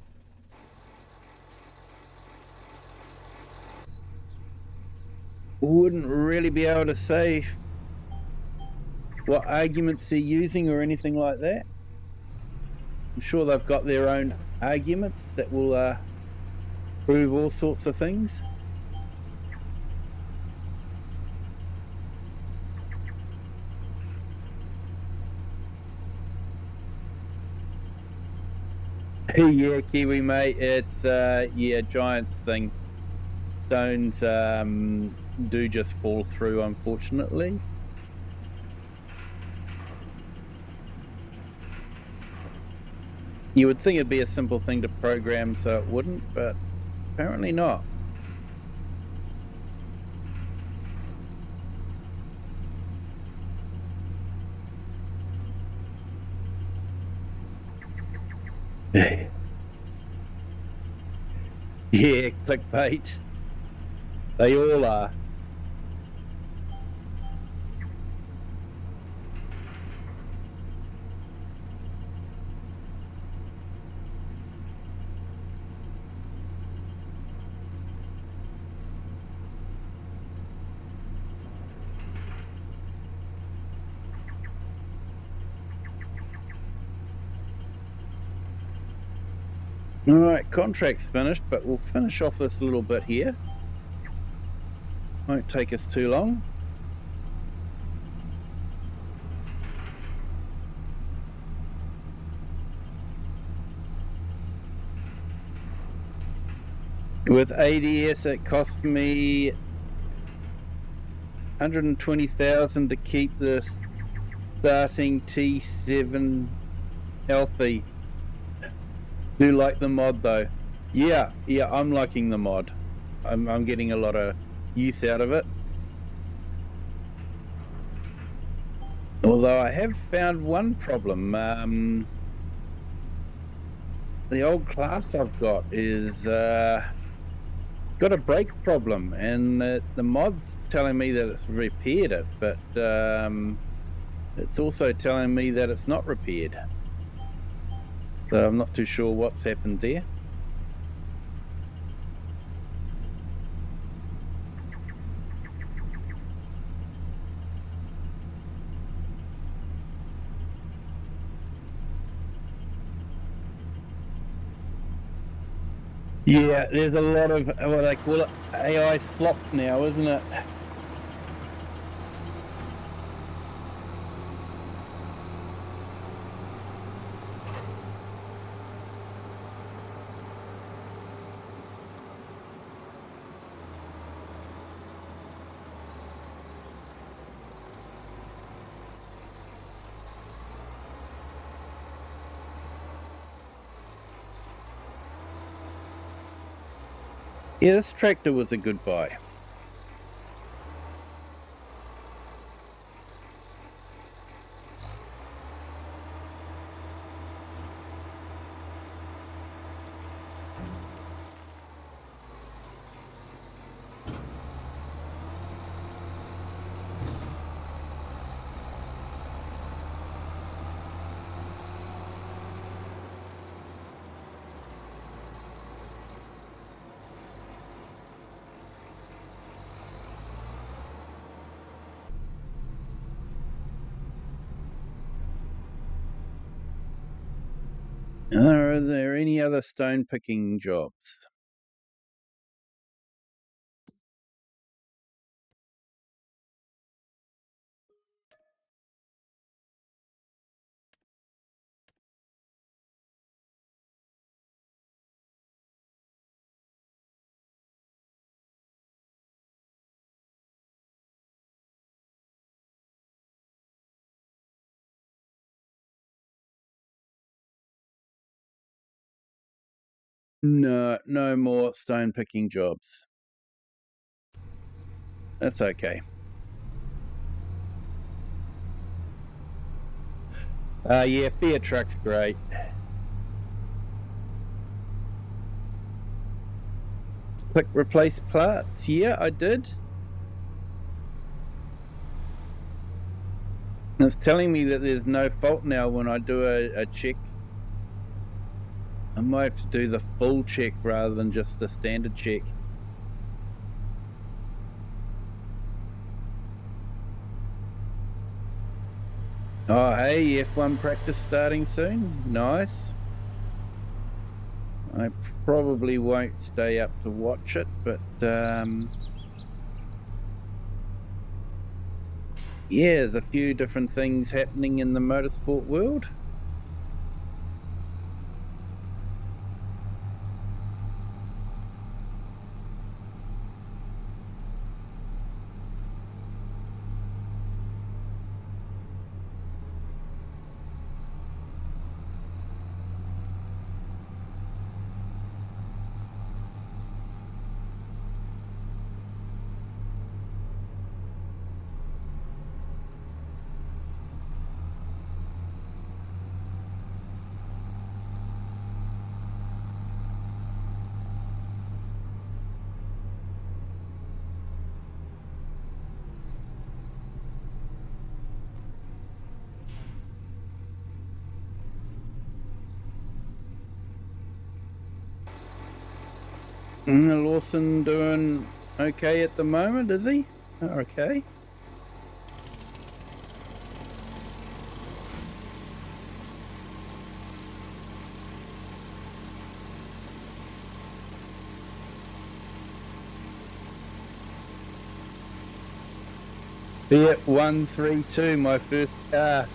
[SPEAKER 1] wouldn't really be able to say what arguments they're using or anything like that. I'm sure they've got their own arguments that will prove all sorts of things. Yeah, Kiwi mate, it's yeah, Giants thing. Stones do just fall through, unfortunately. You would think it'd be a simple thing to program so it wouldn't, but apparently not. Yeah, clickbait. They all are. All right, contract's finished, but we'll finish off this little bit here. Won't take us too long. With ADS, it cost me 120,000 to keep the starting T7 healthy. Do like the mod though. Yeah, I'm liking the mod. I'm getting a lot of use out of it. Although I have found one problem. The old class I've got is got a brake problem, and the mod's telling me that it's repaired it, but it's also telling me that it's not repaired. So I'm not too sure what's happened there. Yeah, there's a lot of what they call it AI slop now, isn't it? Yeah, this tractor was a good buy. Are there any other stone picking jobs? No, no more stone picking jobs. That's okay. Yeah, Fiat truck's great. Click replace parts. Yeah, I did. It's telling me that there's no fault now when I do a check. I might have to do the full check rather than just the standard check. Oh, hey, F1 practice starting soon. Nice. I probably won't stay up to watch it, but yeah, there's a few different things happening in the motorsport world. Lawson doing okay at the moment, is he? Okay. Fiat 132, my first car.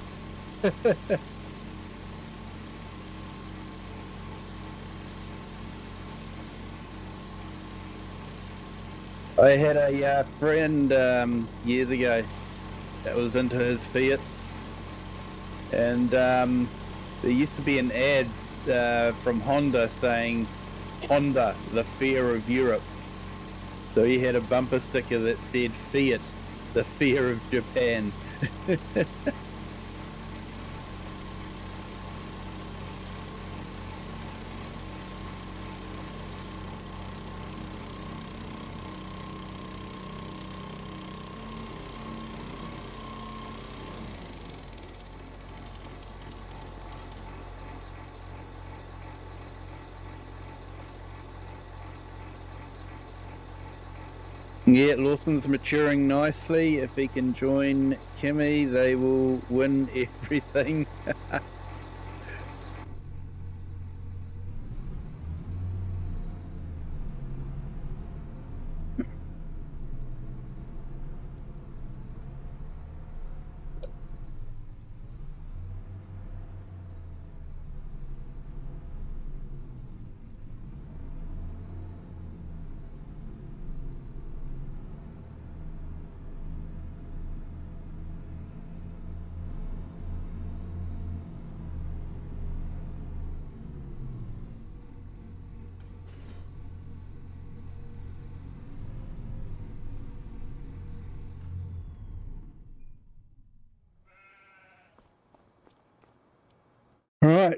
[SPEAKER 1] I had a friend years ago that was into his Fiats, and there used to be an ad from Honda saying, "Honda, the fear of Europe." So he had a bumper sticker that said, "Fiat, the fear of Japan." Yeah, Lawson's maturing nicely. If he can join Kiwi, they will win everything.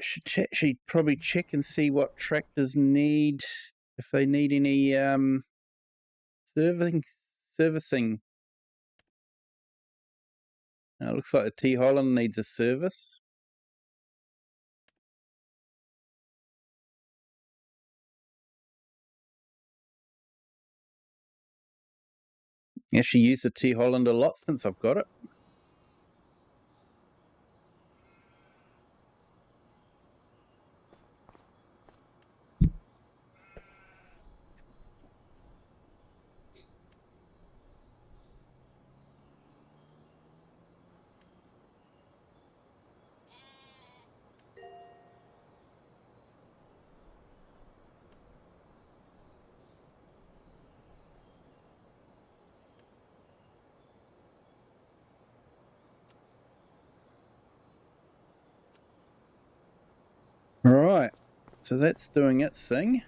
[SPEAKER 1] should actually probably check and see what tractors need, if they need any servicing. Looks like the T Holland needs a service. Actually used the T Holland a lot since I've got it. Right, so that's doing its thing.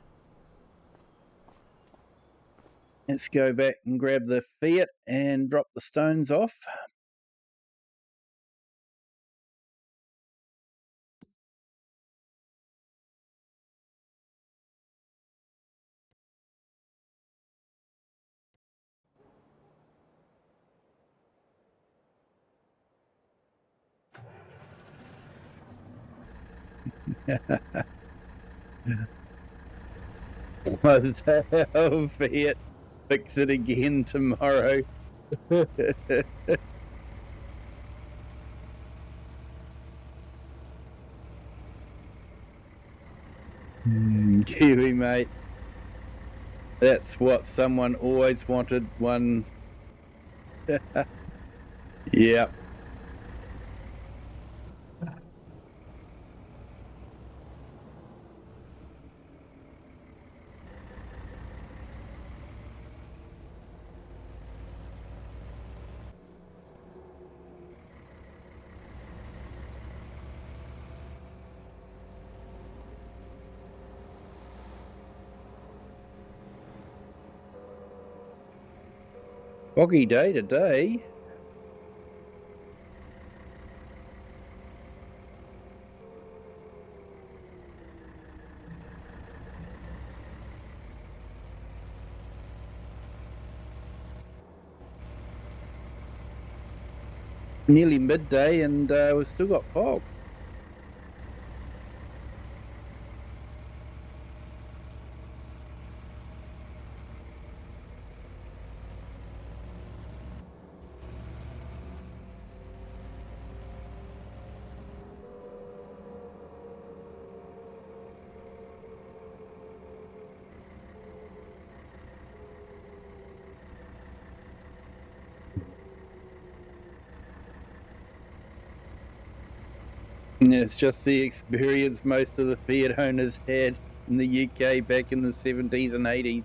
[SPEAKER 1] Let's go back and grab the Fiat and drop the stones off. Oh, Fiat, fix it again tomorrow. Kiwi, mate. That's what someone always wanted, one. Yep. Foggy day today. Nearly midday and we've still got fog. It's just the experience most of the Fiat owners had in the UK back in the 70s and 80s.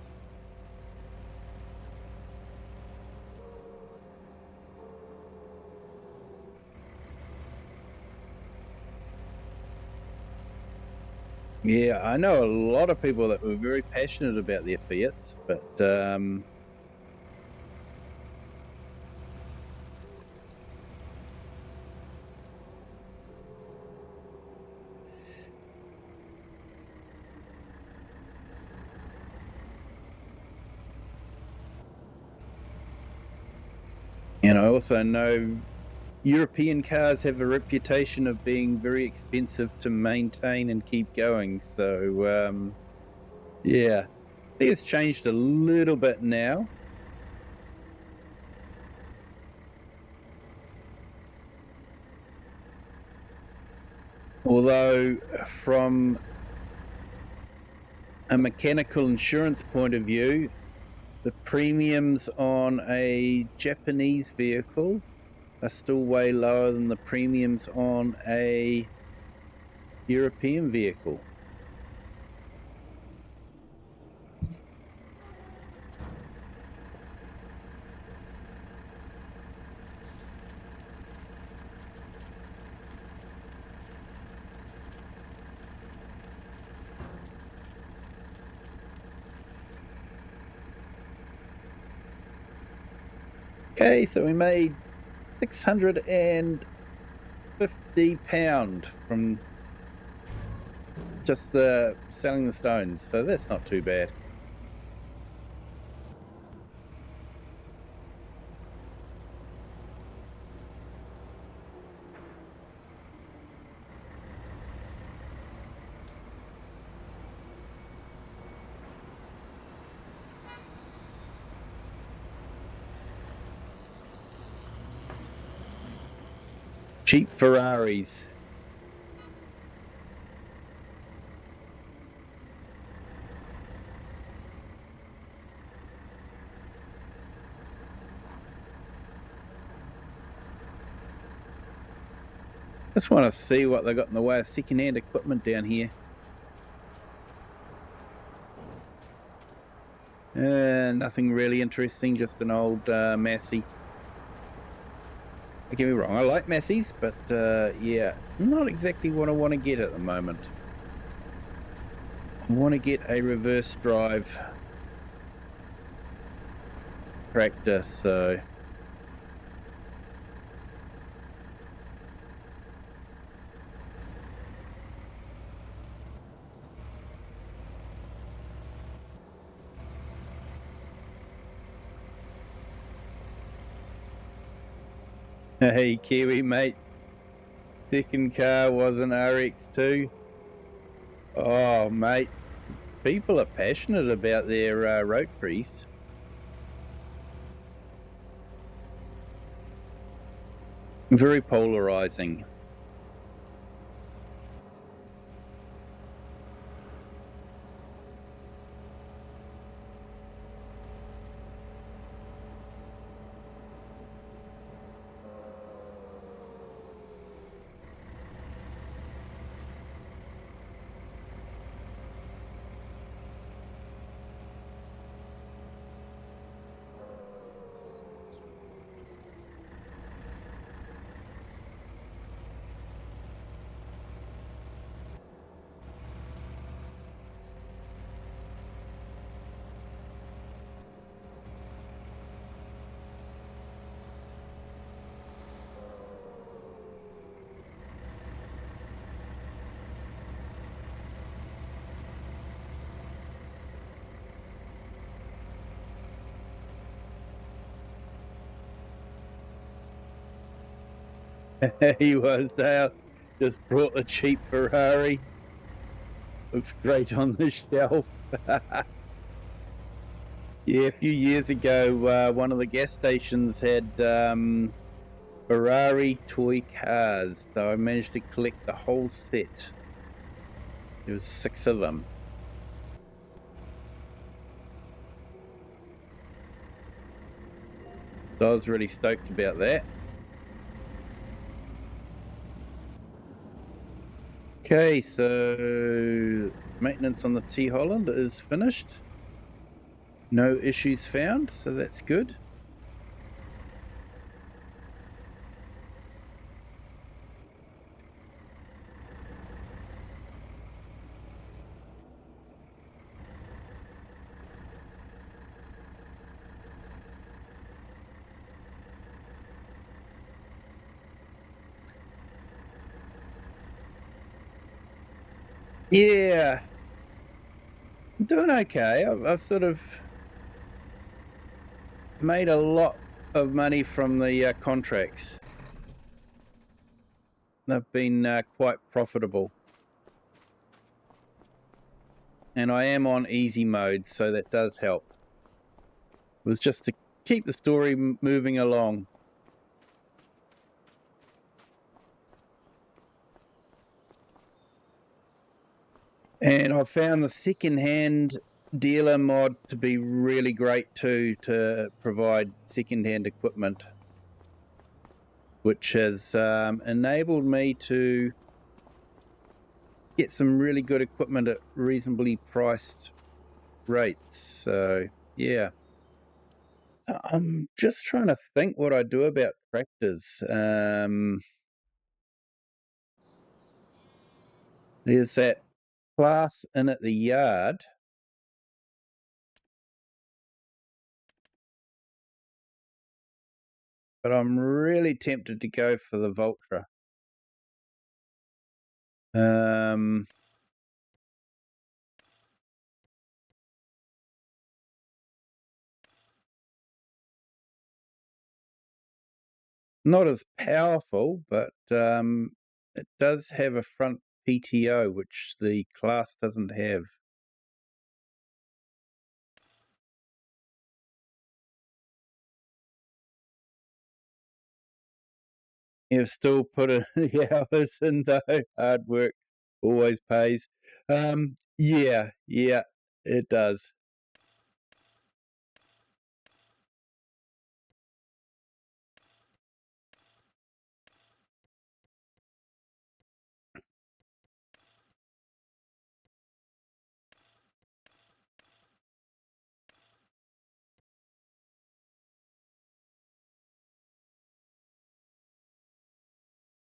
[SPEAKER 1] Yeah, I know a lot of people that were very passionate about their Fiats, but and I also know European cars have a reputation of being very expensive to maintain and keep going. So, yeah, I think it's changed a little bit now. Although, from a mechanical insurance point of view, the premiums on a Japanese vehicle are still way lower than the premiums on a European vehicle. Okay, so we made £650 from just selling the stones, so that's not too bad. Cheap Ferraris. Just want to see what they got in the way of second-hand equipment down here. Nothing really interesting, just an old Massey. Don't get me wrong, I like Masseys, but yeah, it's not exactly what I want to get at the moment. I want to get a reverse drive tractor, so... Hey, Kiwi, mate. Second car was an RX2. Oh, mate. People are passionate about their rotaries. Very polarizing. He was there, just brought a cheap Ferrari. Looks great on the shelf. Yeah, a few years ago, one of the gas stations had Ferrari toy cars, so I managed to collect the whole set. There was 6 of them. So I was really stoked about that. Okay, so maintenance on the T Holland is finished. No issues found, so that's good. Yeah, I'm doing okay. I've sort of made a lot of money from the contracts. They've been quite profitable. And I am on easy mode, so that does help. It was just to keep the story moving along. And I found the second-hand dealer mod to be really great too, to provide second-hand equipment, which has enabled me to get some really good equipment at reasonably priced rates. So yeah, I'm just trying to think what I do about tractors. There's that class in at the yard. But I'm really tempted to go for the Voltra. not as powerful, but it does have a front PTO, which the class doesn't have. You've still put the hours in, though. Hard work always pays. Yeah, it does.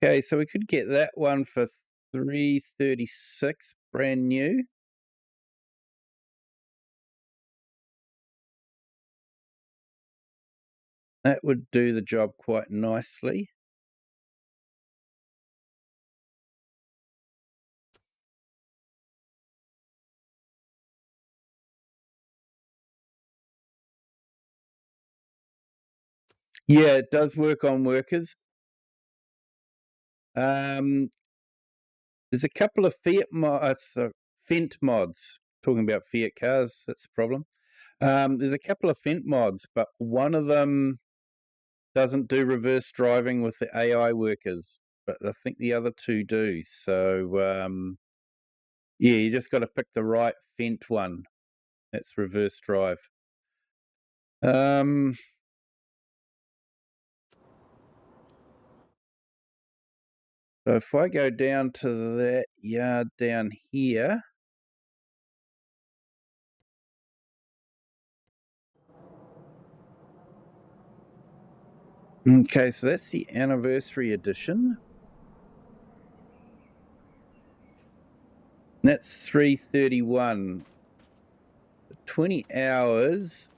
[SPEAKER 1] Okay, so we could get that one for $336, brand new. That would do the job quite nicely. Yeah, it does work on workers. There's a couple of Fent mods. Talking about Fiat cars, that's the problem. There's a couple of Fent mods, but one of them doesn't do reverse driving with the AI workers, but I think the other two do. So, yeah, you just got to pick the right Fent one. That's reverse drive. So if I go down to that yard down here, okay, so that's the anniversary edition. That's 331. 20 hours.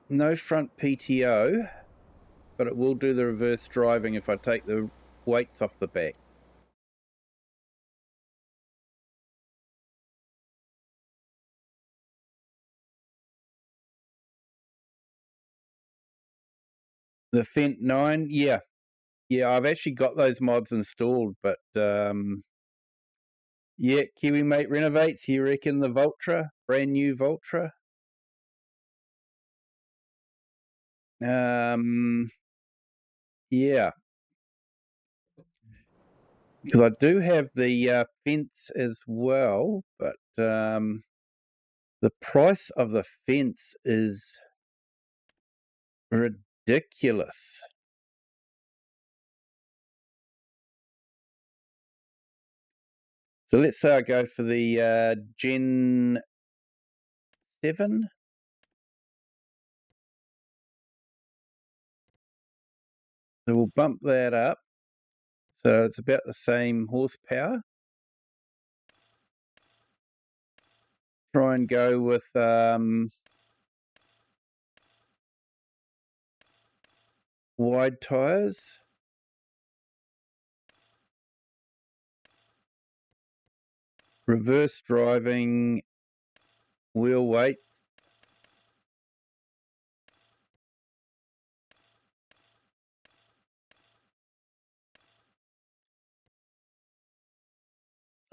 [SPEAKER 1] No front PTO, but it will do the reverse driving if I take the weights off the back. The Fent 9, yeah, I've actually got those mods installed, but yeah, Kiwi Mate renovates. You reckon the Voltra, brand new Voltra? Yeah, because I do have the fence as well, but the price of the fence is ridiculous. So let's say I go for the Gen 7. So we'll bump that up. So it's about the same horsepower. Try and go with wide tyres. Reverse driving, wheel weight.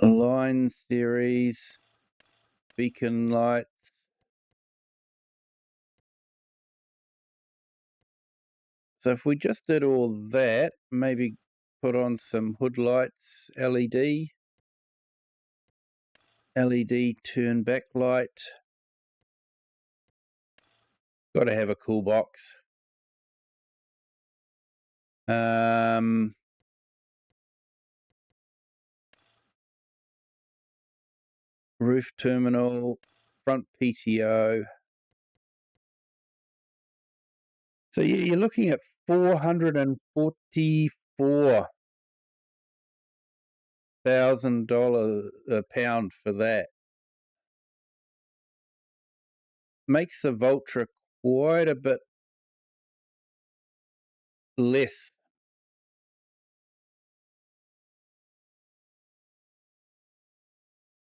[SPEAKER 1] Line series, beacon lights. So if we just did all that, maybe put on some hood lights, LED turn back light. Got to have a cool box. Roof terminal, front PTO. So yeah, you're looking at $444,000 a pound for that. Makes the Voltra quite a bit less.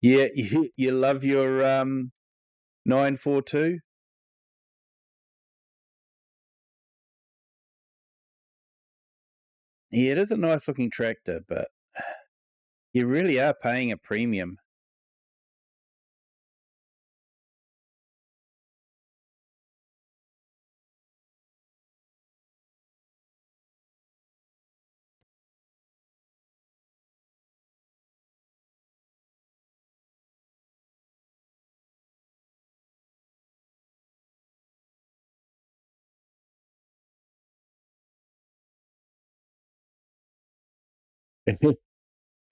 [SPEAKER 1] Yeah, you love your 942. Yeah, it is a nice looking tractor, but you really are paying a premium.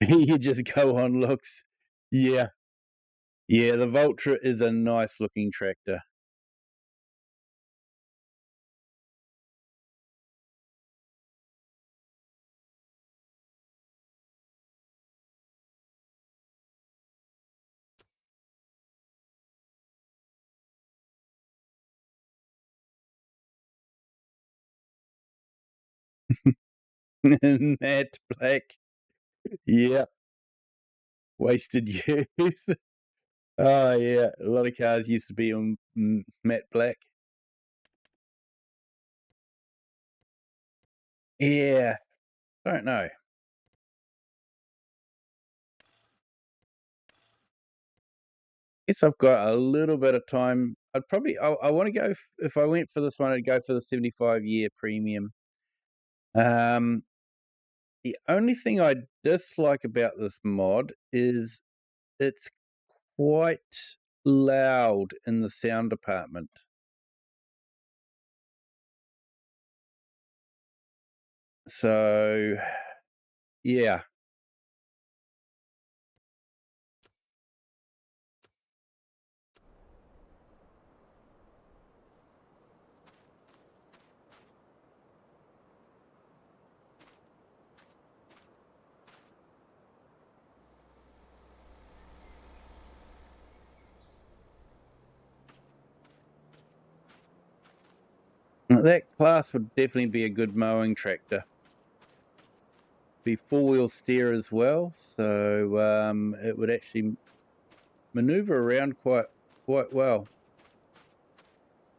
[SPEAKER 1] You just go on looks. Yeah. Yeah, the Voltra is a nice looking tractor. Matte black. Yeah. Wasted youth. Oh, yeah. A lot of cars used to be on matte black. Yeah. Don't know. Guess I've got a little bit of time. I want to go, if I went for this one, I'd go for the 75-year premium. The only thing I dislike about this mod is it's quite loud in the sound department. So, yeah. That class would definitely be a good mowing tractor. Be four-wheel steer as well, so it would actually maneuver around quite well.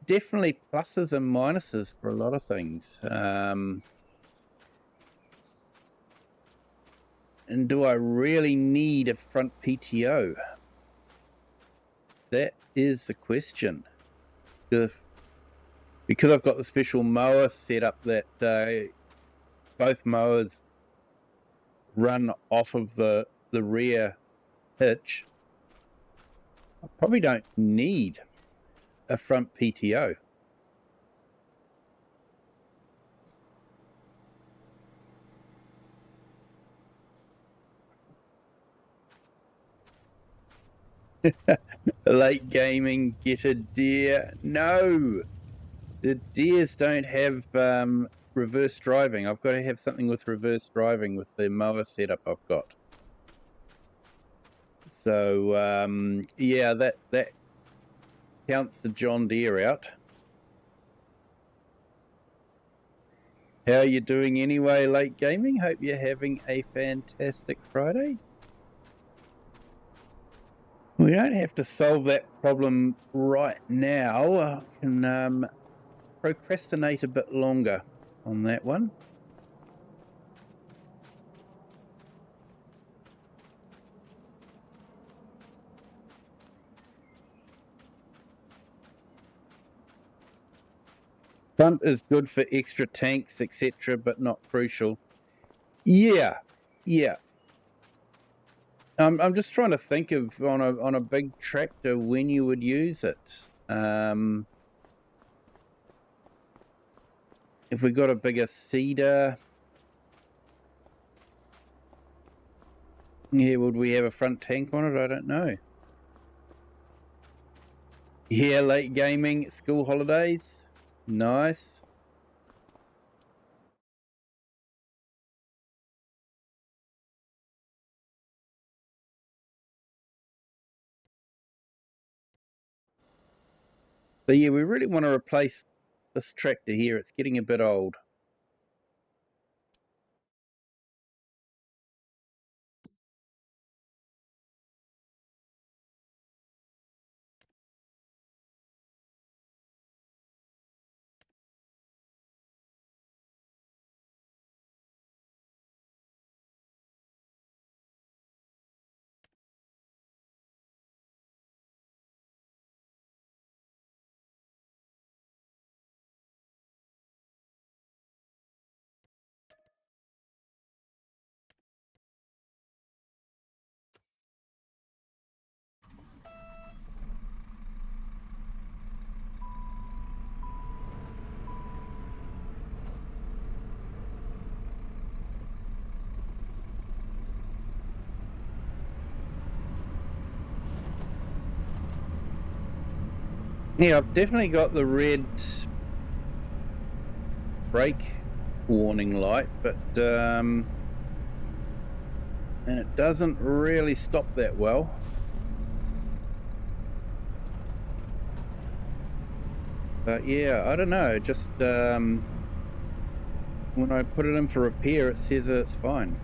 [SPEAKER 1] Definitely pluses and minuses for a lot of things. And do I really need a front PTO? That is the question. Because I've got the special mower set up that both mowers run off of the rear hitch, I probably don't need a front PTO. Late gaming, get a deer. No, the deers don't have reverse driving. I've got to have something with reverse driving with the mower setup I've got. So yeah, that counts the John Deere out. How are you doing anyway, late gaming? Hope you're having a fantastic Friday. We don't have to solve that problem right now. I can procrastinate a bit longer on that one. Front is good for extra tanks, etc., but not crucial. Yeah. I'm just trying to think of on a big tractor when you would use it. If we got a bigger seeder, yeah, would we have a front tank on it? I don't know. Yeah, late gaming, school holidays, nice. So yeah, we really want to replace this tractor here. It's getting a bit old. Yeah, I've definitely got the red brake warning light, but and it doesn't really stop that well. But yeah, I don't know, just when I put it in for repair, it says that it's fine.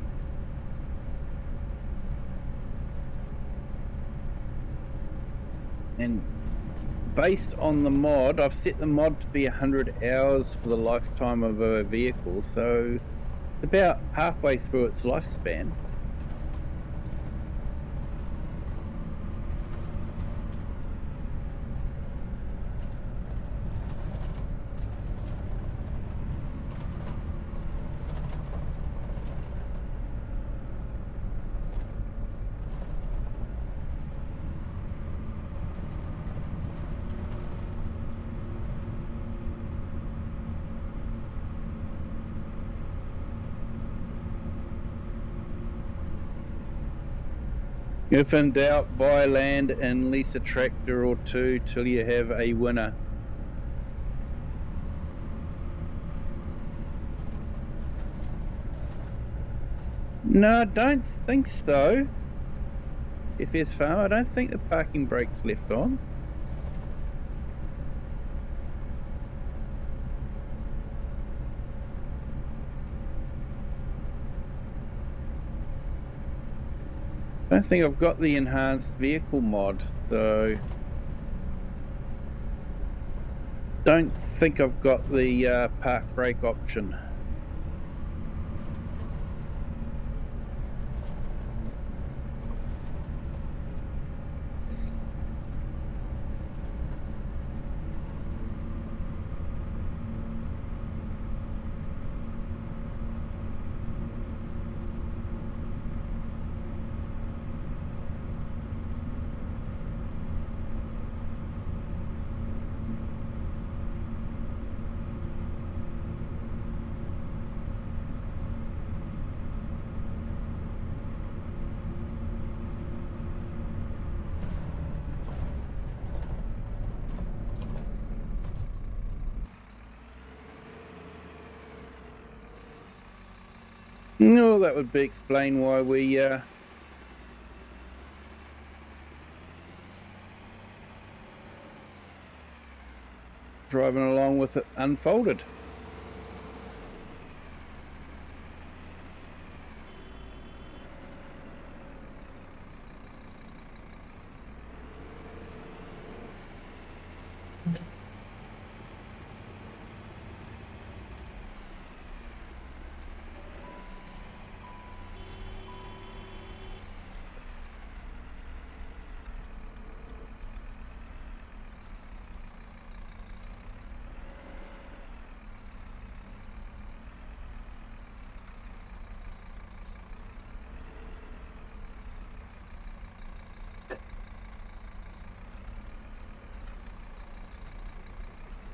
[SPEAKER 1] And based on the mod, I've set the mod to be 100 hours for the lifetime of a vehicle, so about halfway through its lifespan. If in doubt, buy land and lease a tractor or two till you have a winner. No, I don't think so. FS Farm, I don't think the parking brake's left on. I don't think I've got the enhanced vehicle mod, so don't think I've got the park brake option. No, that would explain why we driving along with it unfolded.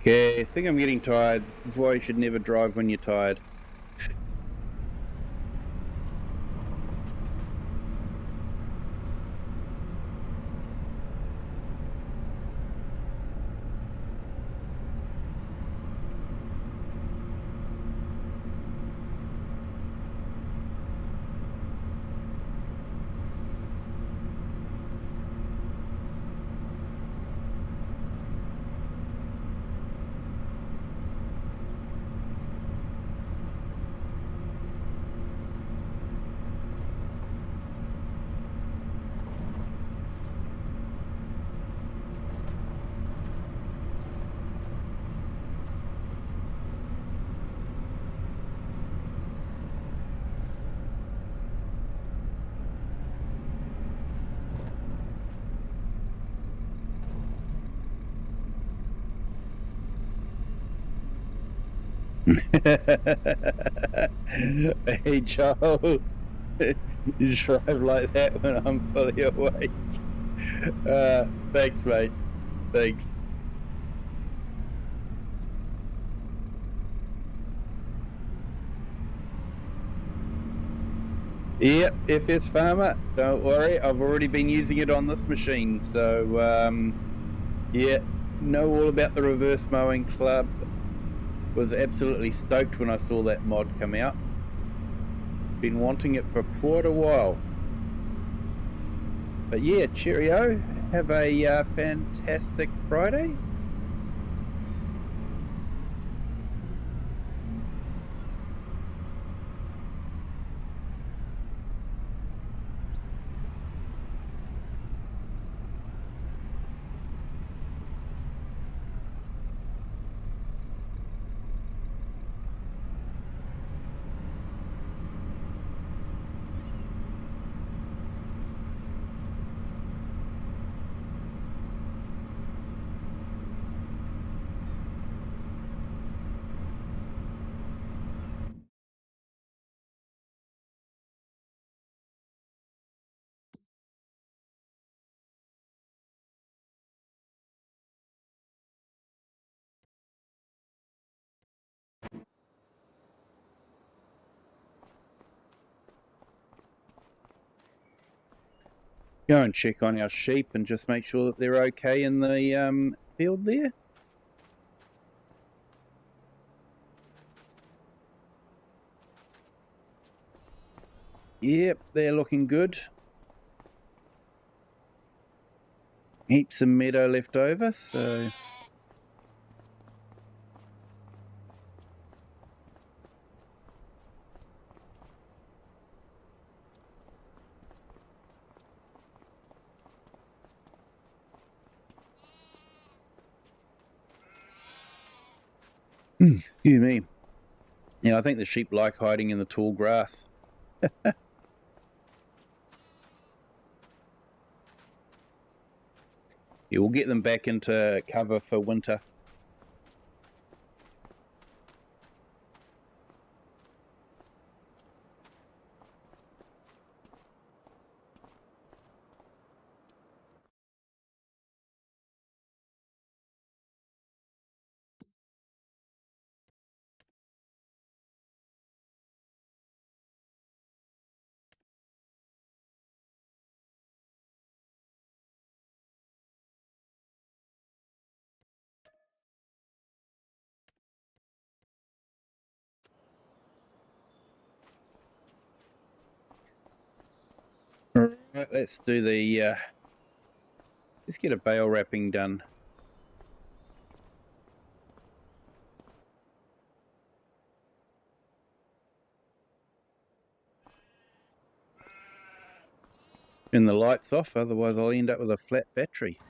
[SPEAKER 1] Okay, I think I'm getting tired. This is why you should never drive when you're tired. Hey Joel, you drive like that when I'm fully awake. Thanks mate, thanks. Yep, FS Farmer, don't worry, I've already been using it on this machine, so yeah, know all about the Reverse Mowing Club. Was absolutely stoked when I saw that mod come out. Been wanting it for quite a while. But yeah, cheerio. Have a fantastic Friday. Go and check on our sheep and just make sure that they're okay in the field there. Yep, they're looking good. Heaps of meadow left over, so... Excuse me. Yeah, I think the sheep like hiding in the tall grass. Yeah, we'll get them back into cover for winter. Alright, let's do the... let's get a bale wrapping done. Turn the lights off, otherwise I'll end up with a flat battery.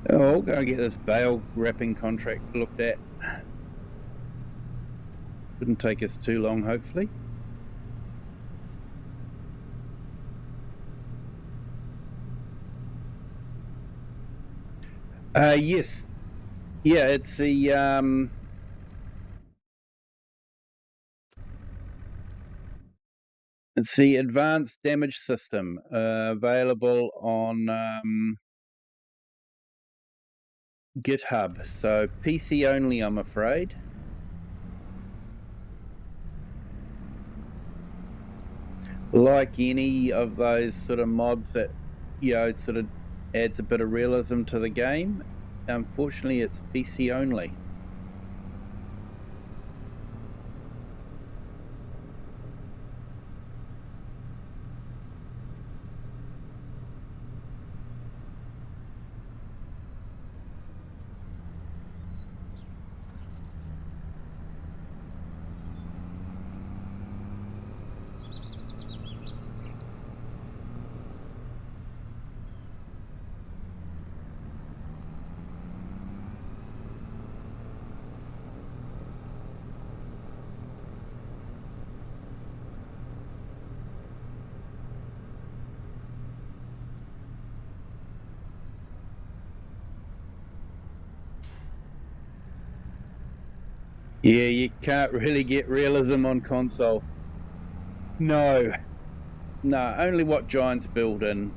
[SPEAKER 1] Oh, I'll go and get this bale wrapping contract looked at. Shouldn't take us too long, hopefully. Yes. Yeah, it's the advanced damage system, available on GitHub. So PC only, I'm afraid. Like any of those sort of mods that, you know, sort of adds a bit of realism to the game, unfortunately it's PC only. Yeah, you can't really get realism on console. No. No, only what Giants build in.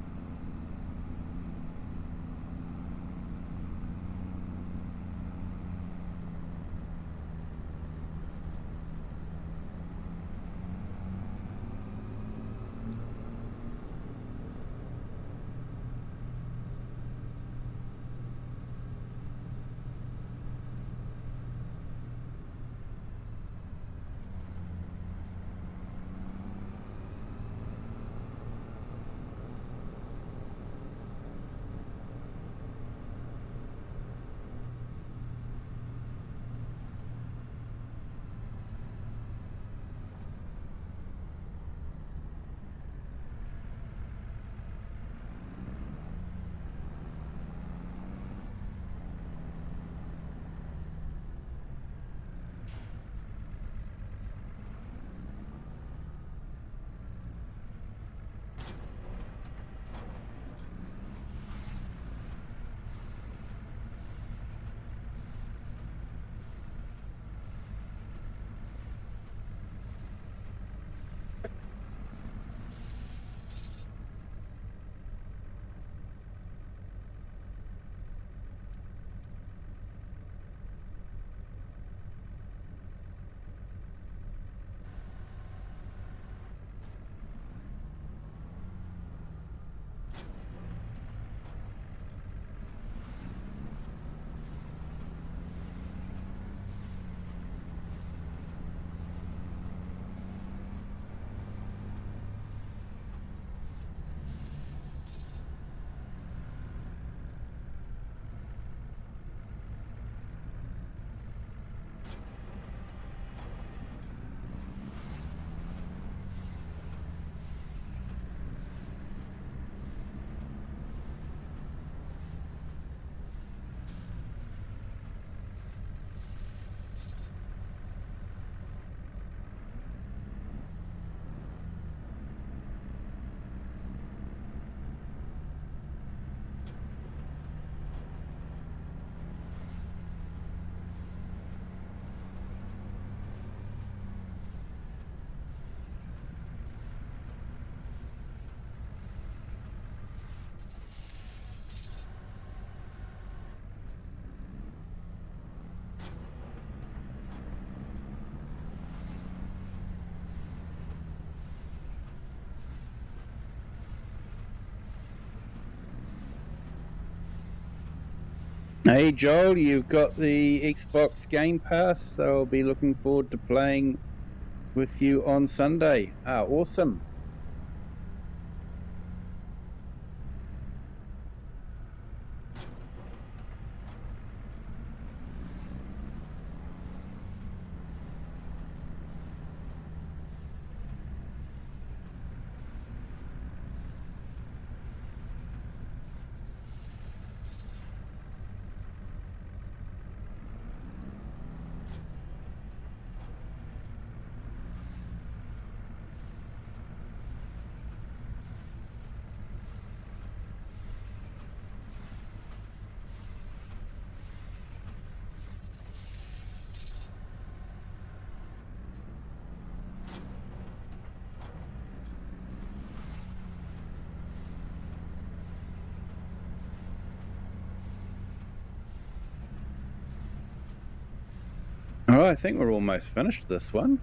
[SPEAKER 1] Hey Joel, you've got the Xbox Game Pass, so I'll be looking forward to playing with you on Sunday. Awesome. All right, I think we're almost finished this one.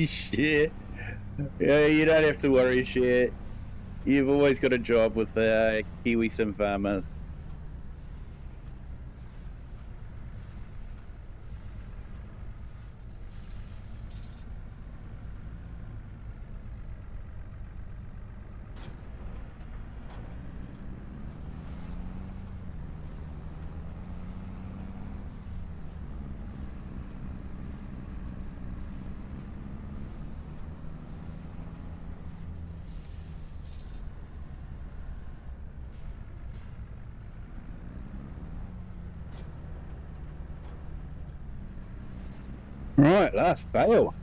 [SPEAKER 1] Shit. Yeah, you don't have to worry, shit. You've always got a job with Kiwi Sim Farmer. Right, last bale.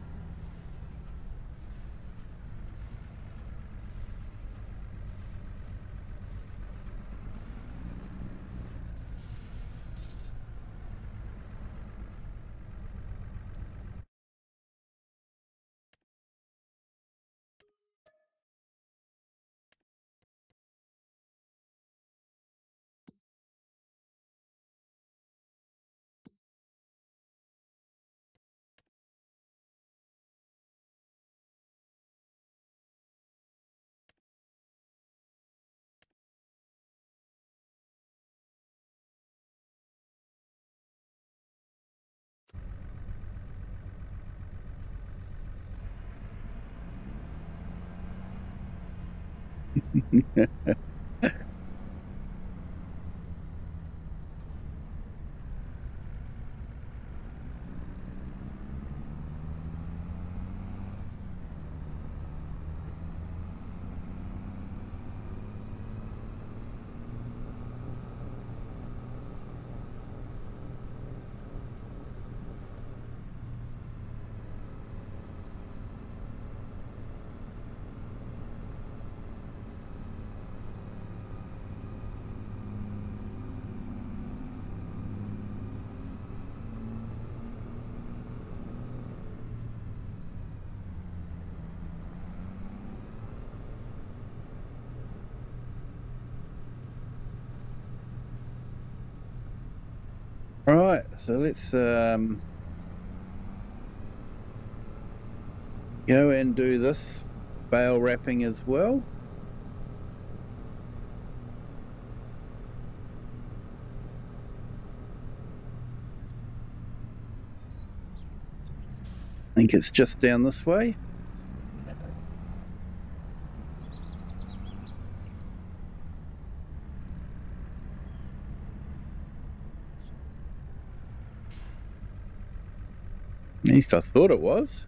[SPEAKER 1] Right, so let's go and do this bale wrapping as well. I think it's just down this way. At least I thought it was.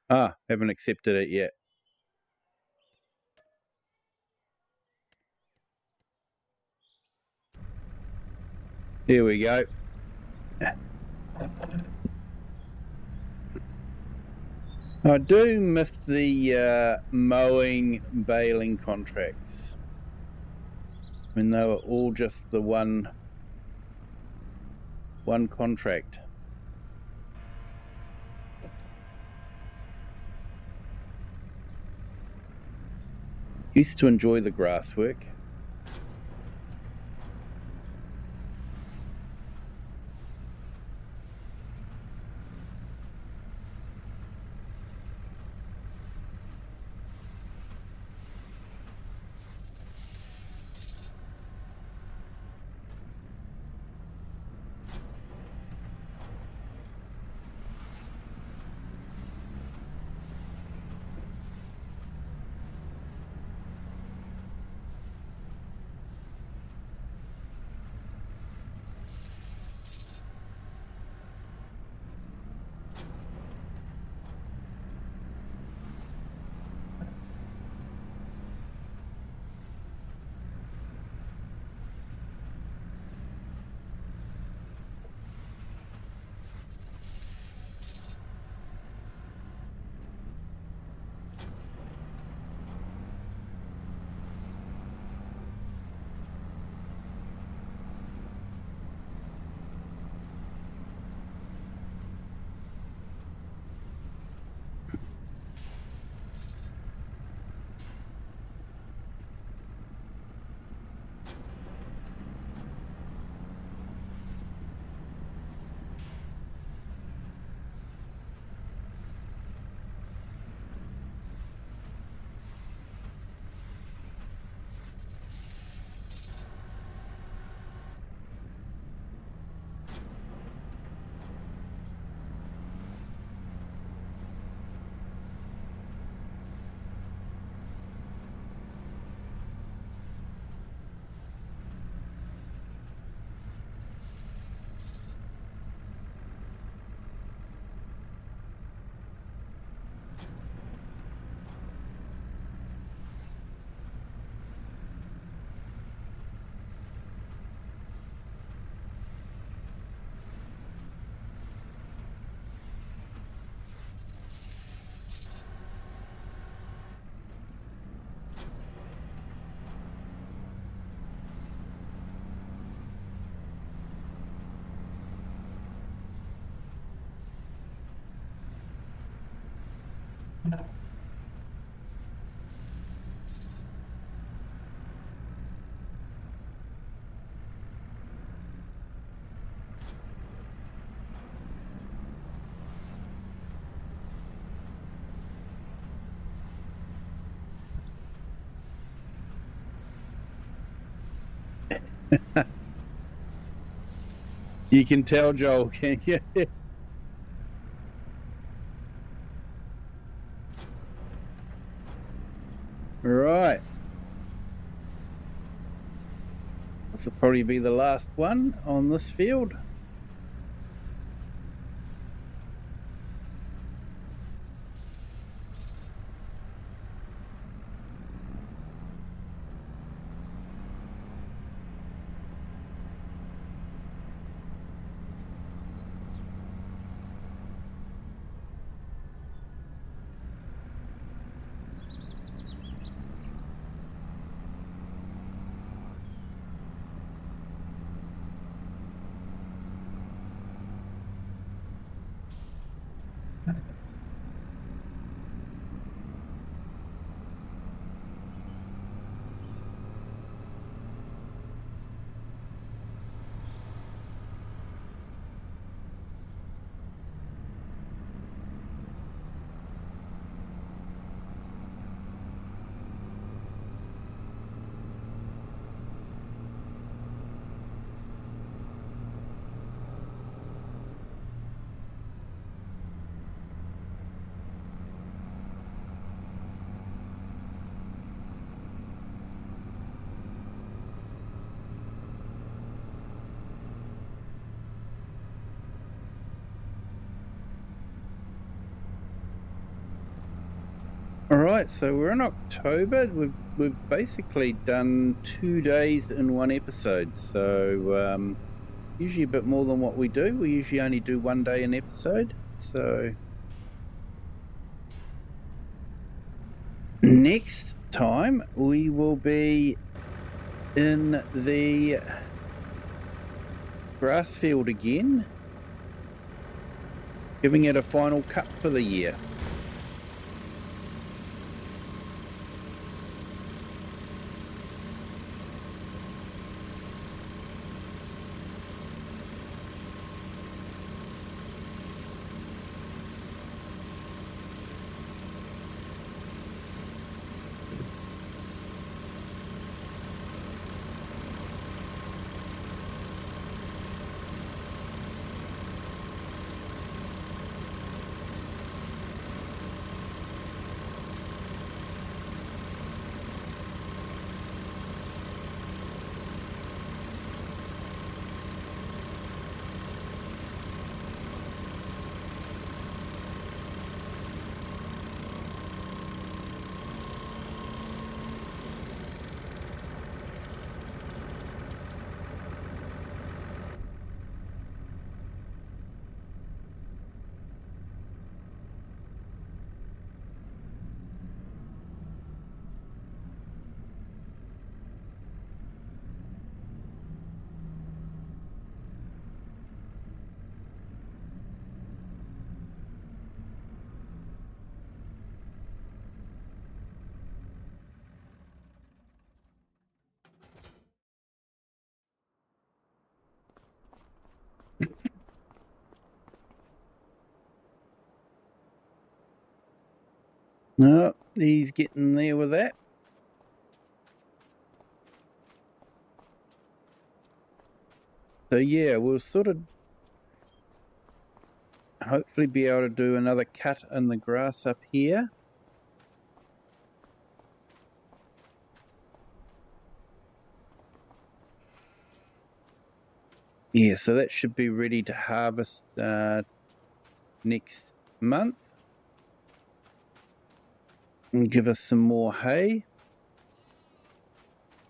[SPEAKER 1] Ah, haven't accepted it yet. Here we go. I do miss the mowing, baling contracts. I mean, they were all just the one contract. Used to enjoy the grass work. You can tell, Joel, can you? Right. This will probably be the last one on this field. All right, so we're in October. We've basically done 2 days in one episode. So usually a bit more than what we do. We usually only do 1 day an episode. So next time we will be in the grass field again, giving it a final cut for the year. No, he's getting there with that. So yeah, we'll sort of hopefully be able to do another cut in the grass up here. Yeah, so that should be ready to harvest next month and give us some more hay.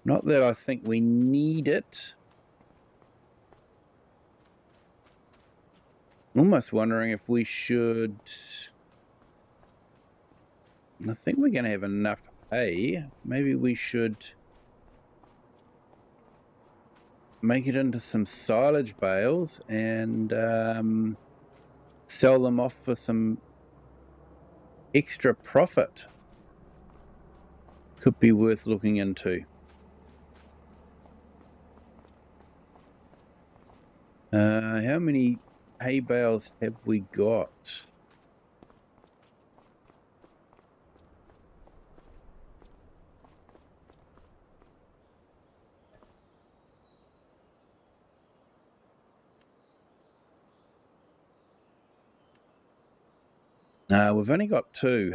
[SPEAKER 1] Not that I think we need it. Almost wondering if we should... I think we're going to have enough hay. Maybe we should make it into some silage bales and sell them off for some extra profit. Could be worth looking into. How many hay bales have we got? We've only got 2.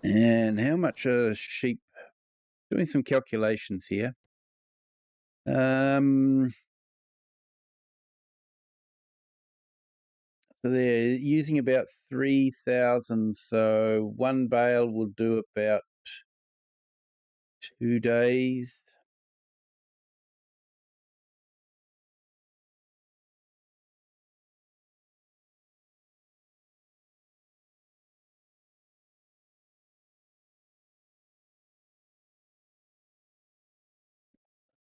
[SPEAKER 1] And how much are sheep? Doing some calculations here. So they're using about 3,000. So one bale will do about 2 days.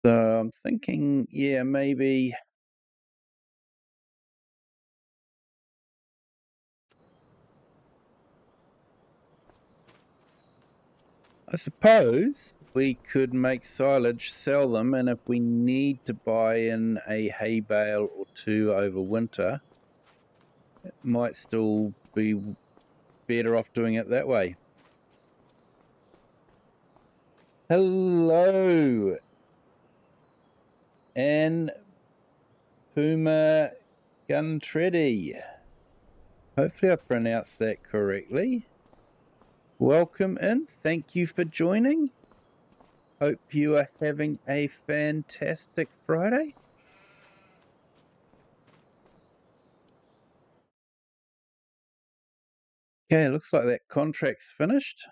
[SPEAKER 1] So I'm thinking, yeah, maybe. I suppose we could make silage, sell them, and if we need to buy in a hay bale or 2 over winter, it might still be better off doing it that way. Hello, and Puma Guntretti. Hopefully I pronounced that correctly. Welcome in. Thank you for joining. Hope you are having a fantastic Friday. Okay, looks like that contract's finished.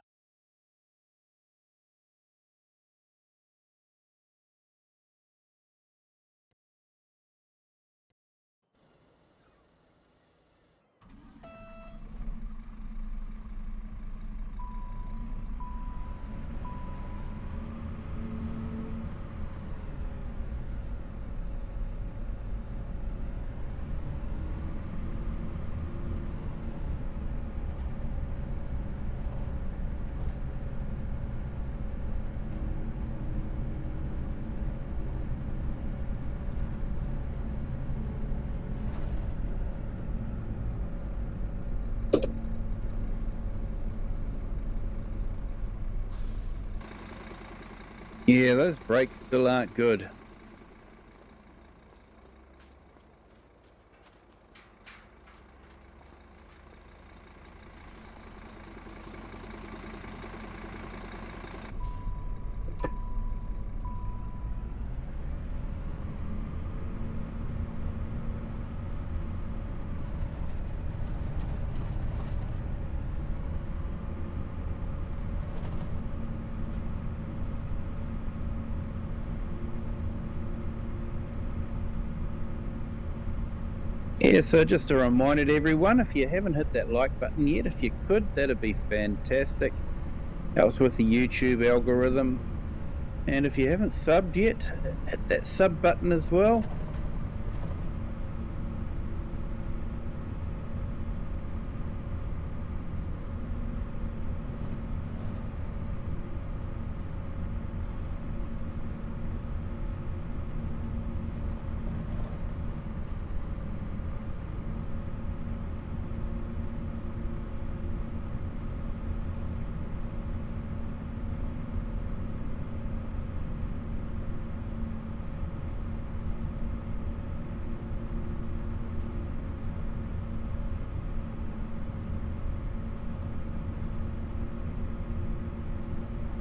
[SPEAKER 1] Yeah, those brakes still aren't good. Yeah, so just a reminder to everyone, if you haven't hit that like button yet, if you could, that'd be fantastic. Helps with the YouTube algorithm. And if you haven't subbed yet, hit that sub button as well.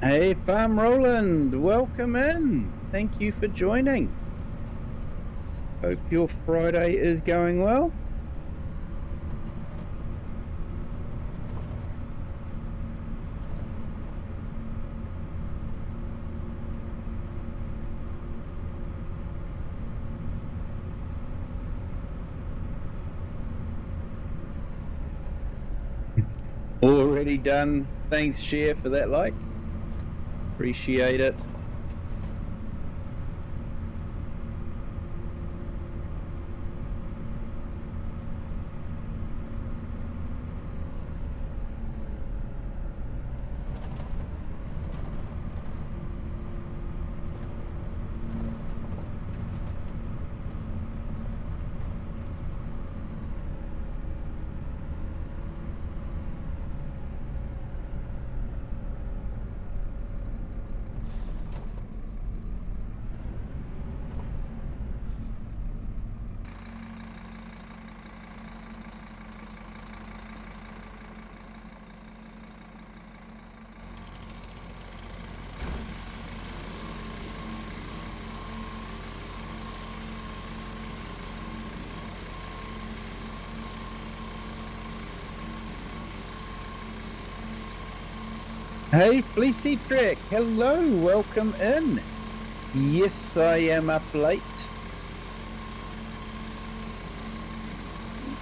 [SPEAKER 1] Hey, Farm Roland, welcome in. Thank you for joining. Hope your Friday is going well. Already done. Thanks, Share, for that like. Appreciate it. Hey, Fleecy Trek, hello, welcome in. Yes, I am up late.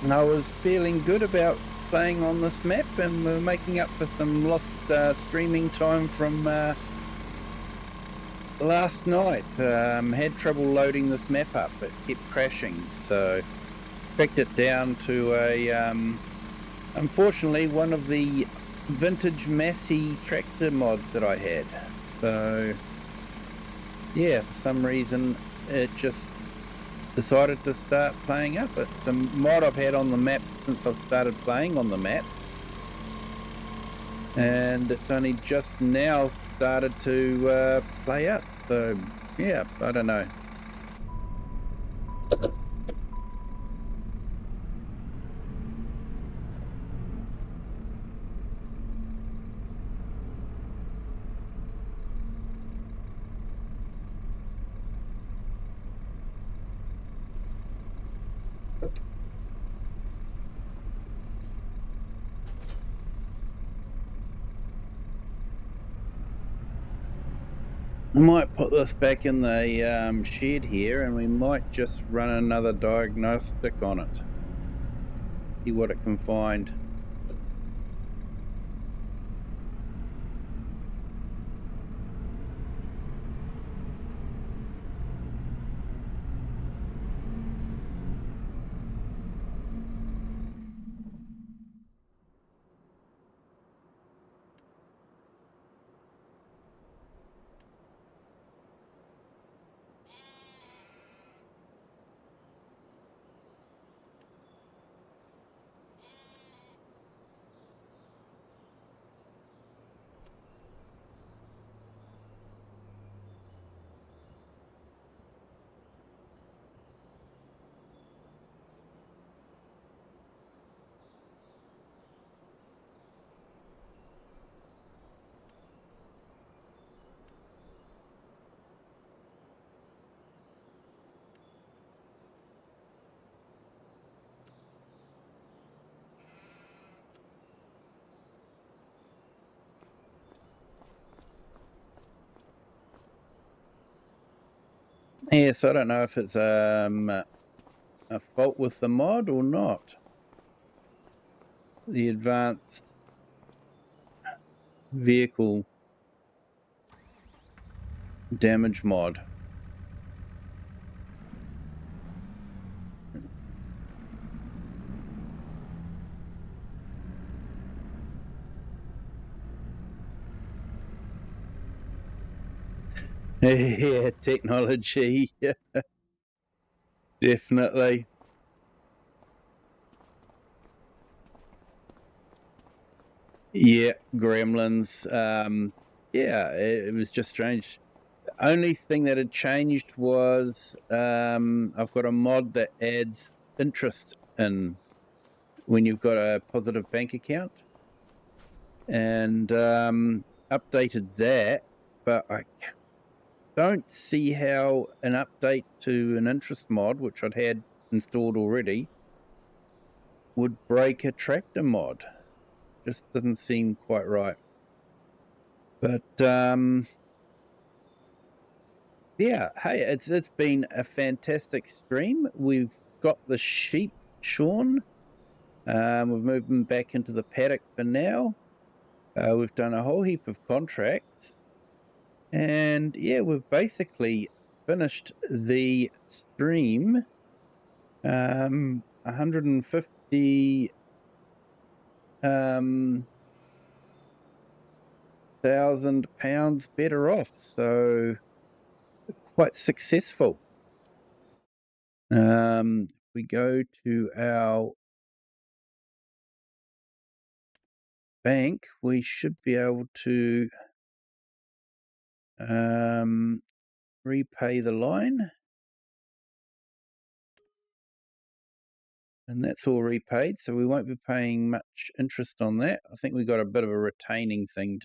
[SPEAKER 1] I was feeling good about playing on this map, and we're making up for some lost streaming time from last night. Had trouble loading this map up, it kept crashing, so tracked it down to a, unfortunately, one of the vintage Massey tractor mods that I had. So yeah, for some reason it just decided to start playing up. It's a mod I've had on the map since I've started playing on the map, and it's only just now started to play up. So yeah, I don't know. I might put this back in the shed here, and we might just run another diagnostic on it, see what it can find. Yes, I don't know if it's a fault with the mod or not. The advanced vehicle damage mod. Yeah, technology. Yeah, definitely. Yeah, Gremlins. Yeah, it was just strange. The only thing that had changed was I've got a mod that adds interest in when you've got a positive bank account, and updated that, but I don't see how an update to an interest mod, which I'd had installed already, would break a tractor mod. Just doesn't seem quite right. But yeah, hey, it's been a fantastic stream. We've got the sheep shorn. We've moved them back into the paddock for now. We've done a whole heap of contracts, and yeah, we've basically finished the stream. 150 £1,000 better off, so quite successful. We go to our bank, we should be able to repay the line, and that's all repaid, so we won't be paying much interest on that. I think we got a bit of a retaining thing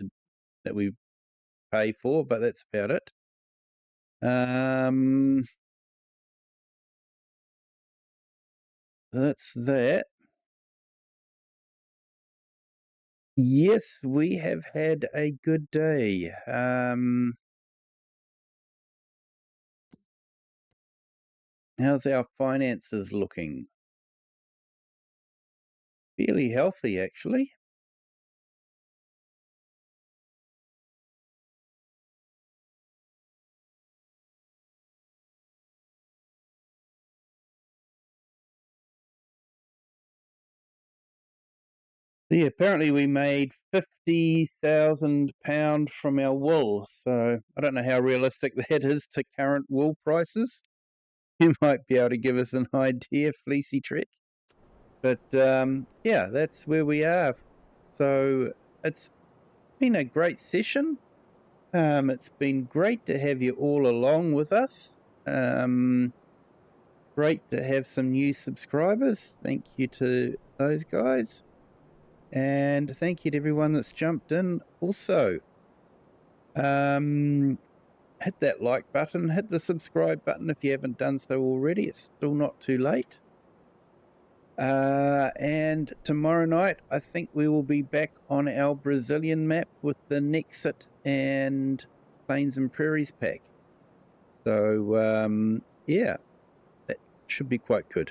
[SPEAKER 1] that we pay for, but that's about it. That's that. Yes, we have had a good day. How's our finances looking? Fairly healthy, actually. Yeah, apparently we made £50,000 from our wool. So I don't know how realistic that is to current wool prices. You might be able to give us an idea, Fleecy Trek. But yeah, that's where we are. So it's been a great session. It's been great to have you all along with us. Great to have some new subscribers. Thank you to those guys. And thank you to everyone that's jumped in also. Hit that like button, hit the subscribe button if you haven't done so already. It's still not too late. And tomorrow night, I think we will be back on our Brazilian map with the Nexit and Plains and Prairies pack. So, yeah, that should be quite good.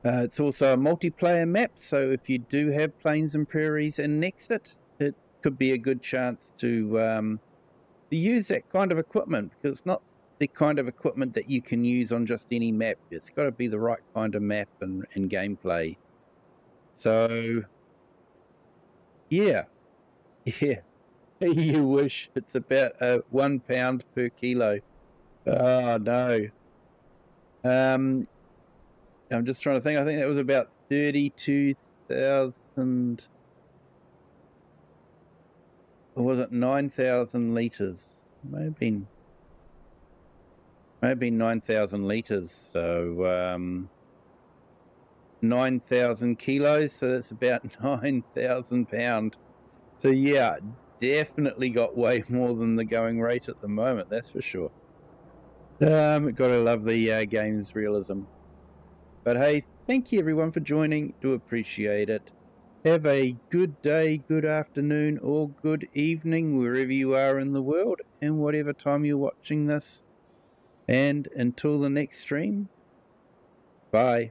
[SPEAKER 1] It's also a multiplayer map, so if you do have Plains and Prairies and Nexit, it could be a good chance to use that kind of equipment, because it's not the kind of equipment that you can use on just any map. It's got to be the right kind of map and gameplay. So, yeah, yeah, you wish. It's about £1 per kilo. Oh no. I'm just trying to think. I think that was about 32,000. Or was it 9,000 litres? Maybe 9,000 litres. So 9,000 kilos. So that's about £9,000. So yeah, definitely got way more than the going rate at the moment. That's for sure. Gotta love the game's realism. But hey, thank you everyone for joining. Do appreciate it. Have a good day, good afternoon, or good evening, wherever you are in the world, and whatever time you're watching this. And until the next stream, bye.